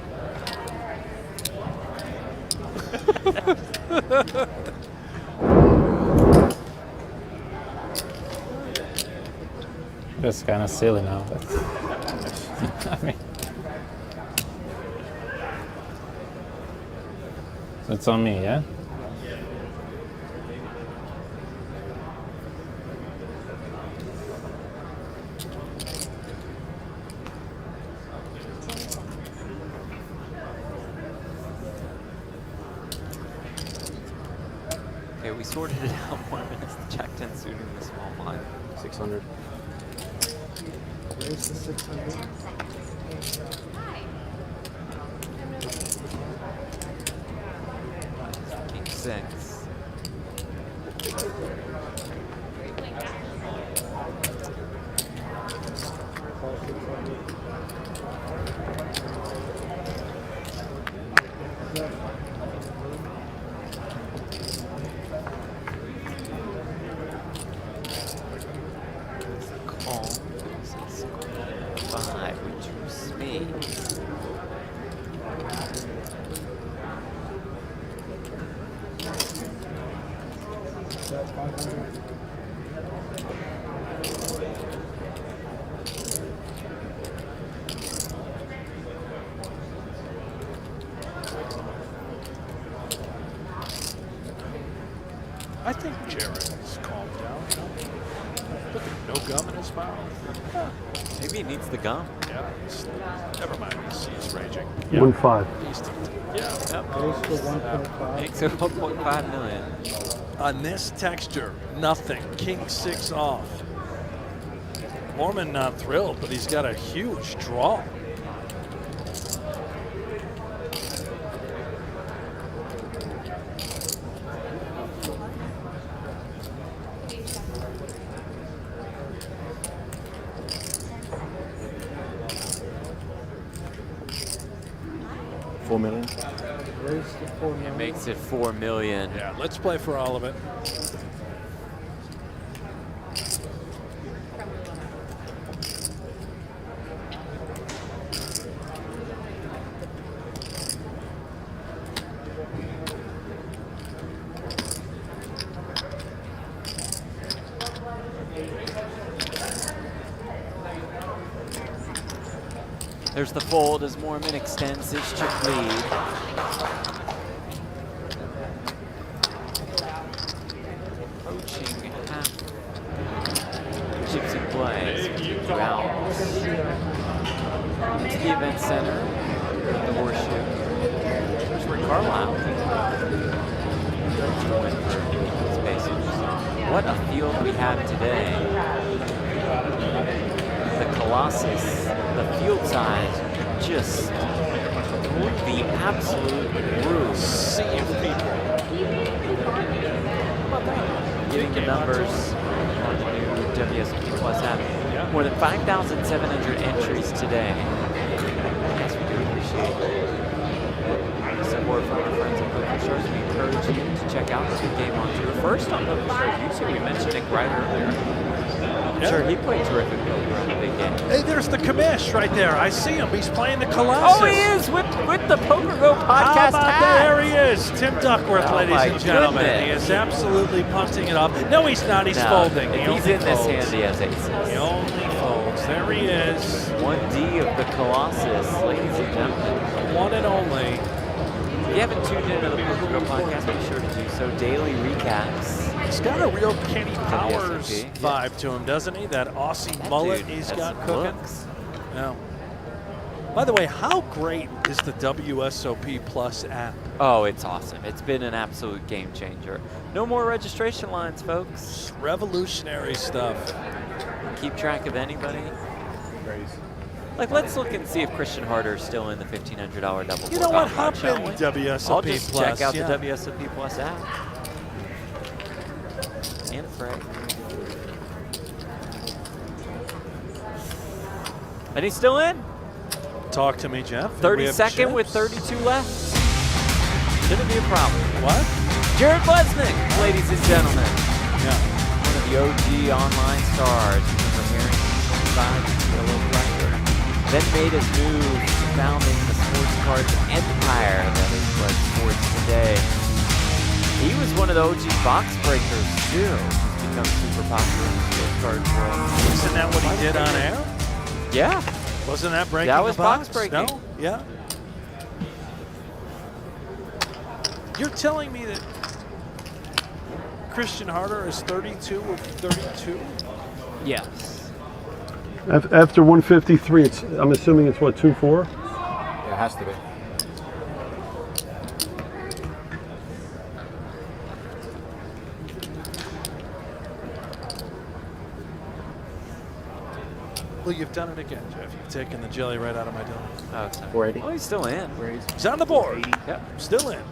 That's kind of silly now, but I mean, it's on me, yeah. Okay, we sorted it out. Moorman is the Jack 10 suiting the small blind. 600. Where's the 600? King 6. Call. 5 with 2 spades. I think Jared has calmed down. Look at no gum in his mouth. Maybe he needs the gum. Yeah. Never mind. He's raging. 1-5. Yeah. Goes for 1.5. Makes it 1.5 million. On this texture, nothing. King 6 off. Moorman not thrilled, but he's got a huge draw. $4 million. Where's the 4 million? It makes it 4 million. Yeah, let's play for all of it. There's the fold as Moorman extends his chip lead. Approaching half. Chips in play. So you out into the event center. The horseshoe. There's Rick Carlisle. What a field we have today. The Colossus, the field size, just the absolute roof. Sea of people. Getting the numbers on the new WSOP Plus app. More than 5,700 entries today. Yes, we do appreciate support from our friends at PokerStars. We encourage you to check out the game on tour. First on PokerStars YouTube, we mentioned it right earlier. Yeah. Sure, he played terrific poker in the big game. Hey, there's the commish right there. I see him. He's playing the Colossus. Oh, he is with the PokerGO podcast How about hat. there he is, Tim Duckworth, Oh, ladies my and gentlemen. goodness. He is absolutely punting it up. No, he's not. He's No, folding. If He he's only in this folds. hand, he has aces. He only folds. There he is. 1D of the Colossus, ladies and gentlemen. One and only. If you haven't tuned into the PokerGO podcast, be sure to do so. Daily recaps. He's got a real Kenny Powers WSOP. vibe to him, doesn't he? That Aussie That mullet dude he's has got some cooking. looks. Yeah. By the way, how great is the WSOP Plus app? Oh, it's awesome. It's been an absolute game changer. No more registration lines, folks. Revolutionary stuff. Keep track of anybody. Like, let's look and see if Christian Harder is still in the $1,500 double. You know what? Hop Hop in WSOP I'll just Plus. check out yeah. the WSOP Plus app. And Frank. And he's still in. Talk to me, Jeff. 32nd with 32 left. Shouldn't be a problem. What? Jared Bleznick, ladies and gentlemen. Yeah. One of the OG online stars. Preparing 25 Yellow Record. Then made his move to founding the sports cards empire that is what sports today. He was one of the OG box breakers too. He's become super popular in the sports cards world. Isn't that what he did on air? Yeah. Wasn't that breaking That was the box? box breaking. No? Yeah. You're telling me that Christian Harder is 32 of 32? Yes. After 153, I'm assuming it's what, 2-4? Yeah, it has to be. Well, you've done it again, Jeff. You've taken the jelly right out of my donut. Oh, sorry. 480. Oh, he's still in. He's on the board. Yep. Still in.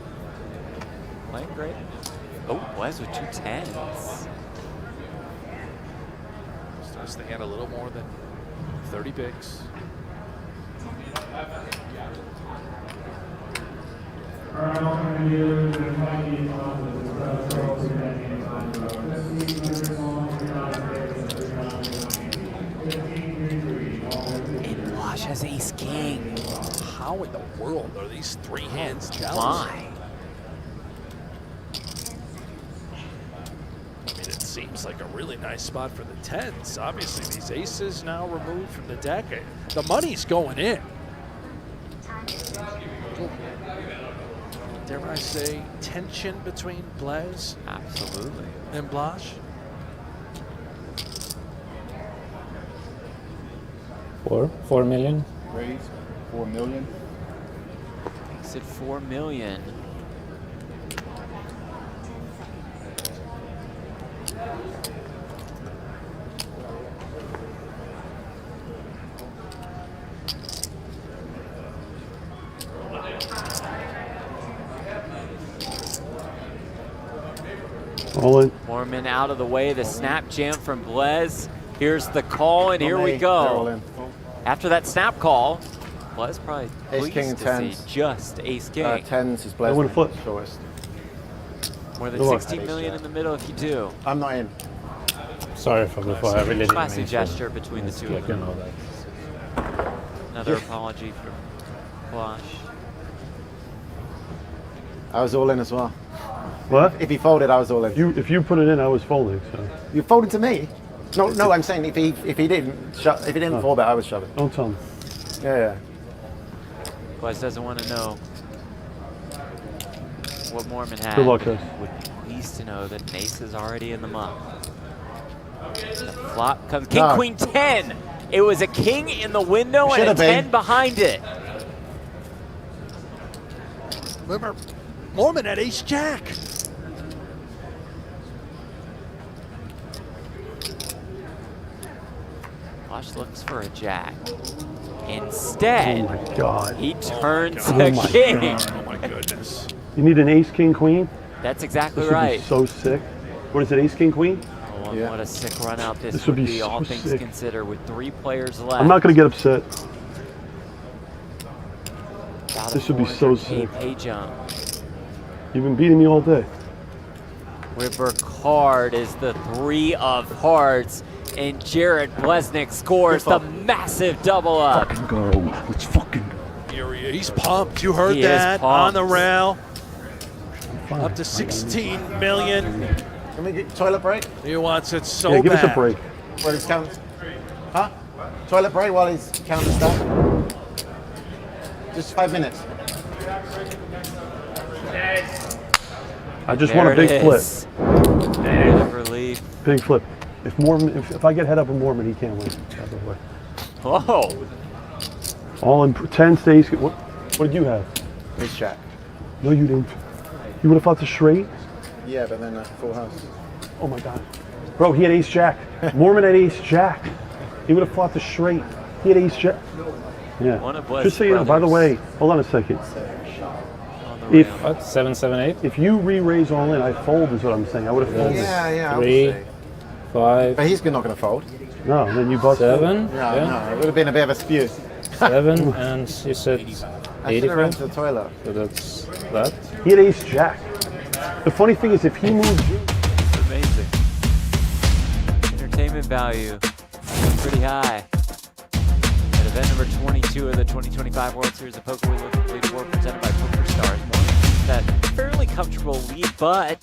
Playing great. Oh, Blaz with 2 10s. Starts the hand a little more than 30 bigs. And Wash has ace king. How in the world are these three hands jealous? Why? I mean, it seems like a really nice spot for the tens. Obviously, these aces now removed from the deck. The money's going in. Dare I say, tension between Blaz Absolutely. and Blaz? $4 million. Raise 4 million. Makes it 4 million. All in. Moorman out of the way. The snap jam from Blaz. Here's the call, and here we They're all go. in. After that snap call, Blaz probably Ace, pleased king, and to tens. see just ace king. Tens is I Blaz. wanna flip. Shortest. More than Good luck. 16 million in the middle if you do. I'm not in. Sorry for before. I really didn't Classy mean to gesture between the two of skip them. and all that. Another apology for Blash. I was all in as well. What? If he folded, I was all in. If you put it in, I was folding. So You folded to me? No, I'm saying if he didn't fold it, I was shoving. don't tell me. Yeah. Blaz doesn't want to know what Moorman had. Good luck, guys. Would be pleased to know that an ace is already in the muck. The flop comes king, No. queen, 10. It was a king in the window and a Should've 10 been. behind it. Remember, Moorman had ace jack. Blash looks for a jack. Instead, Oh my God. he turns Oh a my king. God. Oh my goodness. You need an ace, king, queen? That's exactly This would right. be so sick. What is it, ace, king, queen? Oh, and what a sick run out this, This would would be, be all so things sick. considered, with 3 players left. I'm not going to get upset. About a This would be so 400K sick. pay jump. You've been beating me all day. River card is the 3 of hearts. and Jared Bleznick scores the massive double up. Fucking go. Let's fucking go. He's pumped. You heard He is that on pumped. the rail. Up to 16 million. Can we get toilet break? He wants it so Yeah, bad. give us a break. While he's counting. Huh? Toilet break while he's counting stuff. Just 5 minutes. I just want a big flip. Bit of relief. Big flip. If Moorman, if I get head up with Moorman, he can't win. By the way. Whoa. All in 10 stays. What did you have? Ace jack. No, you didn't. You would have fought the straight. Yeah, but then full house. Oh my God, bro, he had ace jack. Moorman had ace jack. He would have fought the straight. He had ace jack. Yeah. One of Blaz Just so you know. By the way, hold on a second. If What? 7, 7, 8? if you re-raise all in, I fold is what I'm saying. I would have folded. Yeah, 3, 5. But he's not going to fold. No, then you bust. 7. Yeah, Yeah. no, it would have been a bit of a spew. 7, and you said I should have ran 85. to the toilet. So that's that. He had ace jack. The funny thing is, if he moves you, It's amazing. Entertainment value pretty high. At event number 22 of the 2025 World Series of Poker, we look at leaderboard presented by PokerStars. One that fairly comfortable lead, but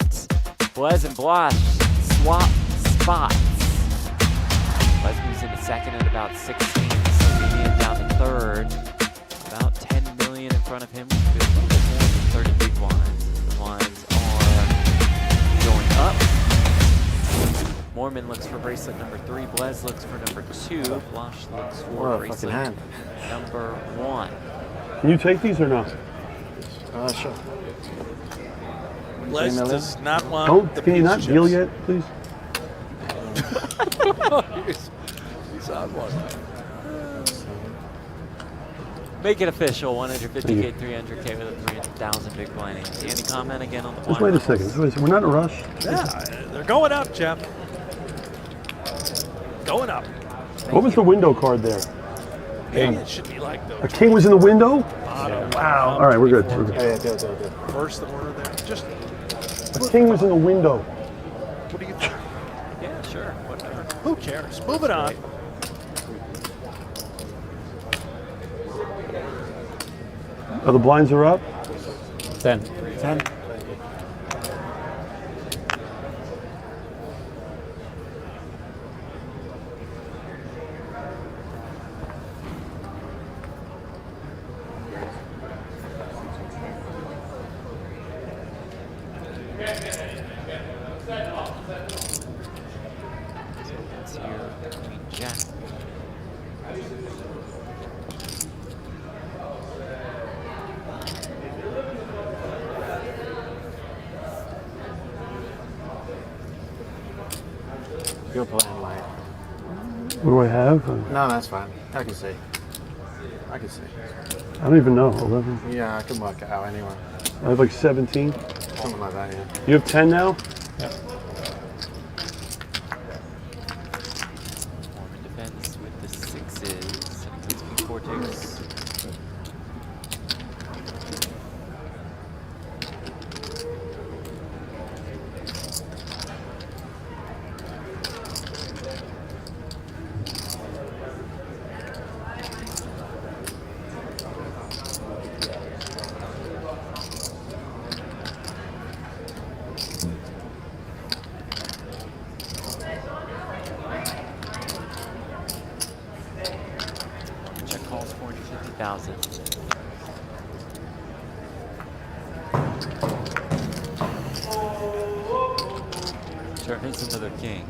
Blaz and Blaz swap spots. Blaz moves into second at about 16, Slovenian down to third. About 10 million in front of him, with a little bit more than 30 big blinds. The blinds are going up. Moorman looks for bracelet number 3. Blaz looks for number 2. Blosh looks for What a fucking bracelet hand. number 1. can you take these or not? Sure. Les does not want Don't. the Can you pizza not chips. deal yet, please? He's on one. Make it official. 150K, 300K with a 300,000 big blind. Any comment again on the blind? Just wait a second. We're not in a rush. Yeah, they're going up, Jeff. Going up. What was the window card there? King. It should be like the A king was in the window? bottom. Wow. All right, we're good. We're good. Yeah, deal. First order there. Just A king was in the window. what do you think? Yeah, sure. Whatever. Who cares? Move it on. Oh, the blinds are up? 10. 10. That's here between Jack. You're playing light. What do I have? No, that's fine. I can see. I can see. I don't even know. 11. Yeah, I can work it out anyway. I have like 17. Something like that, yeah. You have 10 now? Yeah. Moorman defends with the 6s. Ace King 4-2. Check calls 450,000. Turn is another king.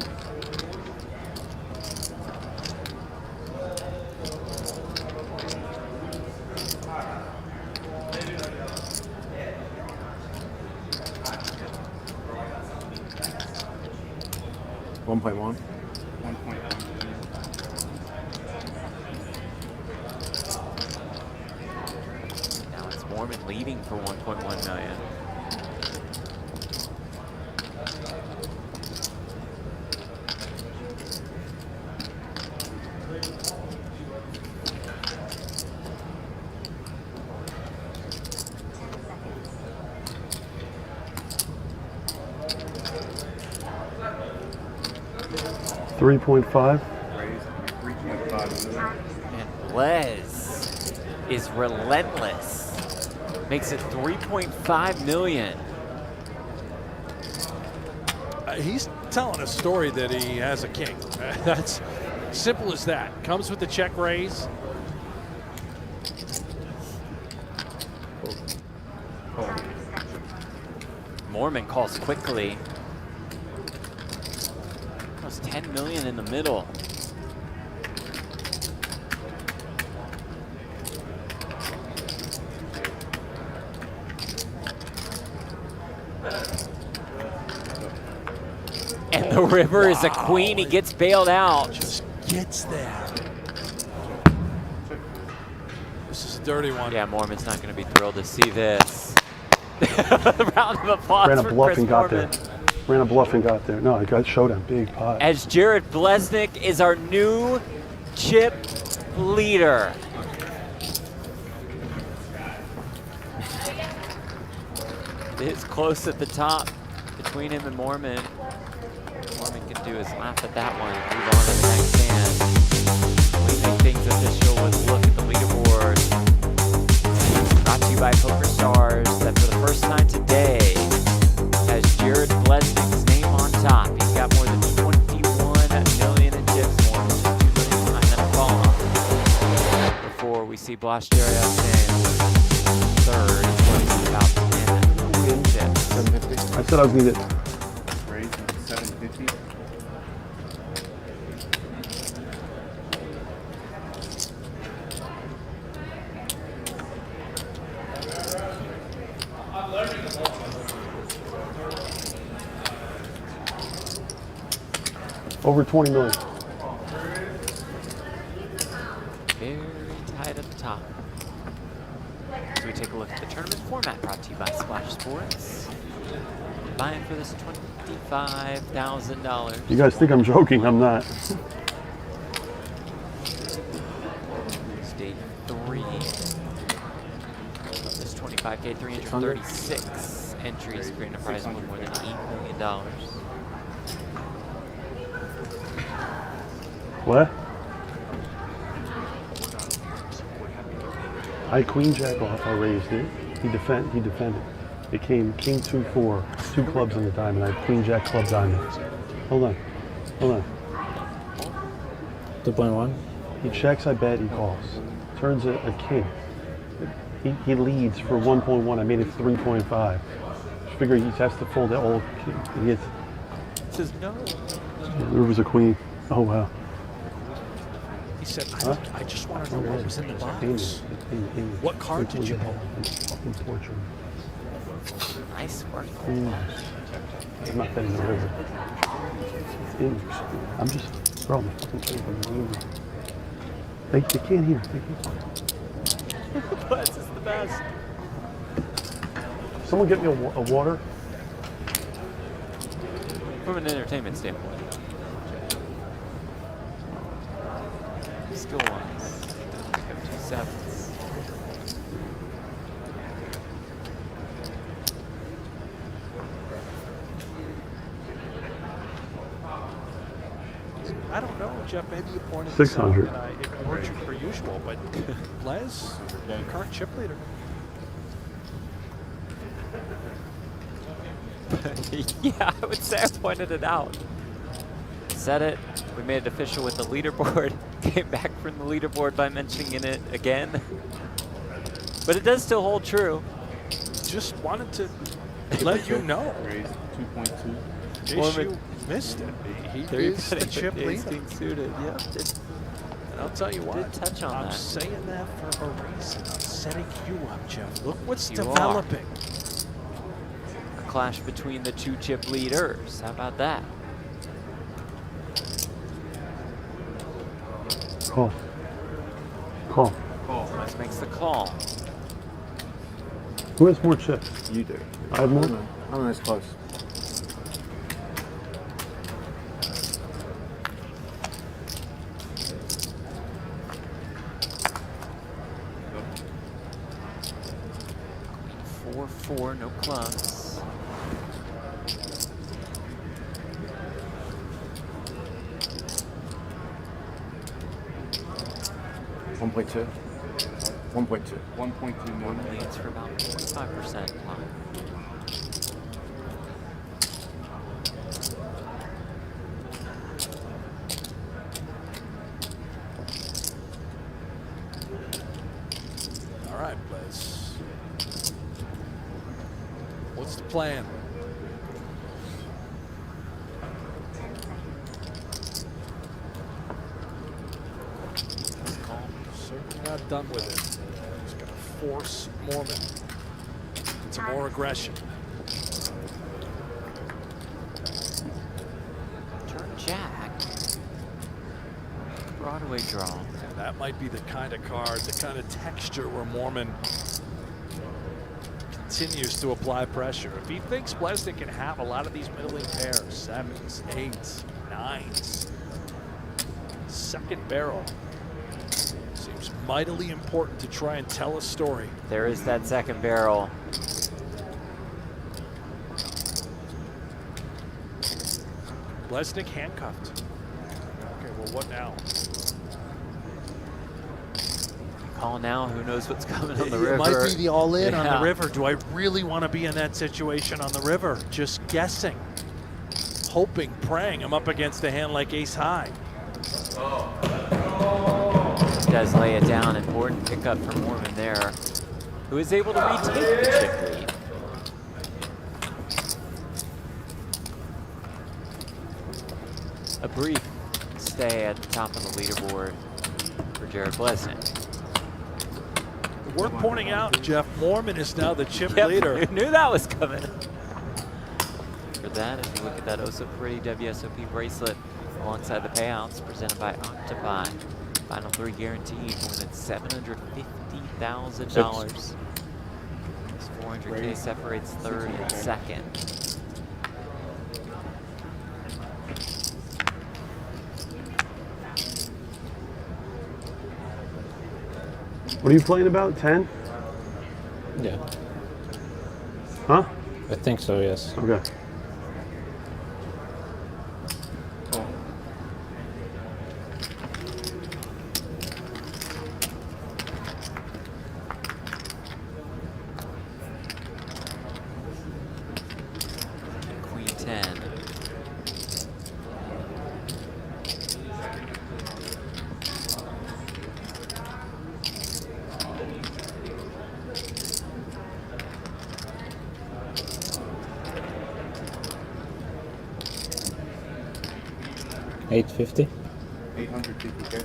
$1.1. Now it's Moorman leading for 1.1 million. 3.5. And Blaz is relentless. Makes it 3.5 million. He's telling a story that he has a king. That's simple as that. Comes with the check raise. Moorman calls quickly. Almost 10 million in the middle. And the river is a queen. He gets bailed out. Just gets there. This is a dirty one. Yeah, Moorman's not going to be thrilled to see this. Round of applause Ran a for bluff Chris and got there. Moorman. Ran a bluff and got there. No, I got showdown. Big pot. As Jared Bleznick is our new chip leader. It's close at the top between him and Moorman. Moorman can do his laugh at that one and move on to the next hand. We make things official with a look at the leaderboard. Brought to you by PokerStars, that for the first time today has Jared Bleznick's name on top. He's got more than 21 million in chips, more than 2 million behind that call. Before we see Blaz Zerjav's name third, he's about 10 million chips. 750. I said I was going to get Raise 750. over 20 million. Very tight at the top. So we take a look at the tournament format brought to you by Splash Sports. Buying for this $25,000. You guys think I'm joking? I'm not. Stage 3. This 25K, 336 entries, creating a prize pool of more than $8 million. What? I queen jack off. I raised it. He defended. It came king 2-4, 2 clubs in the diamond. I had queen jack club diamond. Hold on. 2.1. He checks. I bet. He calls. Turns a king. He leads for 1.1. I made it 3.5. Figure he has to fold the old king. He gets. Says no. There was a queen. Oh wow. He said, I just want to know what was in the box. What card did you pull? Nice work. I'm not betting the river. I'm just throwing the fucking thing from the river. They can't hear. Blaz is the best. Someone get me a water. From an entertainment standpoint. Skill wise. 2 sevens. I don't know, Jeff. Maybe you pointed 600. this out and I ignored you per usual, but Blaz, current chip leader. Yeah, I would say I pointed it out. Said it. We made it official with the leaderboard. Came back from the leaderboard by mentioning it again. But it does still hold true. Just wanted to let you know. Raise 2.2. In case you missed it. He is the chip leader. Suited. Yep. And I'll tell you what, Did touch on I'm that. saying that for a reason. I'm setting you up, Jeff. Look what's You developing. A clash between the 2 chip leaders. How about that? Call. Blaz makes the call. Who has more chips? You do. I have more? I don't know, it's close. Queen 4-4, no clubs. 1.2. 1.2. 1.2 million. Leads for about 45%. All right, Blaz. What's the plan? Certainly not done with it. He's going to force Moorman into more aggression. Turn jack. Broadway draw. That might be the kind of card, the kind of texture where Moorman continues to apply pressure. If he thinks Bleznick can have a lot of these middling pairs, 7s, 8s, 9s, second barrel seems mightily important to try and tell a story. There is that second barrel. Bleznick handcuffed. Okay, well, what now? Call now, who knows what's coming on the river. It might be the all-in on Yeah. the river. Do I really want to be in that situation on the river? Just guessing, hoping, praying I'm up against a hand like ace high. Does lay it down. Important pickup from Moorman there, who is able to retake the chip lead. A brief stay at the top of the leaderboard for Jared Bleznick. Worth pointing out, Jeff, Moorman is now the chip Yep, leader. who knew that was coming? For that, if you look at that oh so pretty WSOP bracelet alongside the payouts presented by Octopi. Final 3 guaranteed more than $750,000. This 400K separates third and second. What are you playing about? 10? Yeah. Huh? I think so, yes. Okay. Queen 10. $850. 800 PPK.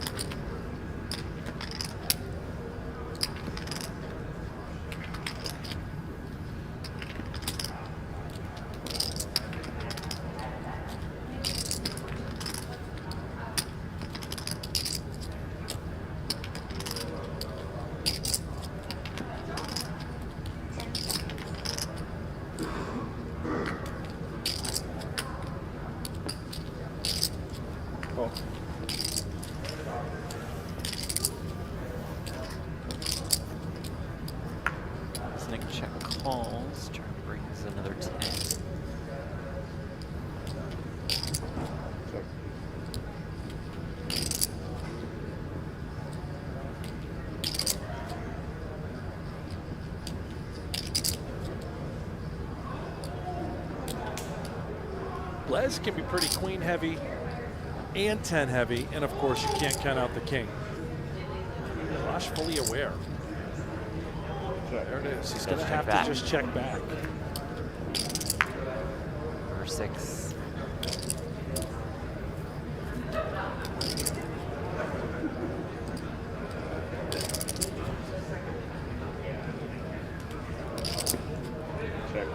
Bleznick check calls. Turn brings another 10. Blez can be pretty queen heavy and 10 heavy, and of course you can't count out the king. Rosh fully aware. There it is. He's going to have to just check back. Number 6. Check.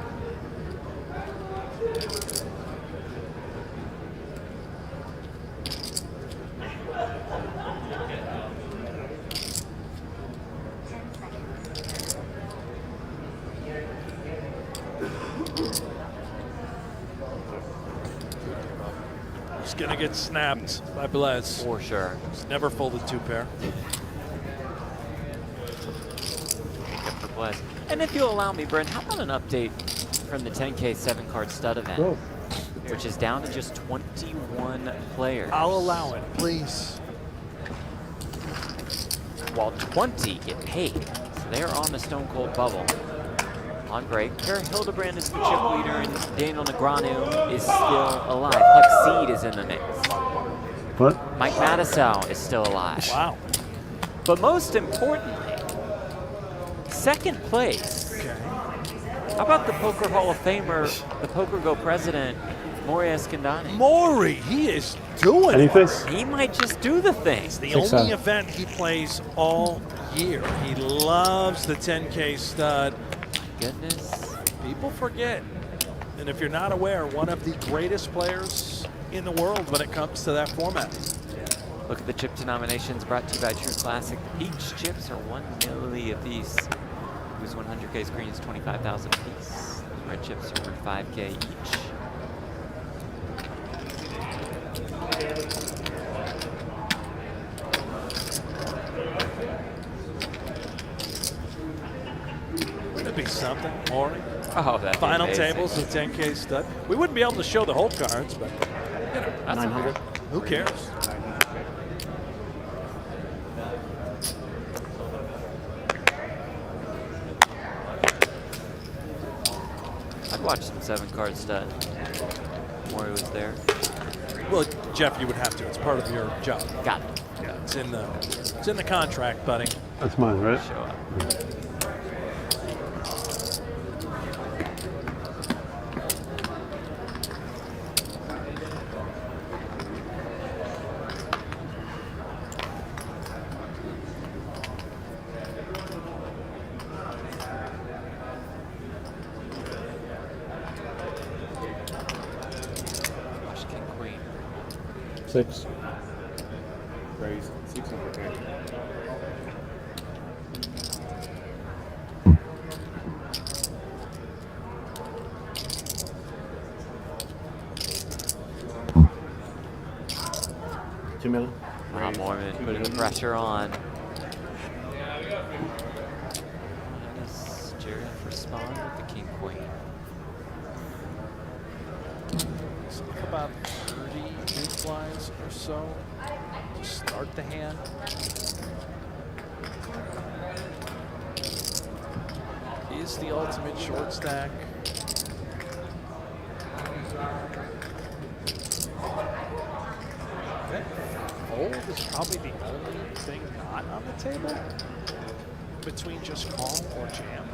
He's going to get snapped by Blez. For sure. He's never folded 2 pair. For Blez. And if you'll allow me, Brent, how about an update from the 10K 7-card stud event, Cool. which is down to just 21 players. I'll allow it, please. while 20 get paid. So they're on the stone cold bubble. On break, Kerr Hildebrand is the chip leader, and Daniel Negreanu is still alive. Huck Seed is in the mix. What? Mike Matisow is still alive. Wow. But most importantly, second place. Okay. How about the Poker Hall of Famer, the PokerGo president, Maury Escandani? Maury, he is doing Anything? it. He might just do the thing. It's the only event he plays all year. He loves the 10K stud. Goodness. People forget. And if you're not aware, one of the greatest players in the world when it comes to that format. Look at the chip denominations brought to you by True Classic. Peach chips are 1 milli apiece. Who's 100K screen is 25,000 apiece. Red chips are worth 5K each. Wouldn't it be something, Maury? Oh, that's Final amazing. tables with 10K stud. We wouldn't be able to show the whole cards, but you know, That's 900. who cares? I'd watch some 7-card stud. Maury was there. Well, Jeff, you would have to. It's part of your job. Got it. Yeah, it's in the contract, buddy. That's mine, right? Show up. Watch King Queen. 6. Raise 600K. $2 million. Moorman putting the pressure on. Does Jared respond with the King Queen? So look about 30 big flies or so to start the hand. Is the ultimate short stack. That fold is probably the only thing not on the table between just call or jam.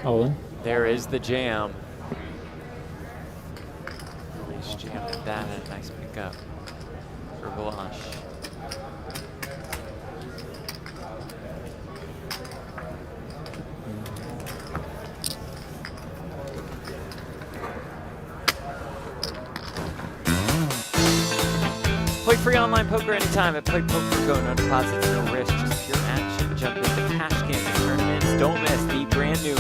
All in. There is the jam. He's jammed at that and a nice pickup for Blanche. Play free online poker anytime at PlayPokerGo. No deposits, no risk, just pure action. Jump into cash games and tournaments. Don't miss the brand new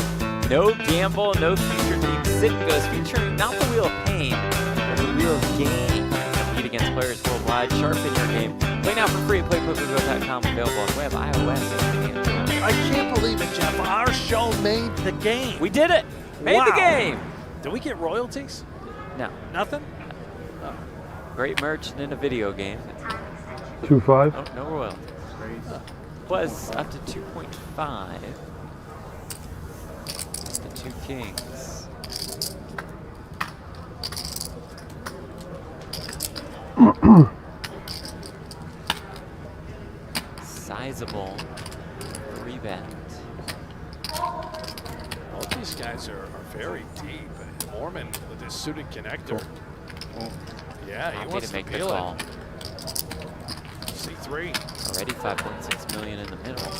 No Gamble, No Future Team Sit Goes, featuring not the Wheel of Pain, but the Wheel of Game. Compete against players worldwide. Sharpen your game. Play now for free at PlayPokerGo.com. Available on web, iOS, and Android. I can't believe it, Jeff. Our show made the game. We did it. Made the game. Do we get royalties? No. Nothing? Great merch and in a video game. 2.5. Oh, no royalties. Was up to 2.5. The 2 kings. Sizable 3-bet. All these guys are very deep. And Moorman with his suited connector. Yeah, he Happy wants to make the feel call. C3. Already 5.6 million in the middle.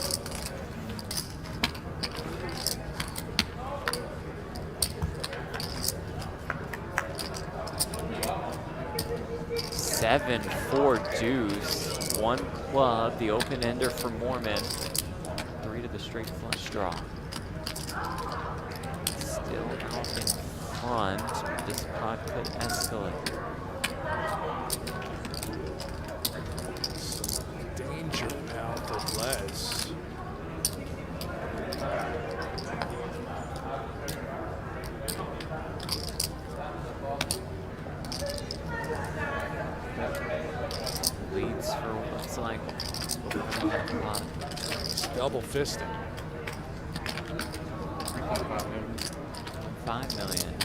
Seven, 4 deuce, 1 club, the open ender for Moorman. 3 to the straight flush draw. Still out in front. This pot could escalate. Danger now for Blez. double fisting. 5 million.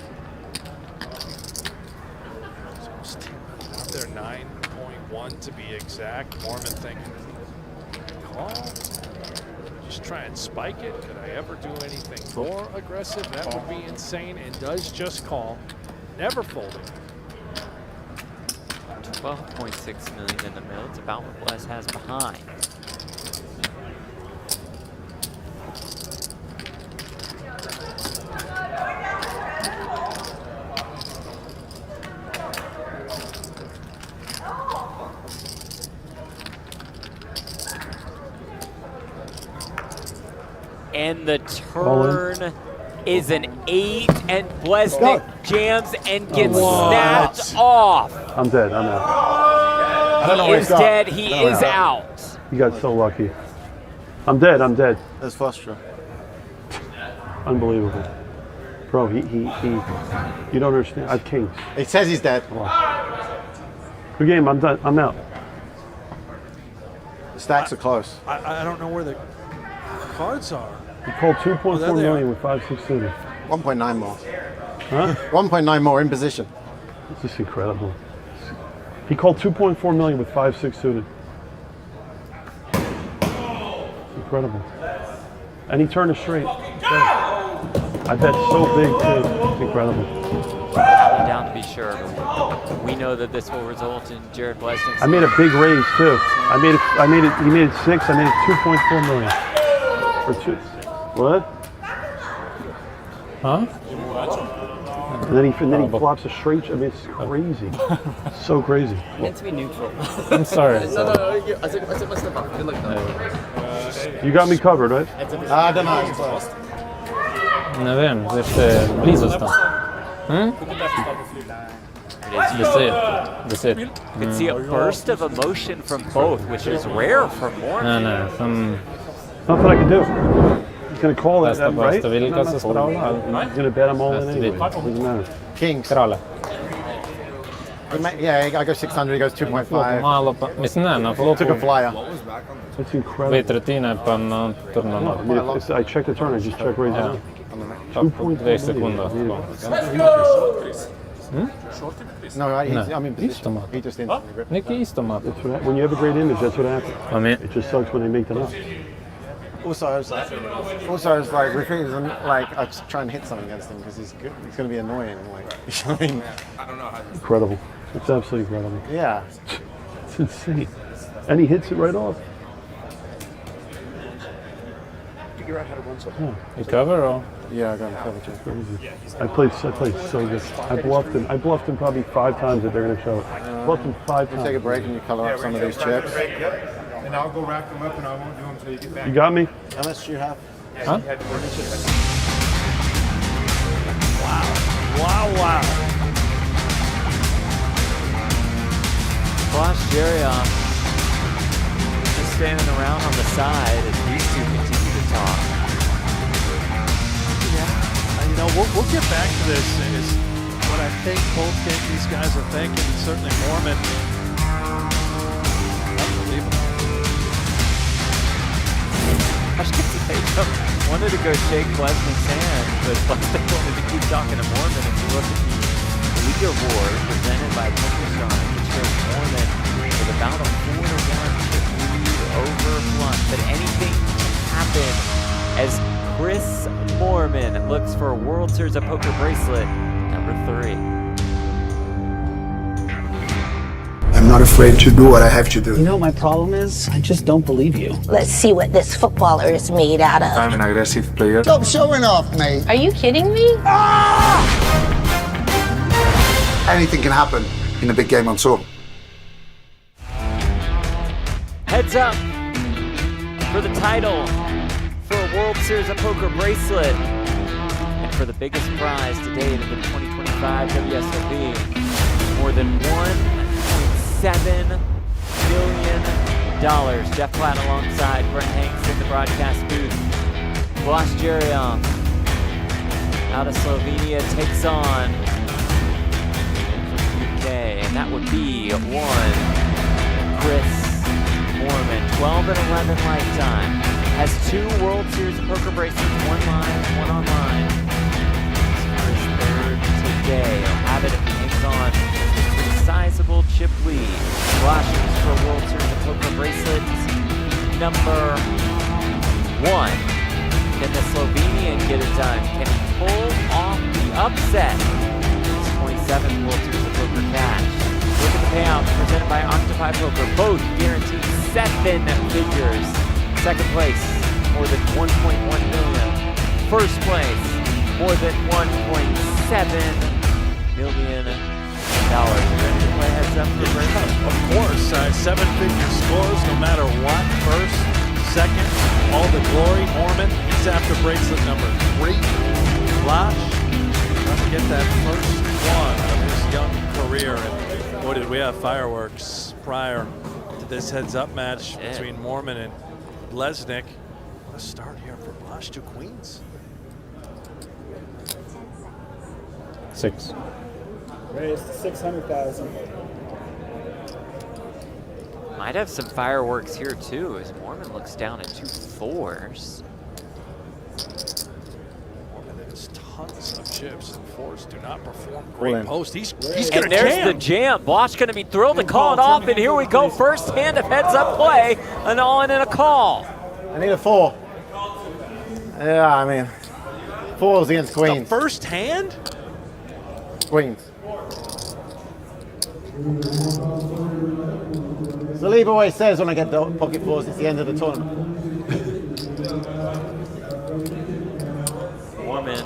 Out there, 9.1 to be exact. Moorman thinking, call? Just try and spike it. Could I ever do anything more aggressive? That would be insane. And does just call. Never folding. 12.6 million in the middle. It's about what Blaz has behind. And the turn is an 8, and Bleznick jams and gets snapped off. I'm dead. I'm out. I don't know where he's dead. He is out. You got so lucky. I'm dead. I'm dead. That's Foster. Unbelievable. Bro, he you don't understand. I have kings. He says he's dead. Good game. I'm done. I'm out. The stacks are close. I don't know where the cards are. He called 2.4 million with 5-6 suited. 1.9 more. Huh? 1.9 more in position. This is incredible. He called 2.4 million with 5-6 suited. Incredible. And he turned it straight. I bet so big too. It's incredible. Down to be sure. We know that this will result in Jared Bleznick. I made a big raise too. I made it. He made it 6. I made it 2.4 million. Or 2. What? Huh? And then he flops a straight. I mean, it's crazy. So crazy. Meant to be neutral. I'm sorry. You got me covered, right? I don't know. Не wiem, jeszcze blizu tam. That's it. You can see a burst of emotion from both, which is rare from Moorman. No, some... Nothing I can do. He's going to call that, Bästa right? bästa vilka så sprawl. He's going to bet I'm all in anyway. Doesn't matter. Kings. Kralle. Yeah, I go 600, he goes 2.5. Malo pa, mislim ne, na flopu. Took a flyer. That's incredible. 2/3 pa na turnu. No, I checked the turn. I just checked right now. 2 sekunda. No, I'm in position. He just instantly ripped. Neki istomat. When you have a great image, that's what happens. I mean, it just sucks when they make them up. Also, I was like, refusing, like, I just try and hit something against him because he's good. He's going to be annoying. Like, I mean, Incredible. It's absolutely incredible. Yeah. It's insane. And he hits it right off. Figure out how to run something. You cover or? Yeah, I got a cover too. Crazy. I played so good. I bluffed him probably 5 times that they're going to show it. Bluffed him 5 times. You take a break and you color up some of these chips. And I'll go rack them up and I won't do them until you get back. You got me? How much do you have? Huh? Wow. Blaz Zerjav just standing around on the side as these two continue to talk. Yeah, you know, we'll get back to this. Is what I think both these guys are thinking. Certainly Moorman. Unbelievable. Wanted to go shake Bleznick's hand, but Bleznick wanted to keep talking to Moorman. If you look at the leaderboard presented by PokerGO, it shows Moorman with about a 4-1 lead over Blunt. But anything can happen as Chris Moorman looks for a World Series of Poker bracelet number 3. I'm not afraid to do what I have to do. You know what my problem is? I just don't believe you. Let's see what this footballer is made out of. I'm an aggressive player. Stop showing off, mate. Are you kidding me? Anything can happen in a big game on tour. Heads up for the title for a World Series of Poker bracelet and for the biggest prize to date of the 2025 WSOP. More than $1.7 million. Jeff Platt alongside Brent Hanks in the broadcast booth. Blaz Zerjav out of Slovenia takes on from the UK, and that would be one Chris Moorman. 12 and 11 lifetime. has 2 World Series of Poker bracelets, 1 live, 1 online. For his 3rd today. Habit hangs on with a pretty sizable chip lead. Flashes for a World Series of Poker bracelet number 1. Can the Slovenian get it done? Can he pull off the upset? His 27th World Series of Poker cash. Look at the payouts presented by Octopi Poker. Both guaranteed 7 figures. Second place, more than 1.1 million. First place, more than 1.7 million dollars. You ready to play heads up for Bracelet? Of course, 7-figure scores no matter what. First, second, all the glory. Moorman, he's after bracelet number 3. Blaz, trying to get that first one of his young career. And boy, did we have fireworks prior to this heads-up match between Moorman and Bleznick. Let's start here for Blaz. 2 queens. 6. Raised to 600,000. Might have some fireworks here too, as Moorman looks down at 2 4s. Moorman has tons of chips, and 4s do not perform great post. He's And gonna there's jam. the jam. Bosch gonna be thrilled to call it off, and here we go. First hand of heads up play, an all-in and a call. I need a 4. Yeah, I mean, 4s against queens. The first hand? Queens. So Lee always says when I get the pocket 4s, it's the end of the tournament. Moorman,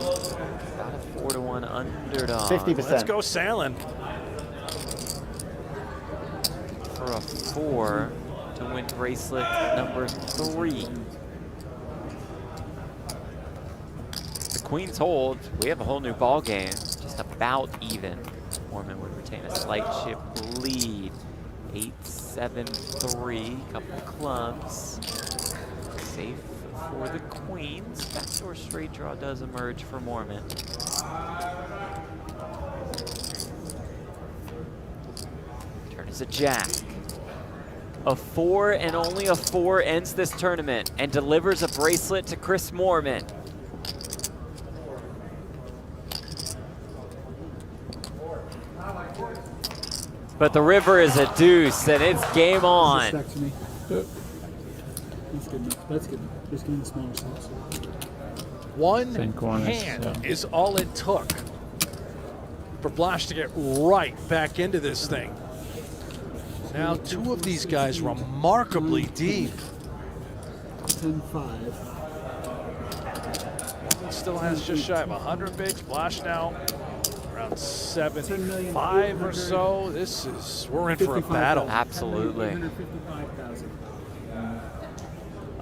about a 4-1 underdog. 50%. Let's go sailing. For a 4 to win bracelet number 3. The queens hold. We have a whole new ball game, just about even. Moorman would retain a slight chip lead. 8-7-3, couple of clubs. Safe for the queens. Backdoor straight draw does emerge for Moorman. Turn is a jack. A 4 and only a 4 ends this tournament and delivers a bracelet to Chris Moorman. But the river is a deuce, and it's game on. Stack to me. That's good enough. That's good enough. Just give me the smaller stuff. One one hand is all it took for Blaz to get right back into this thing. Now 2 of these guys remarkably deep. 10-5. Still has just shy of 100 bigs. Blaz now around 75 or so. This is, we're in for a battle. Absolutely. 155,000.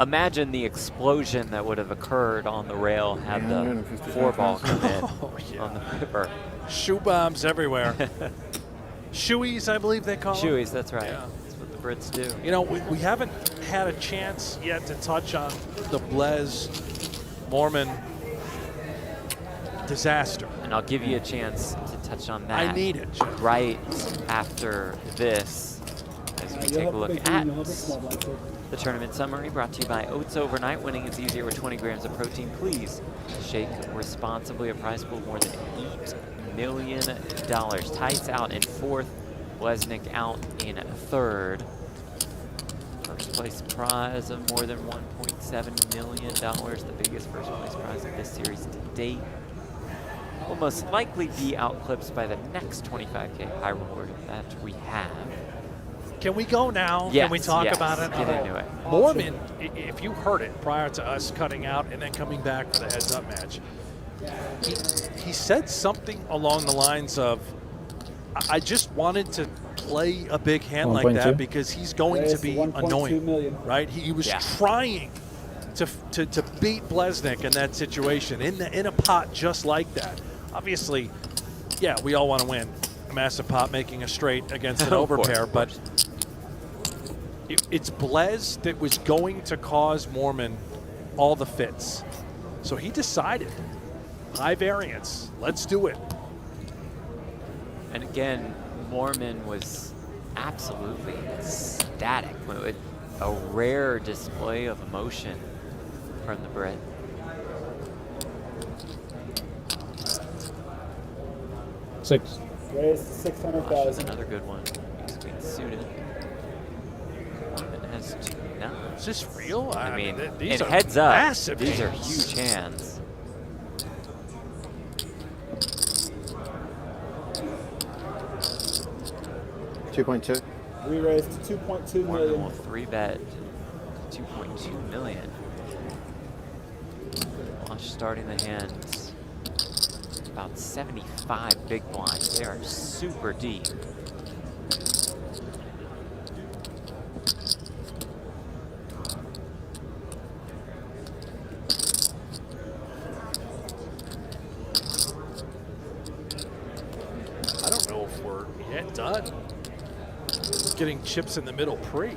Imagine the explosion that would have occurred on the rail had the 4-ball come in on the river. Shoe bombs everywhere. Shoeies, I believe they call them. Shoeies, that's right. Yeah. That's what the Brits do. You know, we haven't had a chance yet to touch on the Blaz Moorman disaster. And I'll give you a chance to touch on that. I need it, Jeff. Right after this, as we take a look at the tournament summary brought to you by Oats Overnight. Winning is easier with 20 grams of protein. Please shake responsibly. A prize pool of more than $8 million. Tice out in 4th. Bleznick out in 3rd. First place prize of more than $1.7 million. The biggest first place prize of this series to date. Will most likely be outclipped by the next 25K high reward that we have. Can we go now? Yes, Can we talk yes, about it? Get into it. Moorman, if you heard it prior to us cutting out and then coming back for the heads-up match, he said something along the lines of, I just wanted to play a big hand like that because he's going to be annoying, right? He was trying to beat Bleznick in that situation, in a pot just like that. Obviously, yeah, we all want to win a massive pot making a straight against an overpair, but it's Blaz that was going to cause Moorman all the fits. So he decided, high variance, let's do it. And again, Moorman was absolutely ecstatic. A rare display of emotion from the Brit. Six. Raise to 600,000. Another good one. He's being suited. Moorman has 2 now. Is this real? I mean, these and are heads up, massive these are hands. huge hands. $2.2. We raised to 2.2 Moorman million. will 3-bet 2.2 million. Wash starting the hands. About 75 big blinds. They are super deep. I don't know if we're yet done getting chips in the middle pre.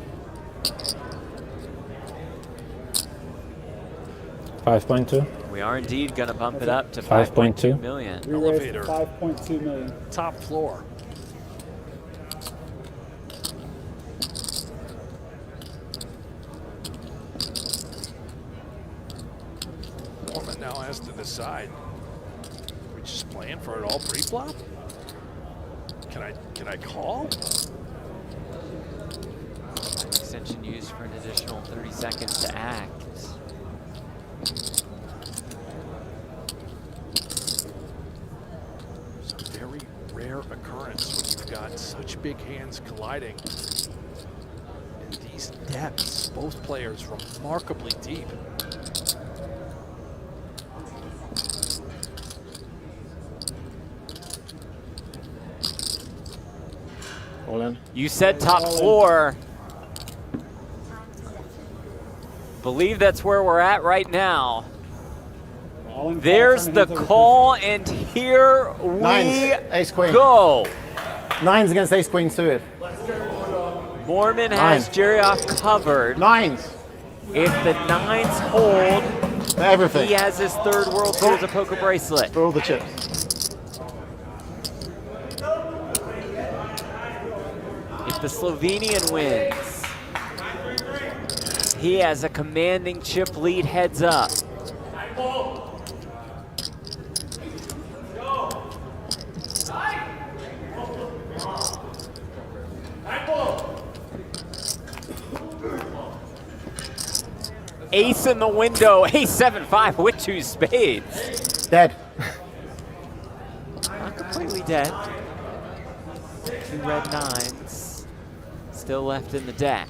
5.2. We are indeed going to bump it up to 5.2 million. We raised to 5.2 million. Top floor. Moorman now has to decide. Are we just playing for it all pre-flop? Can I call? Extension used for an additional 30 seconds to act. It's a very rare occurrence when you've got such big hands colliding. In these depths, both players remarkably deep. All in. You said top floor. Believe that's where we're at right now. There's the call, and here we Nines, ace queen. go. Nines against ace queen suited. Moorman has Zerjav covered. Nines. If the nines hold, everything. He has his 3rd World Series of Poker bracelet. For all the chips. If the Slovenian wins, he has a commanding chip lead heads up. Ace in the window, ace 7-5 with 2 spades. Dead. Not completely dead. 2 red 9s still left in the deck.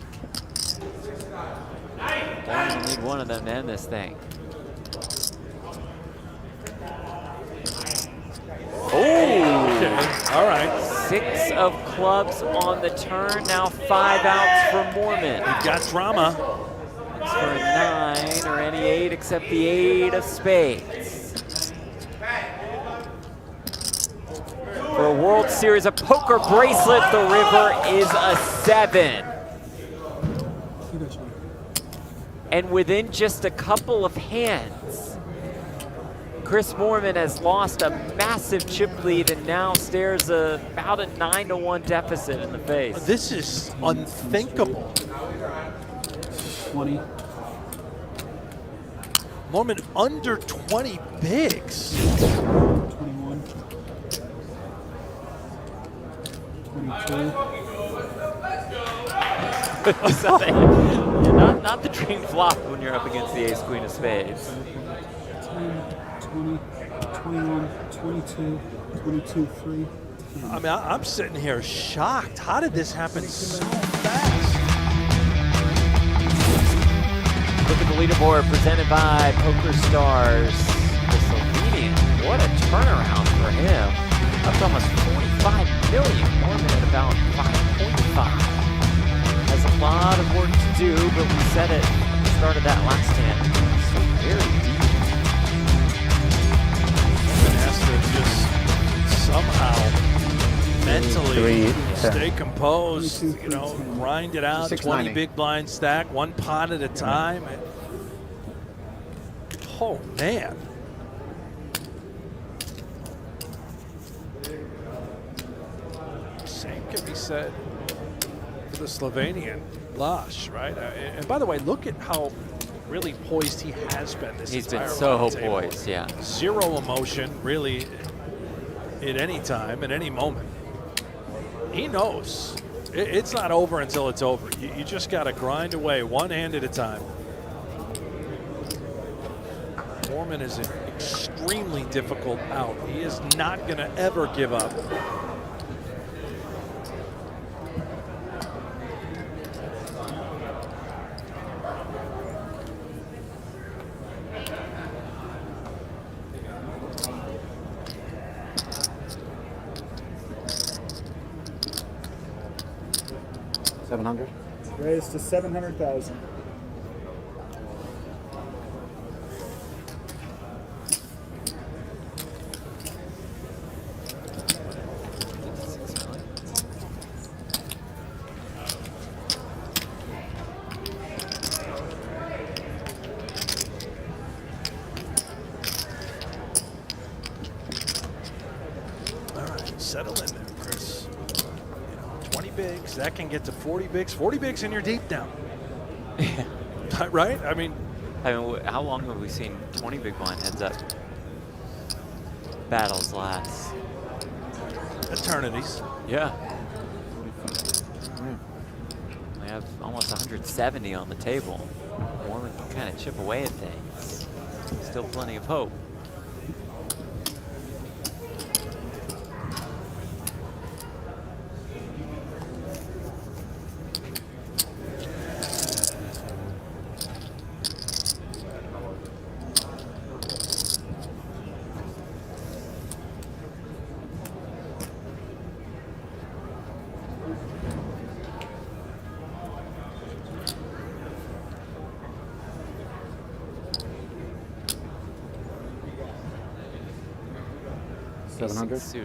Only need one of them to end this thing. Oh! All right. 6 of clubs on the turn, now 5 outs for Moorman. We've got drama. Looks for a 9 or any 8 except the 8 of spades. For a World Series of Poker bracelet, the river is a 7. And within just a couple of hands, Chris Moorman has lost a massive chip lead and now stares about a 9-1 deficit in the face. This is unthinkable. 20. Moorman under 20 bigs. 21. 22. Not the dream flop when you're up against the ace queen of spades. 10, 20, 21, 22, 22, 3. I mean, I'm sitting here shocked. How did this happen so fast? Look at the leaderboard presented by Poker Stars. The Slovenian, what a turnaround for him. Up to almost 45 million. Moorman at about 5.5. Has a lot of work to do, but we said it at the start of that last hand. So very deep. Moorman has to just somehow mentally stay composed, you know, grind it out, 20 big blind stack, 1 pot at a time. Oh, man. Same can be said for the Slovenian Blaz, right? And by the way, look at how really poised he has been this He's entire been so round table. poised, yeah. Zero emotion, really, at any time, at any moment. He knows it's not over until it's over. You just got to grind away one hand at a time. Moorman is an extremely difficult out. He is not going to ever give up. $700. Raised to 700,000. All right, settle in there, Chris. 20 bigs, that can get to 40 bigs. 40 bigs and you're deep now. Right? I mean, how long have we seen 20 big blind heads up battles last? Eternities. Yeah. We have almost 170 on the table. Moorman can kind of chip away at things. Still plenty of hope.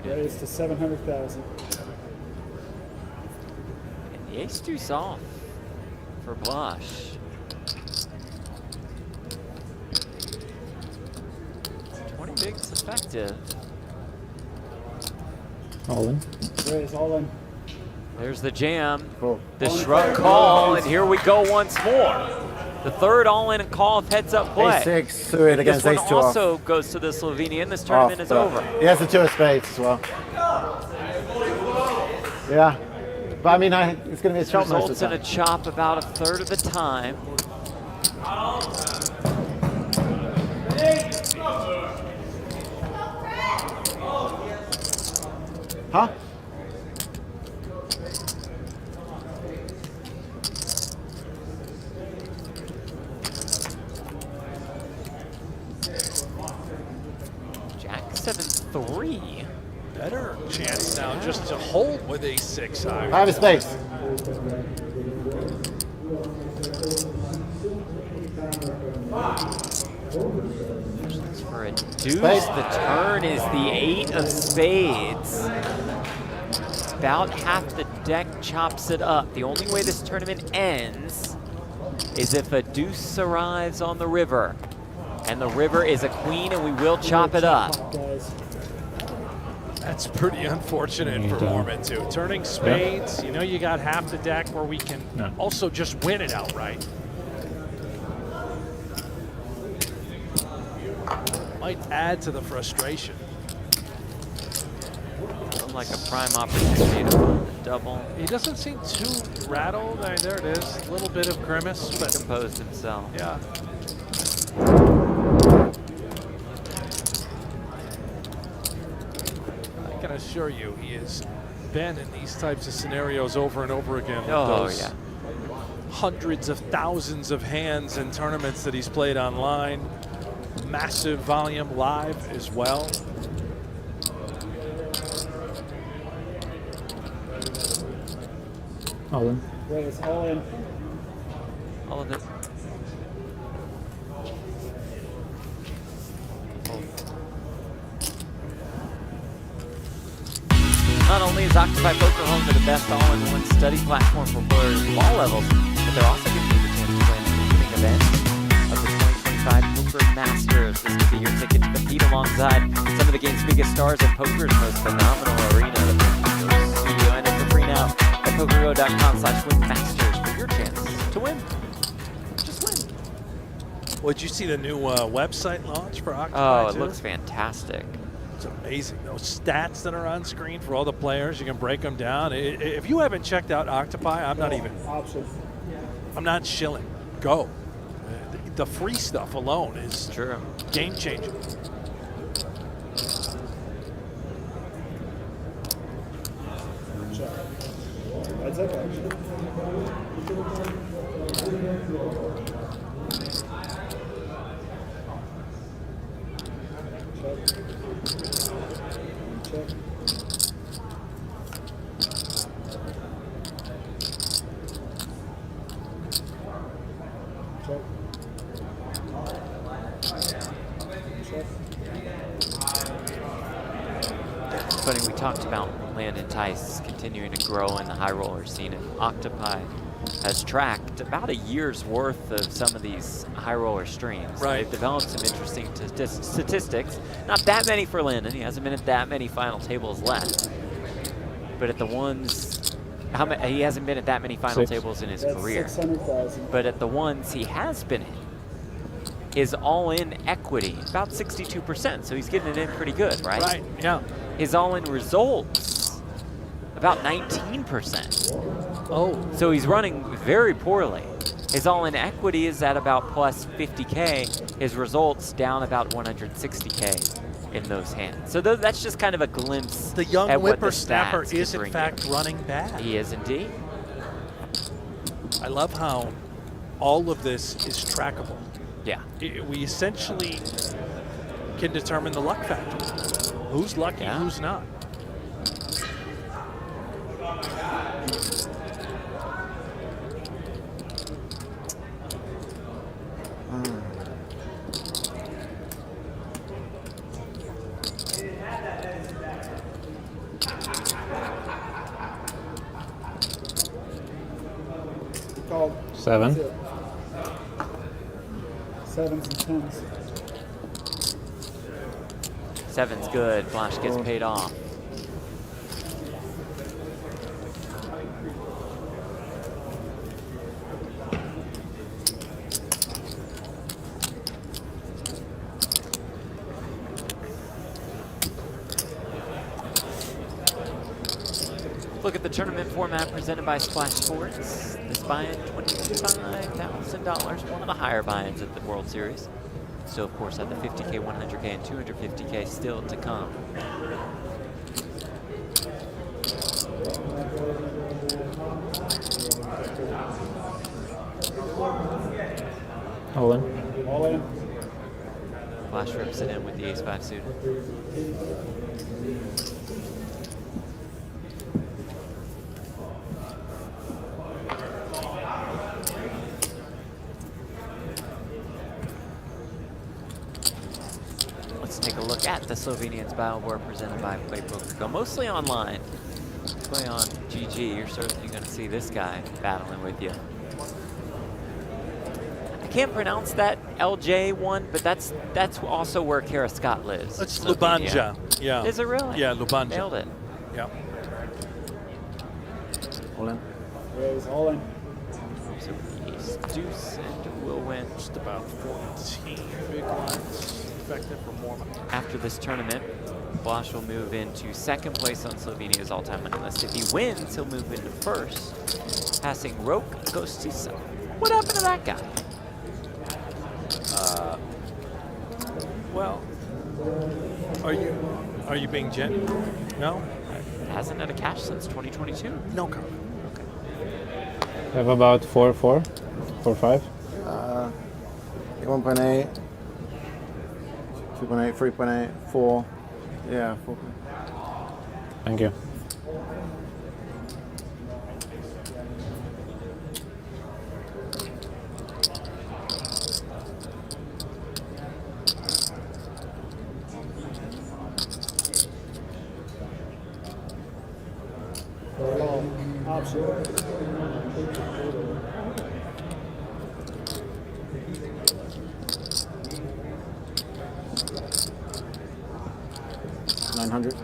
Raised to 700,000. And the ace-deuce off for Blash. 20 bigs effective. All in. Raise all in. There's the jam, Cool. the shrug call, and here we go once more. The third all-in and call of heads-up play. Ace-6 suited against this one ace-2 off. also goes to the Slovenian. This tournament is over. He has the 2 of spades as well. Yeah. But I mean, it's going to be a chop most of Results the in time. a chop about a third of the time. Huh? Jack 7-3. better chance now just to hold with ace-6 high. 5 of spades. For a deuce, the turn is the 8 of spades. About half the deck chops it up. The only way this tournament ends is if a deuce arrives on the river. And the river is a queen, and we will chop it up. That's pretty unfortunate for Moorman, too. Turning spades, you know you got half the deck where we can also just win it outright. Might add to the frustration. Like a prime opportunity to double. He doesn't seem too rattled. There it is. A little bit of grimace, but composed himself. Yeah. I can assure you, he has been in these types of scenarios over and over again. With those hundreds of thousands of hands in tournaments that he's played online. Massive volume live as well. All in. Raise all in. All of it. Not only is Occupy Poker home to the best all-in-one study platform for players of all levels, but they're also giving you the chance to play in the opening event of the 2025 Poker Masters. This could be your ticket to compete alongside some of the game's biggest stars and poker's most phenomenal arena. You enter for free now at PokerGO.com/winmasters for your chance to win. Just win. Well, did you see the new website launch for Octopi? Oh, it too? looks fantastic. It's amazing. Those stats that are on screen for all the players, you can break them down. If you haven't checked out Octopi, I'm not shilling. Go. The free stuff alone is true. Game changing. That's up, actually. Check. Check. It's funny, we talked about Landon Tice continuing to grow in the high roller scene, and Octopi has tracked about a year's worth of some of these high roller streams. Right. They've developed some interesting statistics. Not that many for Landon. He hasn't been at that many final tables left. But at the ones, he hasn't been at that many final tables in his career. 600,000. But at the ones he has been in, his all-in equity, about 62%. So he's getting it in pretty good, right? Right, yeah. His all-in results, about 19%. Oh. So he's running very poorly. His all-in equity is at about plus 50K. His results down about 160K in those hands. So that's just kind of a glimpse. The young at what the whippersnapper stats is can in bring fact you. running bad. He is indeed. I love how all of this is trackable. Yeah. We essentially can determine the luck factor. Who's lucky, who's not. Called. 7. That's it. 7s and 10s. 7's good. Flash gets paid off. Look at the tournament format presented by Splash Sports. This buy-in, $25,000, one of the higher buy-ins at the World Series. So, of course, at the 50K, 100K, and 250K still to come. All in. All in. Flash rips it in with the ace-5 suited. Let's take a look at the Slovenians battle board presented by PokerGO, mostly online. Play on GG, you're certainly going to see this guy battling with you. I can't pronounce that LJ one, but that's also where Kara Scott lives. It's Slovenia. Lubanja. Yeah. Is it really? Yeah, Lubanja. Nailed it. Yeah. All in. Raise, all in. So ace deuce and will win. Just about 14 big lines effective for Moorman. After this tournament, Blaž will move into second place on Slovenia's all-time money list. If he wins, he'll move into first, passing Rok Gostisa. What happened to that guy? Well, are you being genuine? No? Hasn't had a cash since 2022. No comment. I have about 4, 5. 1.8, 2.8, 3.8, 4. Yeah, 4. Thank you. Option. $900.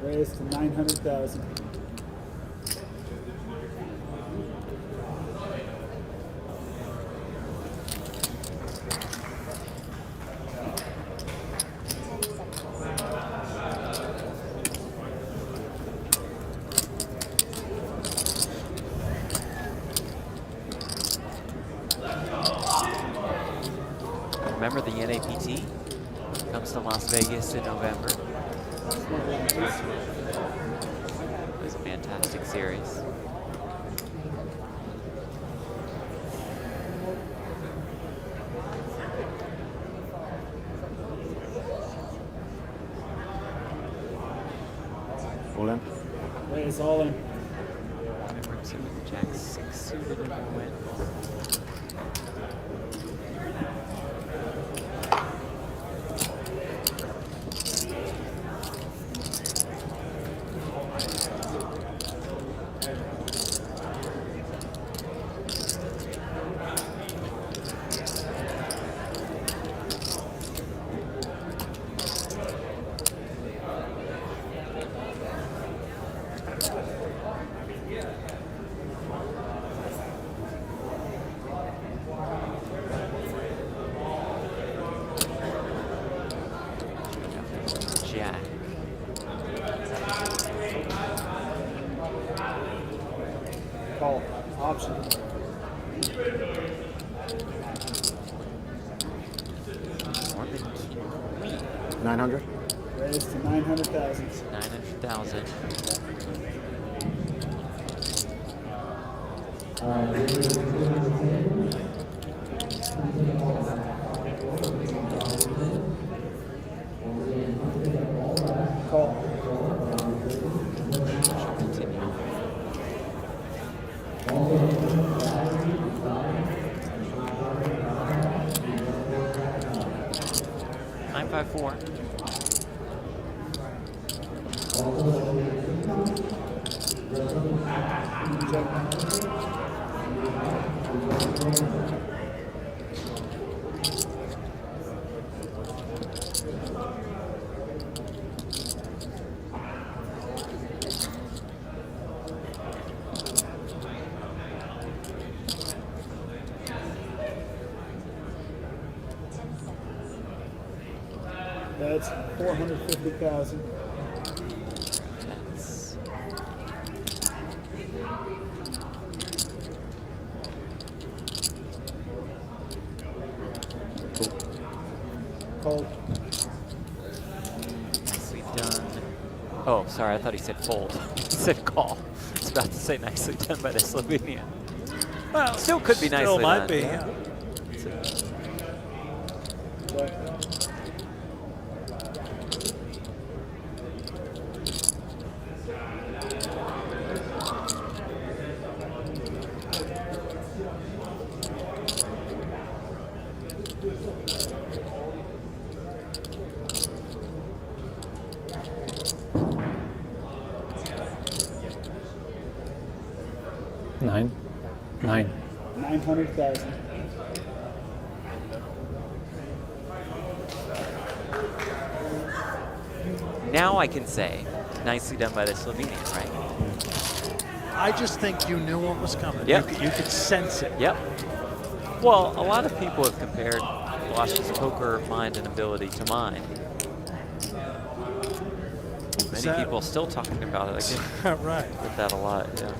Raise to 900,000. to Las Vegas in November. It was a fantastic series. All in. It's all in. Jack 6 suited in the win. Jack. Call. Option. Moorman. 900. Raised to 900,000. 900,000. Call. Continue. Nine 5-4. That's 450,000. That's Call. nicely done. Oh, sorry, I thought he said fold. He said call. I was about to say nicely done by the Slovenian. Well, still could be Still nicely might done. be, yeah. Nine. 900,000. Now I can say, nicely done by the Slovenian, right? I just think you knew what was coming. Yep. You could sense it. Yep. Well, a lot of people have compared Blaz's poker mind and ability to mine. Many that- people still talking about it. I get Right. with that a lot, yeah.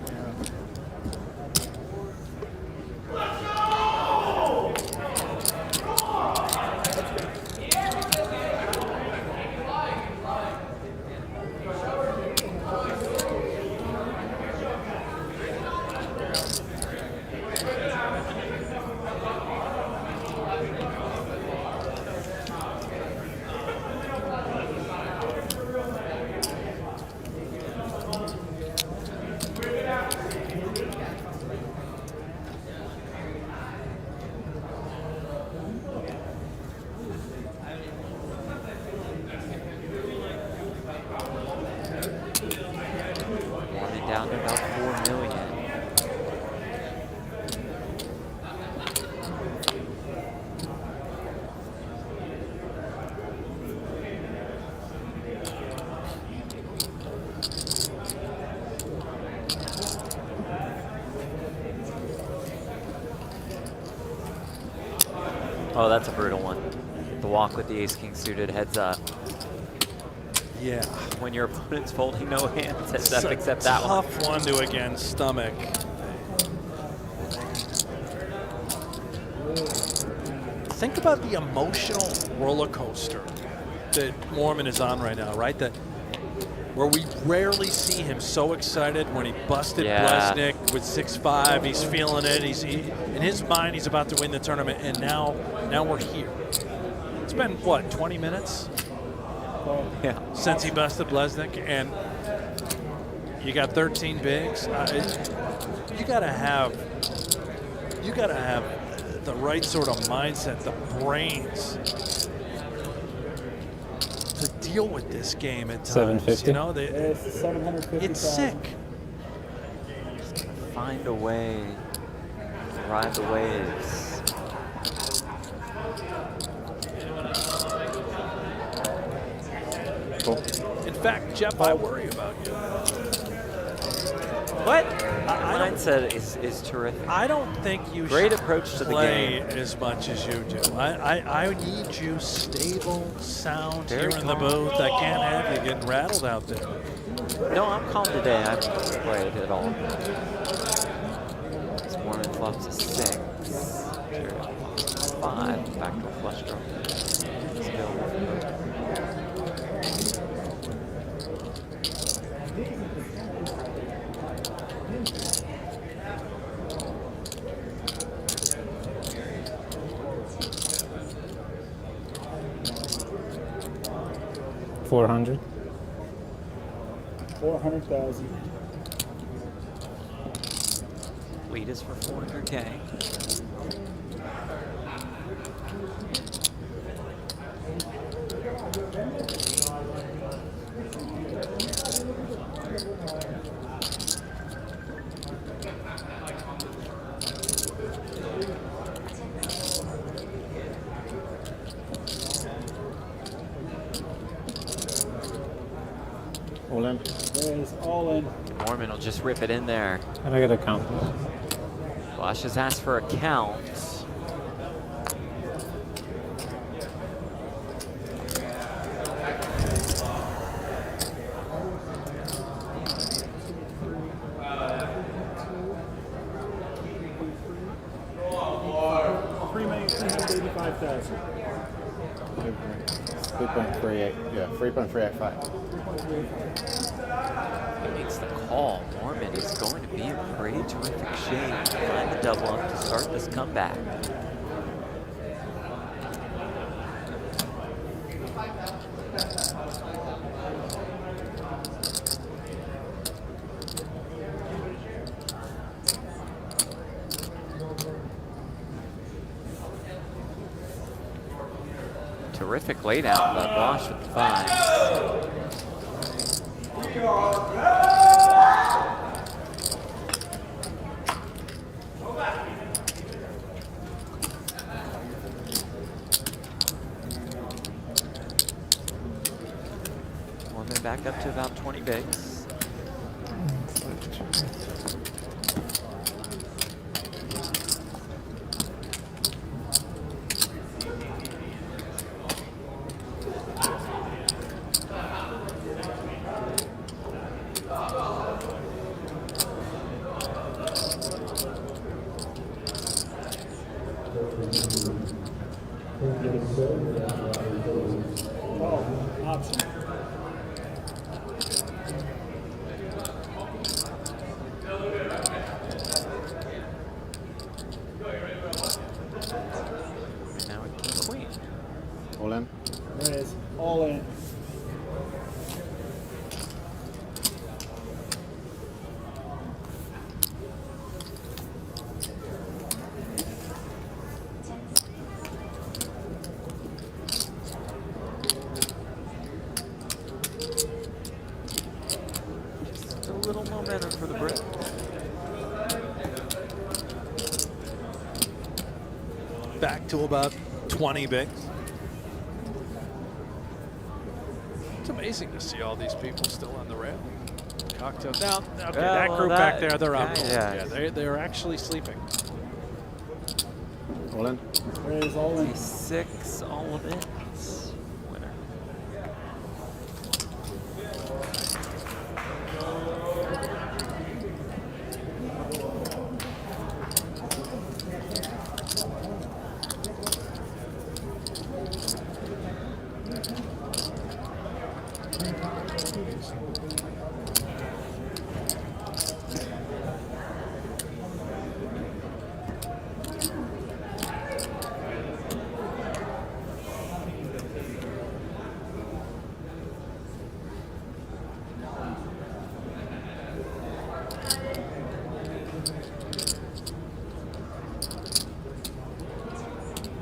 Running down to about 4 million. Oh, that's a brutal one. The walk with the ace-king suited heads up. Yeah. When your opponent's folding no hands, heads up It's a except that one. tough one to against stomach. Think about the emotional roller coaster that Moorman is on right now, right? That where we rarely see him so excited when he busted Bleznick with 6-5. He's feeling it. In his mind, he's about to win the tournament, and now we're here. It's been what, 20 minutes? Since he busted Bleznick, and you got 13 bigs. You gotta have the right sort of mindset, the brains to deal with this game at times. 750. You know, It's 750. it's sick. Just gonna find a way to ride the waves. In fact, Jeff, I worry about you. What? Mindset is terrific. I don't think you Great should approach to the play game. as much as you do. I need you stable, sound Very here in the calm. booth. I can't have you getting rattled out there. No, I'm calm today. I haven't played at all. This morning flops a 6. Jared flops a 5. Back to a flush draw. Still. 400. 400,000. Lead is for 400K. All in. There's all in. Moorman will just rip it in there. And I got a count. Flash has asked for a count. $3,385,000. 3.38. Yeah, 3.385. He makes the call. Moorman is going to be in pretty terrific shape to find the double up to start this comeback. Terrific laydown by Bosch with the 5s. Moorman back up to about 20 bigs. Oh, option. Now a king queen. All in. There is all in. Just a little momentum for the Brit. Back to about 20 bigs. It's amazing to see all these people still on the rail. Cocktail. Now, okay, Yeah, that well, group back there, they're up. yeah. They're actually sleeping. All in. There is all in. 6, all of it. Winner.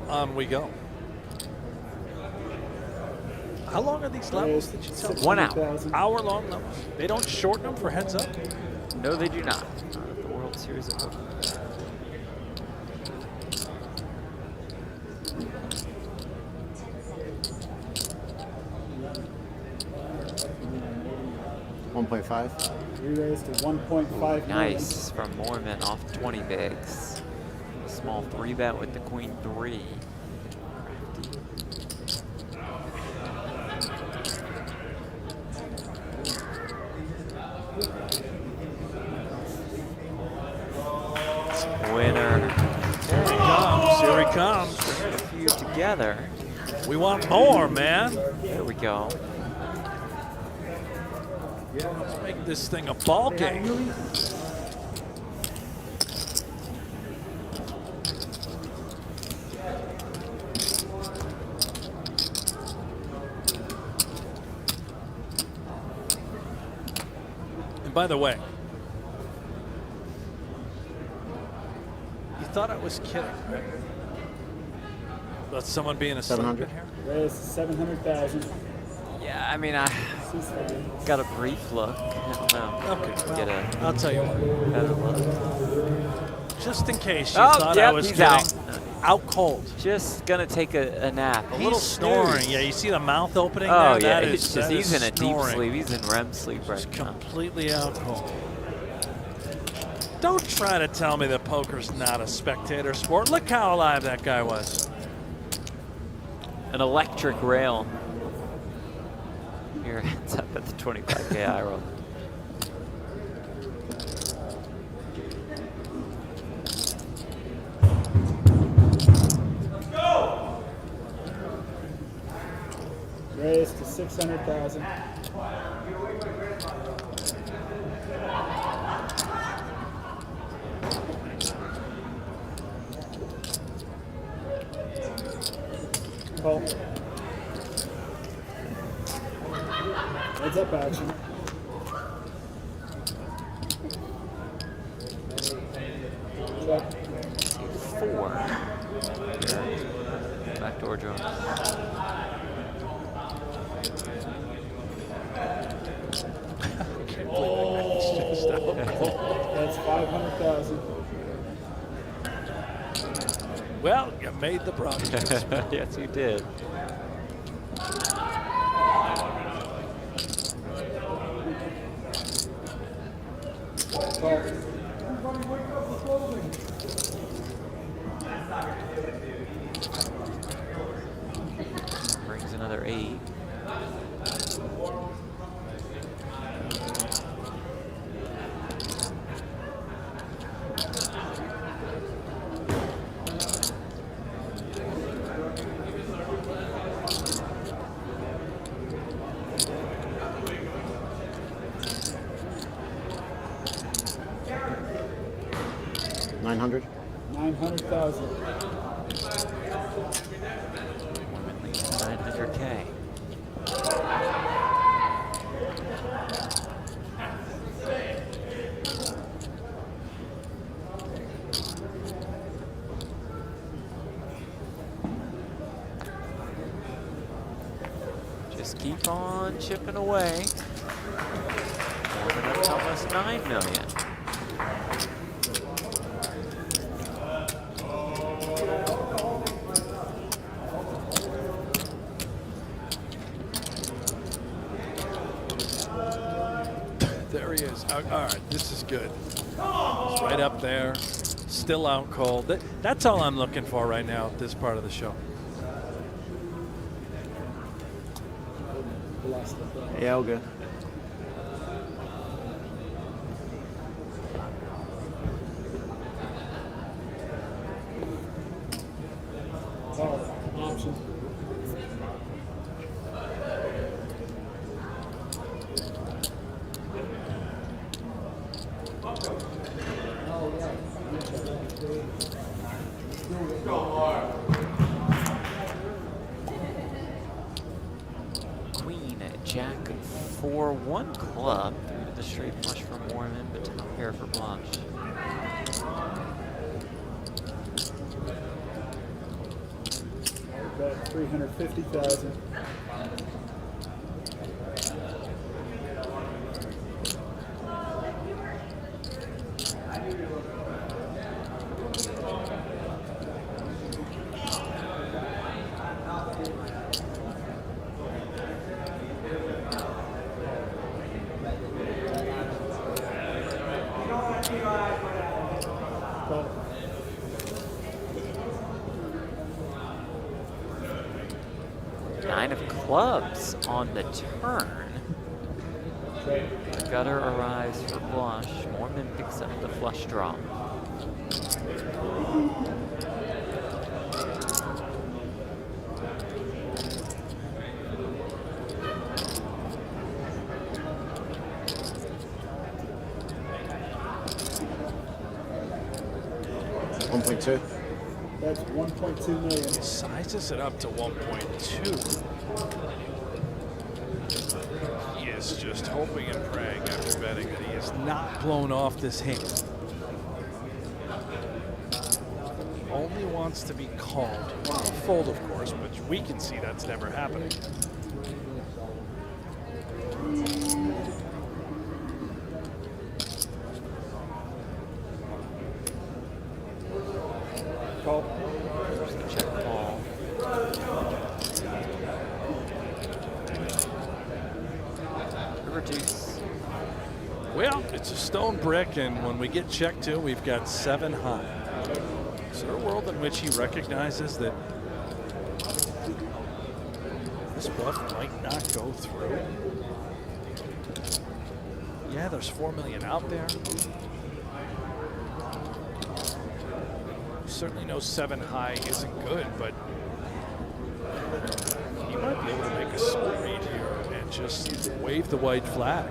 On we go. How long are these levels? Did you tell me? 1 hour. Hour-long levels. They don't shorten them for heads up? No, they do not. Not at the World Series of Poker. $1.5. Re-raised to 1.5 Nice from Moorman off 20 bigs. Small 3-bet with the queen 3. Winner. Here he comes. Here he comes. A few together. We want more, man. There we go. Let's make this thing a ball game. And by the way, you thought I was kidding, right? About someone being a 700 here? Raised to 700,000. Yeah, I mean, I got a brief look. I don't know. Okay, Get a I'll tell you what. better look. Just in case you Oh, thought yep, I was he's kidding. out. Out cold. Just gonna take a nap. A He's little snoring. snooze. Yeah, you see the mouth opening Oh there? yeah, That it's is- just that he's is in a deep snoring. sleep. He's in REM sleep right Just now. completely out cold. Don't try to tell me that poker's not a spectator sport. Look how alive that guy was. An electric rail. Here, it's up at the 25K eye roll. Raised to 600,000. Call. Heads up action. Check. 4. Here. Backdoor Jones. That's 500,000. Well, you made the broadcast. Yes, you did. Call. Brings another 8. $900. 900,000. 900K. Just keep on chipping away. Warming up to almost 9 million. There he is. All right, this is good. It's right up there. Still out cold. That's all I'm looking for right now at this part of the show. Yeah, all good. Call. Option. for one club. The straight flush for Moorman, but top pair for Blanche. About 350,000. Nine of clubs on the turn. The gutter arrives for Blanche. Moorman picks up the flush draw. $1.2. That's 1.2 million. Sizes it up to 1.2. He is just hoping and praying after betting that he is not blown off this hand. Only wants to be called. Well, fold, of course, but we can see that's never happening. Call. Check call. River deuce. Well, it's a stone brick, and when we get checked too, we've got 7 high. Is there a world in which he recognizes that this bluff might not go through? Yeah, there's 4 million out there. Certainly no 7 high isn't good, but he might be able to make a small read here and just wave the white flag.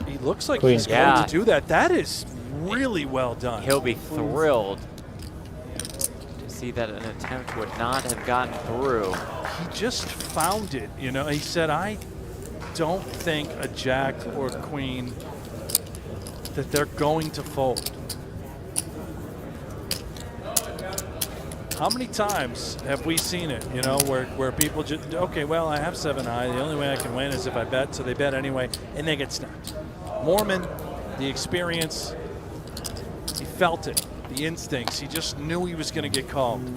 He looks like he's going to do that. That is really well done. He'll be thrilled to see that an attempt would not have gotten through. He just found it, you know. He said, I don't think a jack or a queen that they're going to fold. How many times have we seen it, you know, where people just, okay, well, I have 7 high. The only way I can win is if I bet, so they bet anyway, and they get snapped. Moorman, the experience, he felt it, the instincts. He just knew he was going to get called.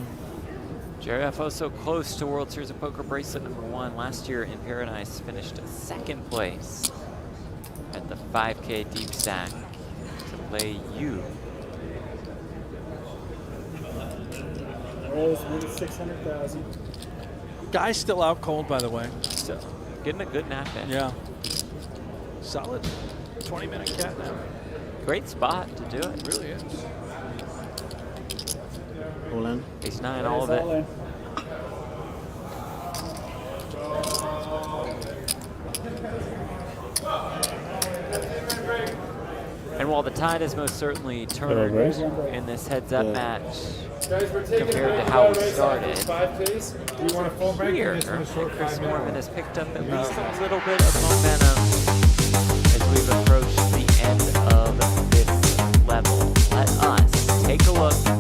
Jared so close to World Series of Poker Bracelet #1. Last year in Paradise finished 2nd place at the 5K deep stack to lay you. Oh, it's 600,000. Guy's still out cold, by the way. So getting a good nap in. Yeah. Solid 20-minute cat nap. Great spot to do it. It really is. All in. Ace 9, all of it. And while the tide has most certainly turned in this heads-up match compared to how we started, here Chris Moorman has picked up at least a little bit of momentum as we've approached the end of this level. Let us take a look at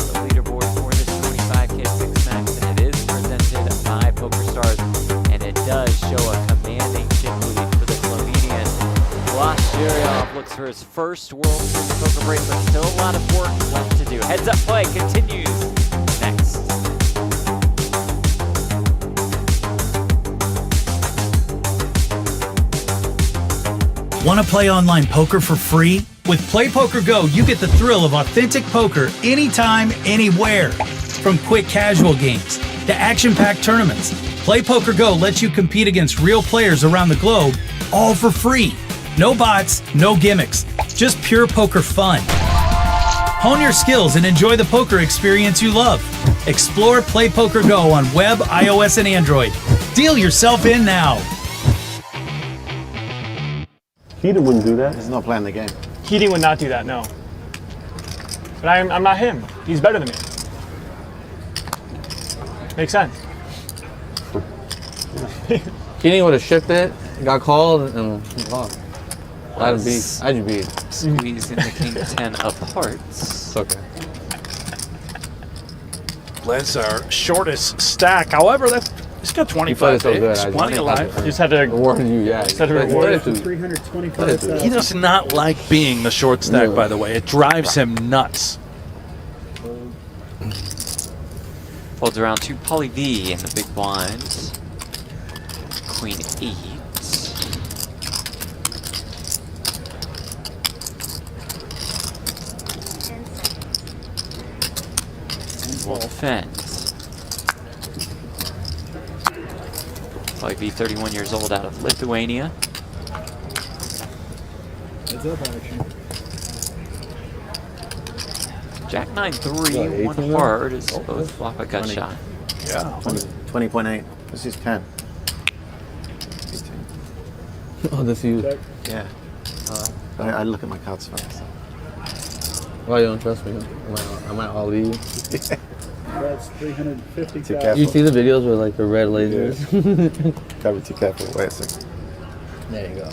the leaderboard for this 25K Fix Max, and it is presented by PokerStars, and it does show a commanding chip lead for the Slovenian. Blaz Zerjav looks for his first World Series of Poker Bracelet. Still a lot of work left to do. Heads Up Play continues next. Want to play online poker for free? With Play PokerGO, you get the thrill of authentic poker anytime, anywhere. From quick casual games to action-packed tournaments, Play PokerGO lets you compete against real players around the globe, all for free. No bots, no gimmicks, just pure poker fun. Hone your skills and enjoy the poker experience you love. Explore Play PokerGO on web, iOS, and Android. Deal yourself in now. Keaton wouldn't do that. He's not playing the game. Keating would not do that, no. But I'm not him. He's better than me. Makes sense. Keating would have shipped it, got called, and lost. I'd beat. Squeezing the king 10 of hearts. It's okay. Blaz our shortest stack. However, he's got 25 bigs. Plenty of life. You just had to reward you, yeah. Just had to reward you. 325,000. He does not like being the short stack, by the way. It drives him nuts. Folds around to Paulie V in the big blind. Queen 8. Will defend. Paulie V, 31 years old, out of Lithuania. Heads up action. Jack 9-3, one hard is both flop a gut 20. shot. Yeah. 20.8. This is 10. He's 10. Oh, this you. Yeah. I look at my cards first. Why you don't trust me? I might all leave. That's 350,000. You see the videos with like the red lasers? Gotta be too careful. Wait a second. There you go.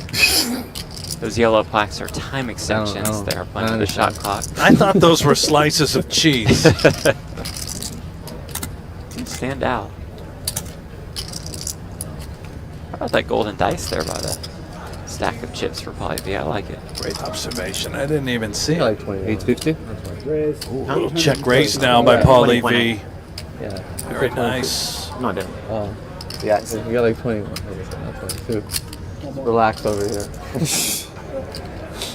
Those yellow plaques are time extensions. They're playing the shot clock. I thought those were slices of cheese. You stand out. How about that golden dice there by the stack of chips for Paulie V? I like it. Great observation. I didn't even see Like it. 850. Little check raise now by Paulie V. Yeah. Very nice. No, I didn't. Oh. Yeah. You got like 21. Not 22. Relax over here.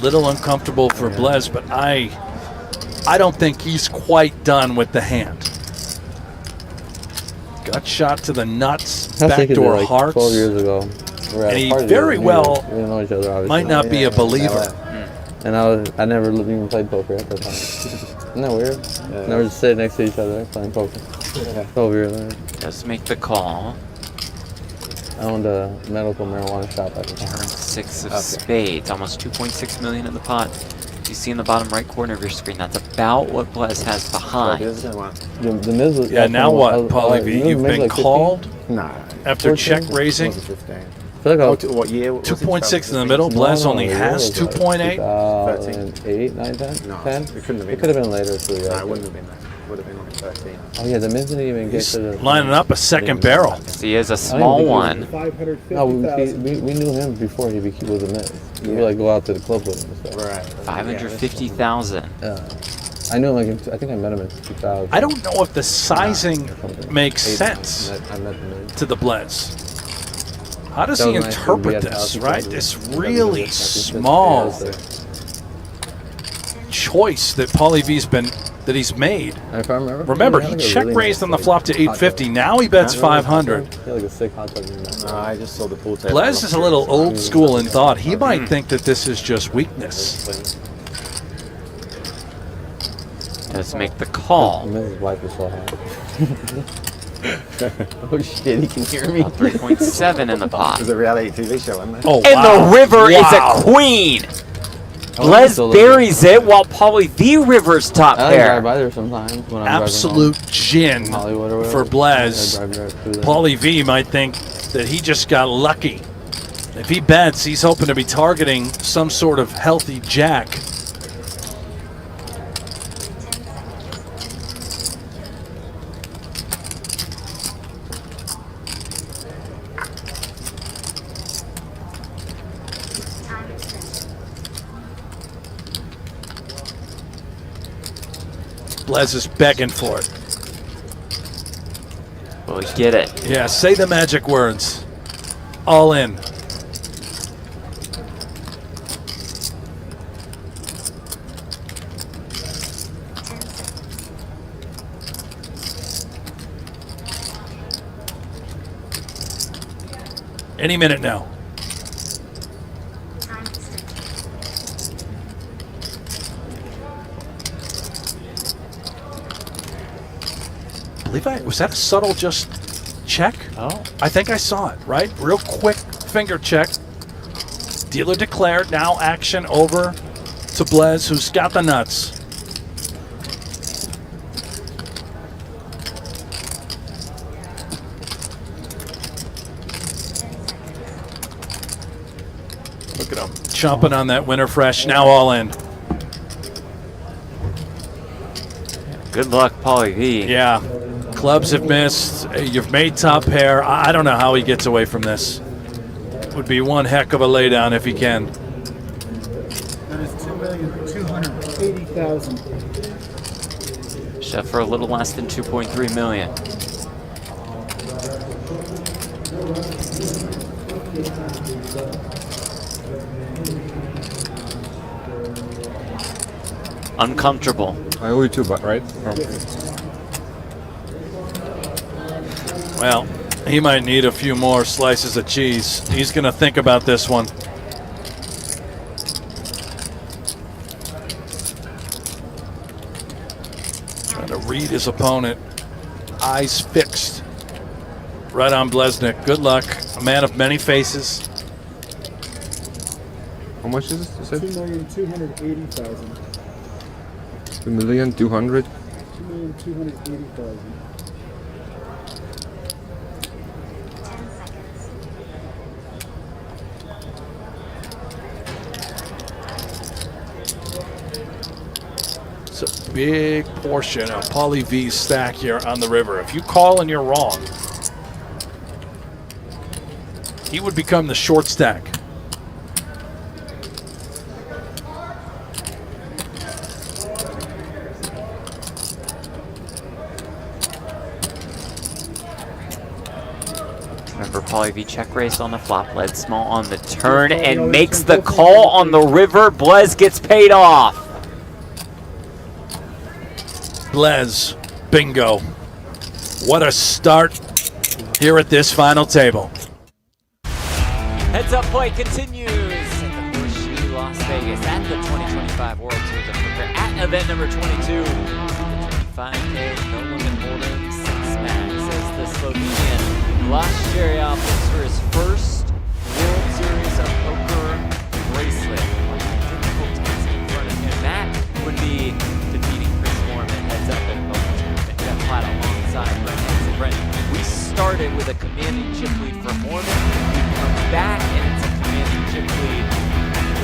Little uncomfortable for Blaz, but I don't think he's quite done with the hand. Gut shot to the nuts, backdoor like hearts. 12 years ago. And he very well we didn't know each other, obviously. might not be a believer. And I never even played poker at that time. Isn't that weird? Never just sit next to each other playing poker. 12 years later. Does make the call. I owned a medical marijuana shop at the time. Turn 6 of spades, almost 2.6 million in the pot. You see in the bottom right corner of your screen, that's about what Blaz has behind. The Miz was, Now what, Paulie V? You've been like called Nah. after check raising. I feel like I was, What year? Was 2.6 in the middle. Blaz only has 2.8. 8, 9, 10? No, 10? it couldn't have been. It could have been later too. Yeah. No, it wouldn't have been that. It would have been like 13. Oh yeah, the Miz didn't even get He's to the lining up a second barrel. He is a small one. No, we knew him before he was a Miz. We would like go out to the club with him and stuff. Right. 550,000. I knew him like I think I met him in 2000. I don't know if the sizing makes sense I met the Miz. to the Blaz. How does he interpret this, right? This really small choice that Paulie V's he's made. If I Remember, he check raised on the flop to 850. Now he bets 500. Like a sick hot dog. No, I just saw the pool table. Blaz is a little old school in thought. He might think that this is just weakness. Does make the call. His wife is so hot. Oh shit, he can hear me. 3.7 in the pot. It's a reality TV show, isn't it? Oh, And the river is a queen. Blaz buries it while Paulie V rivers top I pair. drive by there sometimes when I'm Absolute gin Hollywood or for Blaz. through there. Paulie V might think that he just got lucky. If he bets, he's hoping to be targeting some sort of healthy jack. Blaz is begging for it. Will he get it? Yeah, say the magic words. All in. Any minute now. Was that a subtle just check? Oh. I think I saw it, right? Real quick finger check. Dealer declared. Now action over to Blaz, who's got the nuts. Look at him chomping on that winter fresh. Now all in. Good luck, Paulie V. Yeah. Clubs have missed. You've made top pair. I don't know how he gets away from this. Would be one heck of a laydown if he can. That is $2,280,000. Chef for a little less than 2.3 million. Uncomfortable. I owe you 2, but right? Well, he might need a few more slices of cheese. He's going to think about this one. Trying to read his opponent. Eyes fixed. Right on Bleznick. Good luck. A man of many faces. How much is it? You said? $2,280,000. 2,200,000. $2,280,000. It's a big portion of Paulie V's stack here on the river. If you call and you're wrong, he would become the short stack. Remember, Paulie V check raised on the flop, led small on the turn, and makes the call on the river. Blez gets paid off. Blez, bingo. What a start here at this final table. Heads up play continues at the Horseshoe Las Vegas at the 2025 World Series of Poker at event number 22. 25K, no limit hold'em, 6-max as the Slovenian Blaz Zerjav looks for his first World Series of Poker bracelet. Difficult task in front of him. That would be defeating Chris Moorman. Heads up and Jeff Platt alongside Brent Hansen. Brent, we started with a commanding chip lead for Moorman. We come back and it's a commanding chip lead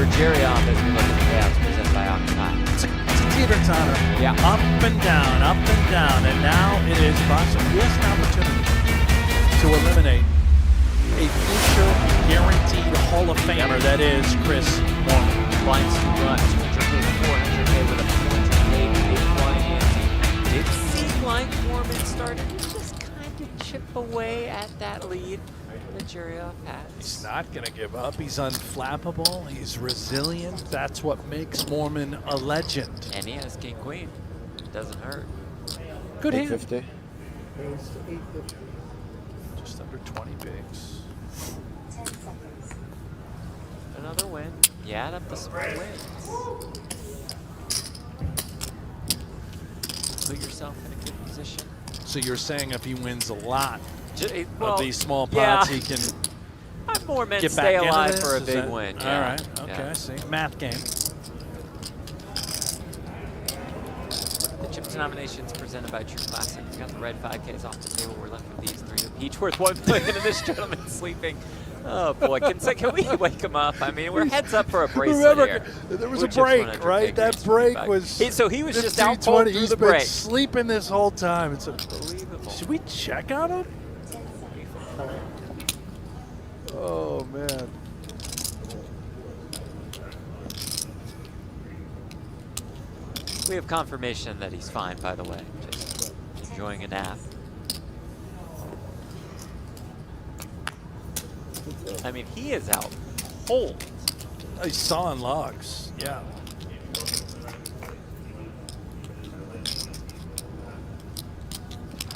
for Zerjav as we look at the payouts presented by Oxford. It's a teeter-totter. Yeah. Up and down, and now it is possible. He has an opportunity to eliminate a future guaranteed Hall of Famer, that is Chris Moorman. Blinds to run 200K to 400K with a 400K big blind ante. Did seem like Moorman started to just kind of chip away at that lead that Zerjav has. He's not going to give up. He's unflappable. He's resilient. That's what makes Moorman a legend. And he has king queen. Doesn't hurt. Good hand. 850. Just under 20 bigs. Another win. You add up the small wins. Put yourself in a good position. So you're saying if he wins a lot well, of these small pots, yeah. he can I'm more meant to get stay back alive into this? for a Is big that- win. All Yeah. right. Okay. Yeah. I see. Math game. The chips nominations presented by True Classic. We got the red 5Ks off the table. We're left with these three. Each worth 1 million, and this gentleman sleeping. Oh boy, can we wake him up? I mean, we're heads up for a bracelet Remember, here. there was Blue a chips break, 100K right? That grease break 25. was. So he was just out 15-20. cold through He's the been break. sleeping this whole time. It's Unbelievable. Should we check on him? Oh man. We have confirmation that he's fine, by the way. Just enjoying a nap. I mean, he is out cold. He's sawing logs. Yeah.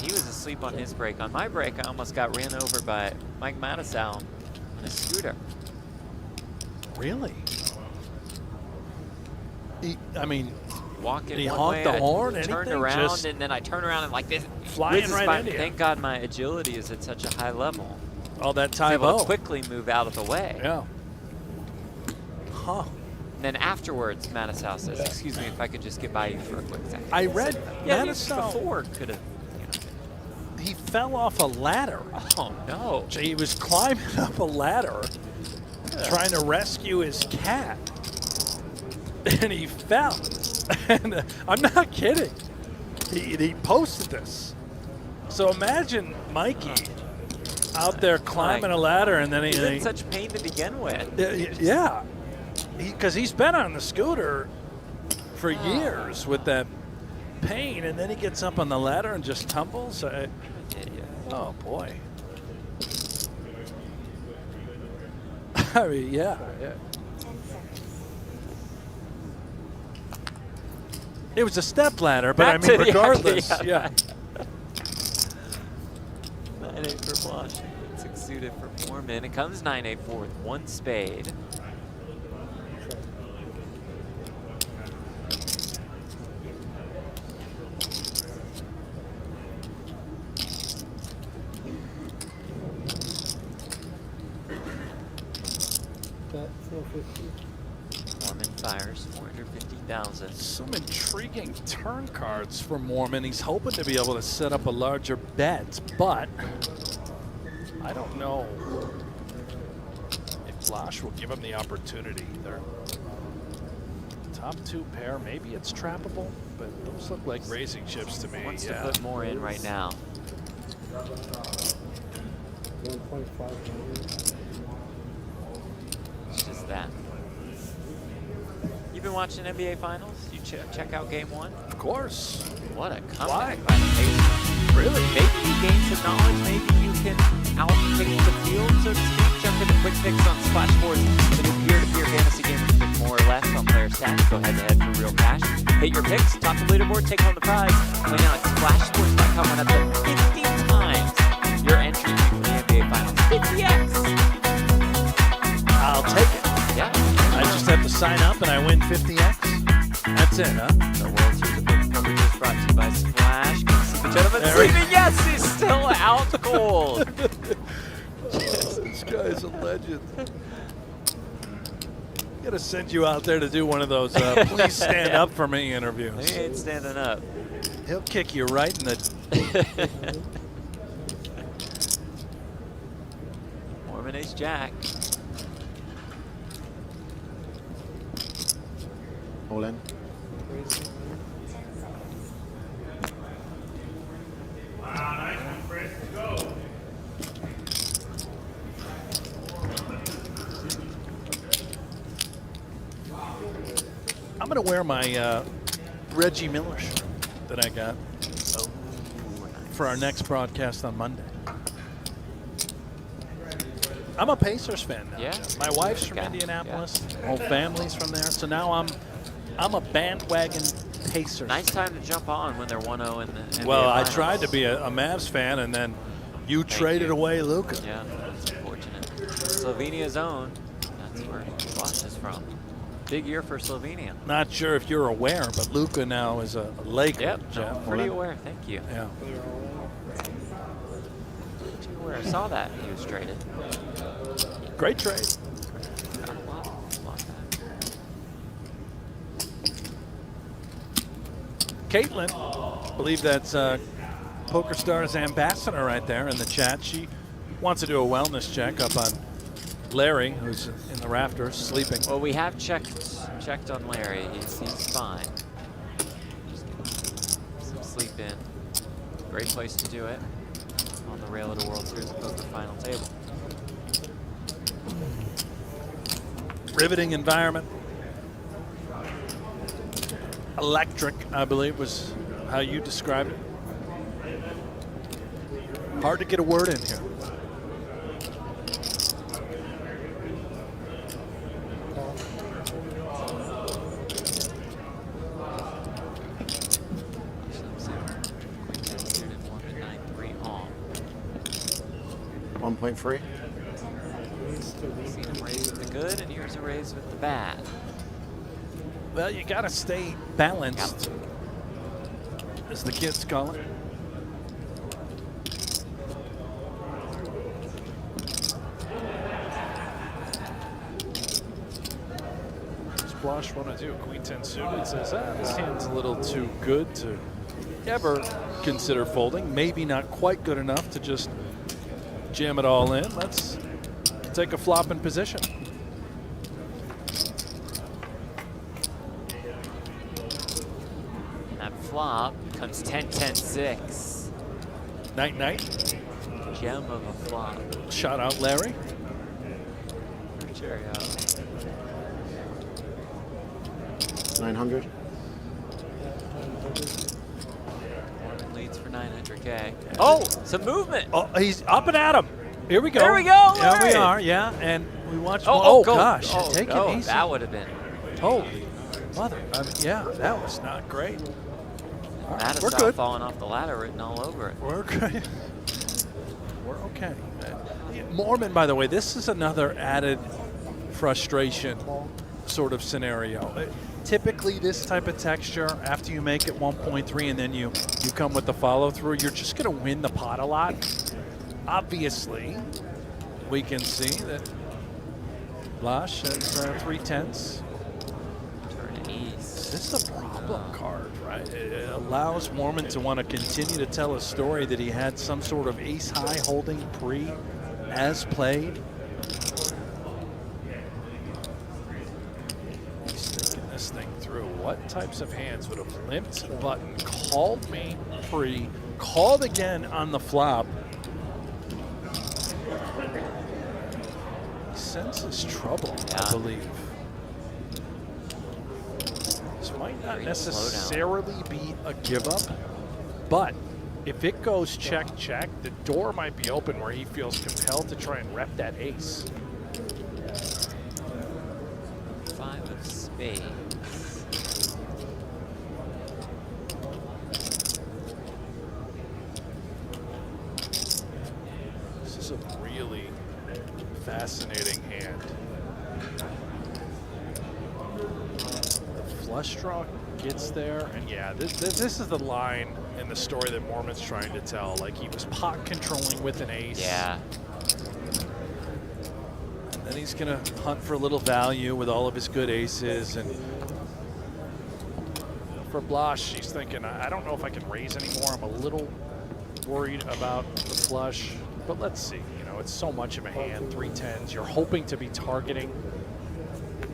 He was asleep on his break. On my break, I almost got ran over by Mike Mattisau on a scooter. Really? I mean, Walking did he one honk way, the I horn? turned Anything? around, Just and then I turn around and like this. flying this is right fine. into you. Thank God my agility is at such a high level. Oh, that I was tie able to bow. quickly move out of the way. Yeah. Huh. And then afterwards, Mattisau says, "Excuse me, if I could just get by you for a quick second." I read Yeah, Mattisau before could have. He fell off a ladder. Oh no! He was climbing up a ladder trying to rescue his cat, and he fell. And I'm not kidding. He posted this. So imagine Mikey out there climbing a ladder, and then he's in such pain to begin with. Yeah, because he's been on the scooter for years with that pain, and then he gets up on the ladder and just tumbles. Oh boy. I mean, yeah. It was a step ladder, but I mean, regardless, yeah. 9-8 for Blush. 6 suited for Moorman. It comes 9-8 for with 1 spade. Moorman fires 450,000. Some intriguing turn cards for Moorman. He's hoping to be able to set up a larger bet, but I don't know if Flash will give him the opportunity. They're top 2 pair. Maybe it's trappable, but those look like raising chips to me. Wants to put more in right now. 1.5. It's just that. You've been watching NBA Finals? You check out Game 1? Of course. What a comeback by the Pacers. Really? Maybe you gain some knowledge. Maybe you can outpace the field, so to speak. Jump into quick picks on Splash Sports, the new peer-to-peer fantasy game with pick more or less on player stats. Go head-to-head for real cash. Hit your picks, top the leaderboard, take home the prize. Play now at splashsports.com when up to 50 times your entry fee for the NBA Finals. 50x! I'll take it. Yeah. I just have to sign up and I win 50x. That's it, huh? The World Series of Poker is brought to you by Splash. The gentleman sleeping. Yes, he's still out cold. This guy's a legend. Gotta send you out there to do one of those please stand up for me interviews. He ain't standing up. He'll kick you right in the... Moorman ace jack. All in. I'm gonna wear my Reggie Miller shirt that I got for our next broadcast on Monday. I'm a Pacers fan now. Yeah. My wife's from Indianapolis. Whole family's from there. So now I'm a bandwagon Pacers. Nice time to jump on when they're 1-0 in the NBA Well, I Finals. tried to be a Mavs fan, and then you traded away Luka. Yeah, that's unfortunate. Slovenia's own. That's where Blush is from. Big year for Slovenia. Not sure if you're aware, but Luka now is a Laker. Yep, Jeff. no, pretty aware. Thank you. Yeah. Pretty aware. I saw that he was traded. Great trade. Caitlin, I believe that's PokerStars ambassador right there in the chat. She wants to do a wellness check up on Larry, who's in the rafters sleeping. Well, we have checked on Larry. He's fine. Just getting some sleep in. Great place to do it on the rail of the World Series of Poker final table. Riveting environment. Electric, I believe, was how you described it. Hard to get a word in here. .3. Seen him raise with the good, and here's a raise with the bad. Well, you got to stay balanced, as the kids call it. Blush want to do Queen 10 suited. Says, this hand's a little too good to ever consider folding. Maybe not quite good enough to just jam it all in. Let's take a flop in position. flop. Comes 10-10-6. Night. Gem of a flop. Shout out, Larry. Cheerio. 900. Leads for 900K. Oh, some movement. Oh, he's up and at him. Here we go. There we go. Yeah, Larry. we are. Yeah, and we watched. Oh, gosh, oh, take no, it easy. That would have been. Holy mother. I mean, yeah, that was not great. All right, we're Mattisau good. falling off the ladder, written all over it. We're okay. We're okay. Moorman, by the way, this is another added frustration sort of scenario. Typically, this type of texture, after you make it 1.3 and then you come with the follow through, you're just going to win the pot a lot. Obviously, we can see that Blaz has 3/10. Turn ace. This is a problem card, right? It allows Moorman to want to continue to tell a story that he had some sort of ace high holding pre as played. He's thinking this thing through. What types of hands would have limped button, called me pre, called again on the flop? He senses trouble, I believe. This might not necessarily be a give up, but if it goes check, the door might be open where he feels compelled to try and rep that ace. 5 of spades. This is a really fascinating hand. The flush draw gets there, and yeah, this is the line in the story that Moorman's trying to tell. Like, he was pot controlling with an ace. Yeah. And then he's gonna hunt for a little value with all of his good aces. And for Blaz, she's thinking, I don't know if I can raise anymore. I'm a little worried about the flush, but let's see. You know, it's so much of a hand, 3/10s. You're hoping to be targeting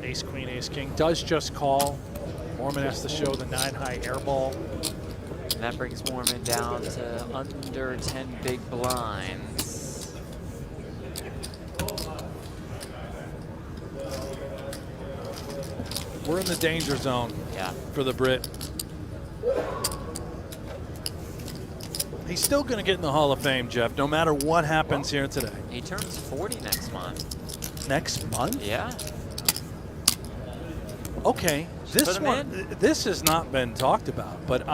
ace, queen, ace, king. Does just call. Moorman has to show the 9 high air ball. And that brings Moorman down to under 10 big blinds. We're in the danger zone for the Brit. He's still going to get in the Hall of Fame, Jeff, no matter what happens here today. He turns 40 next month. Next month? Yeah. Okay, this has not been talked about, but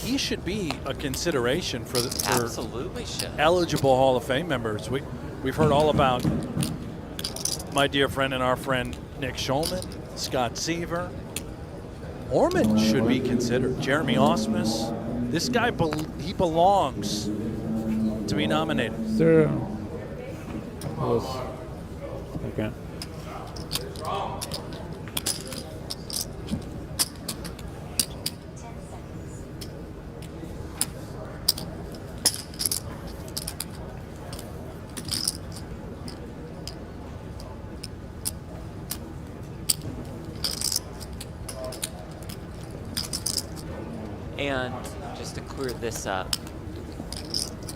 he should be a consideration for Absolutely should. Eligible Hall of Fame members. We've heard all about my dear friend and our friend Nick Schulman, Scott Seaver. Moorman should be considered. Jeremy Osmus. This guy, he belongs to be nominated. Is there okay. And just to clear this up,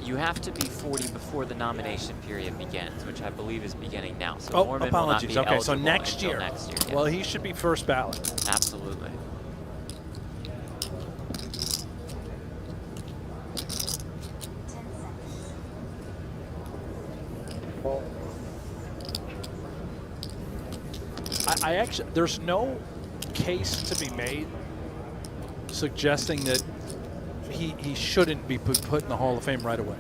you have to be 40 before the nomination period begins, which I believe is beginning now. So Oh, Moorman apologies. will not be Okay, so eligible next until year. Next year, yeah. Well, he should be first ballot. Absolutely. I actually, there's no case to be made suggesting that he shouldn't be put in the Hall of Fame right away.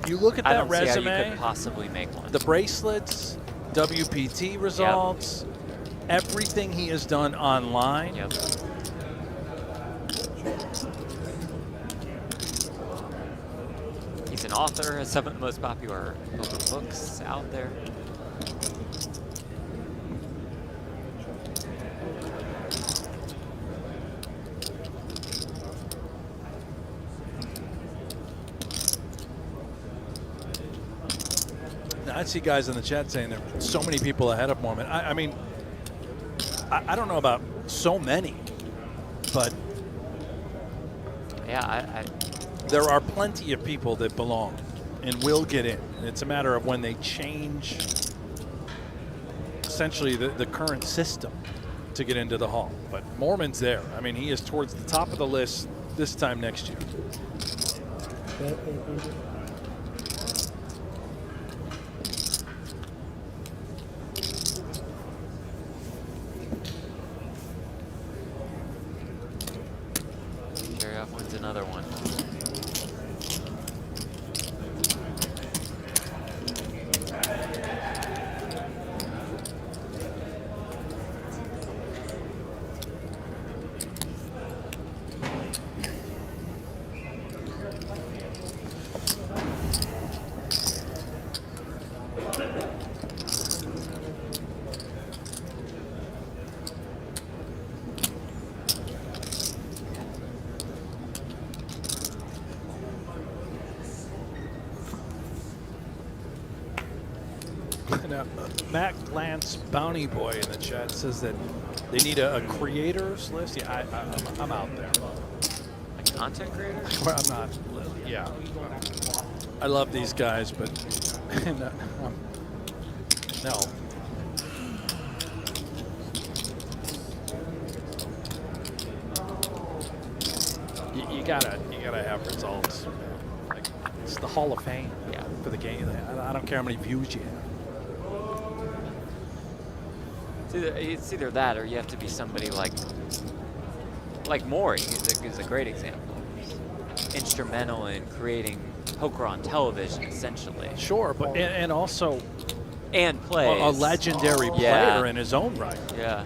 You look at I that don't resume. see how you could possibly make one. The bracelets, WPT results, everything he has done online. Yep. He's an author, has some of the most popular books out there. I see guys in the chat saying there are so many people ahead of Moorman. I mean, I don't know about so many, but Yeah, there are plenty of people that belong and will get in. It's a matter of when they change essentially the current system to get into the hall. But Moorman's there. I mean, he is towards the top of the list this time next year. Zerjav wins another one. Matt Lance Bounty Boy in the chat says that they need a creators list. Yeah, I'm out there. Like content creators? Well, I'm not. Yeah, I love these guys, but no. You gotta have results. Like, it's the Hall of Fame for the game. I don't care how many views you have. It's either that, or you have to be somebody like Maury is a great example. Instrumental in creating poker on television, essentially. Sure, but and also plays a legendary player in his own right. Yeah.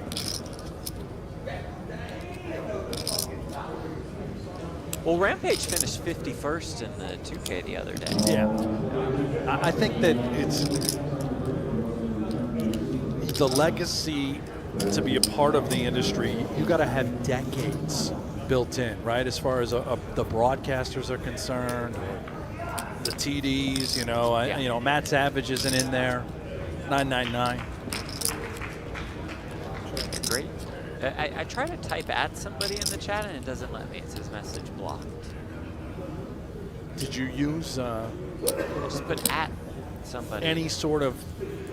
Well, Rampage finished 51st in the 2K the other day. Yeah, I think that it's the legacy to be a part of the industry. You got to have decades built in, right? As far as the broadcasters are concerned, or the TDs. You know, Matt Savage isn't in there. 999. Great. I try to type at somebody in the chat and it doesn't let me. It says message blocked. Did you use just put at somebody? Any sort of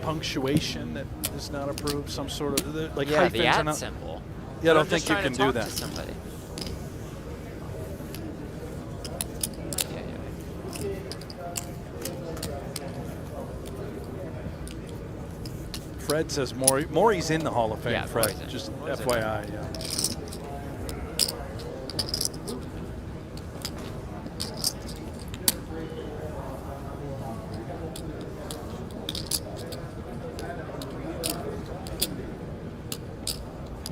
punctuation that is not approved? Some sort of like hyphens the at are not, symbol. Yeah, I don't think you can do that. To somebody. Fred says Maury's in the Hall of Fame. Yeah, Fred, just Maury's FYI. Yeah.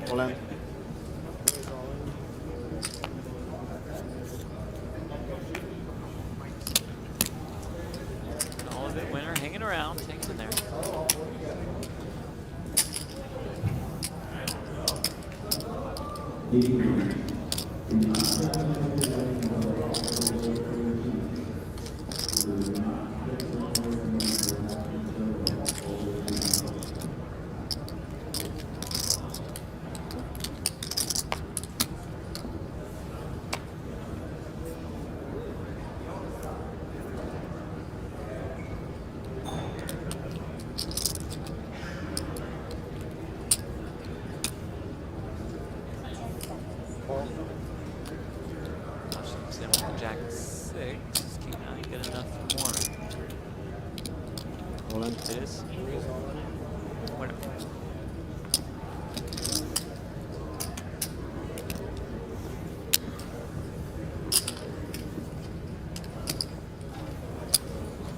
All in. All of it winner hanging around, takes in there. Jack 6. Can I get enough more? All in. It is. Whatever.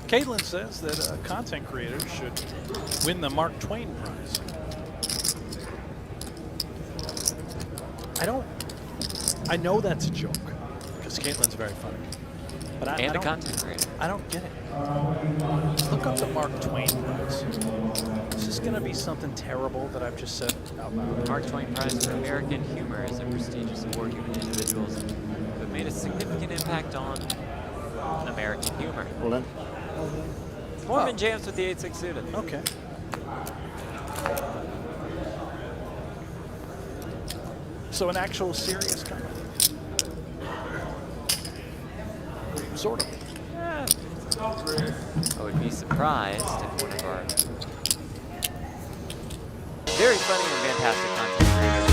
Caitlin says that content creators should win the Mark Twain Prize. I know that's a joke because Caitlin's very funny. But I and a don't, content creator. I don't get it. Let's look up the Mark Twain Prize. Is this going to be something terrible that I've just said out loud? Mark Twain Prize for American Humor is a prestigious award given to individuals who have made a significant impact on American humor. All in. Moorman jams with the 8-6 suited. Okay. So an actual serious comment. Sort of. I would be surprised if one of our very funny and fantastic content creators.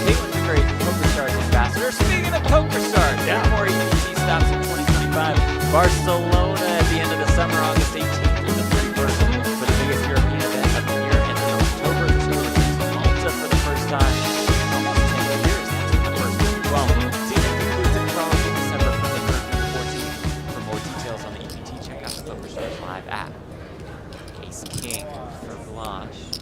Caitlin's a great PokerStars ambassador. Speaking of PokerStars, there are more EPT stops in 2025. Barcelona at the end of the summer, August 18th through the 31st, for the biggest European event of the year, and then October tour to Malta for the first time. Almost 10 years, that's the first. Well, season concludes in Prague in December from the 3rd to the 14th. For more details on the EPT, check out the PokerStars Live app. Ace King for Blaz.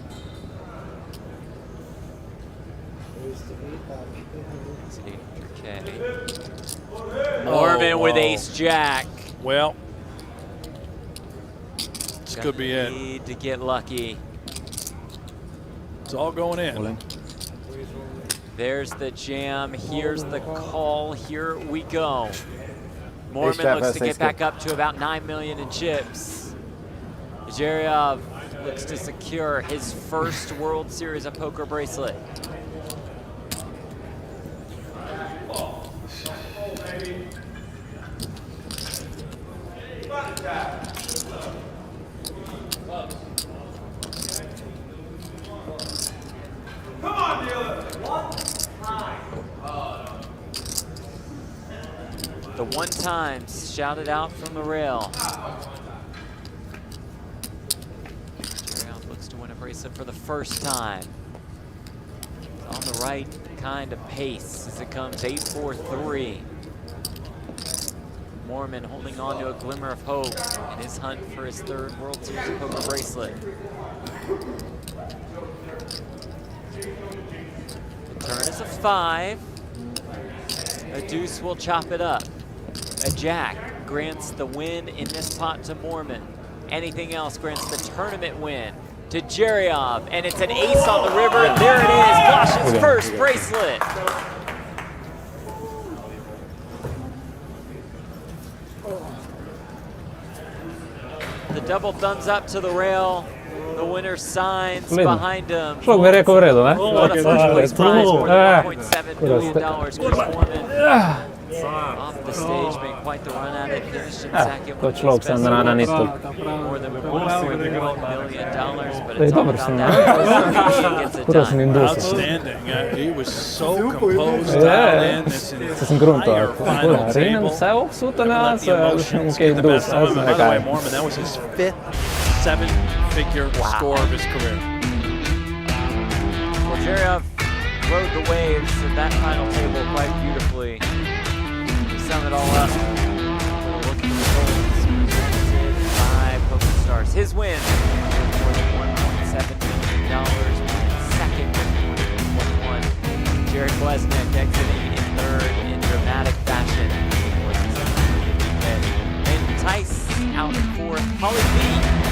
Moorman with Ace Jack. Well, this could be it. Need to get lucky. It's all going in. There's the jam. Here's the call. Here we go. Moorman looks to get back up to about 9 million in chips. Zerjav looks to secure his first World Series of Poker bracelet. Come on, dealer. The one times shouted out from the rail. Zerjav looks to win a bracelet for the first time. He's on the right kind of pace as it comes 8-4-3. Moorman holding on to a glimmer of hope in his hunt for his third World Series of Poker bracelet. The turn is a 5. A deuce will chop it up. A jack grants the win in this pot to Moorman. Anything else grants the tournament win to Zerjav, and it's an ace on the river, and there it is, Blaz's first bracelet. The double thumbs up to the rail. The winner signs behind him. What a first place prize, more than $1.7 million. Chris Moorman off the stage, made quite the run at it, finished in second with his best more than $1.1 million, but it's all about that. He gets it done. Outstanding. He was so composed, dialed in this entire final table. Let the emotions get the best of him. By the way, Moorman, that was his 5th 7-figure score of his career. Well, Zerjav rode the waves of that final table quite beautifully. To sum it all up, we'll look at the results presented by PokerStars. His win, more than $1.7 million, second with 1.1. Jared Bleznick exiting in third in dramatic fashion. And Tice out in fourth. Paulius Vaitiekunas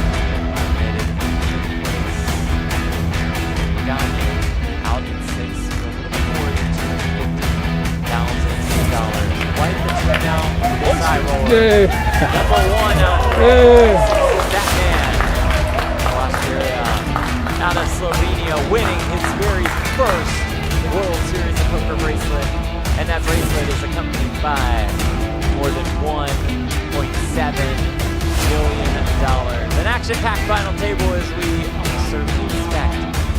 out in sixth for a little bit more than $250,000. Quite the turnout for this high roller. Number 1 out that man, Blaz Zerjav, out of Slovenia, winning his very first World Series of Poker bracelet, and that bracelet is accompanied by more than $1.7 million. An action-packed final table as we certainly expect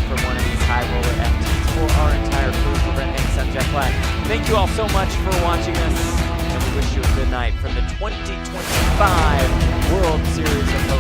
for one of these high roller FTs for our entire crew. For Brent Hanks, I'm Jeff Black. Thank you all so much for watching us, and we wish you a good night from the 2025 World Series of Poker.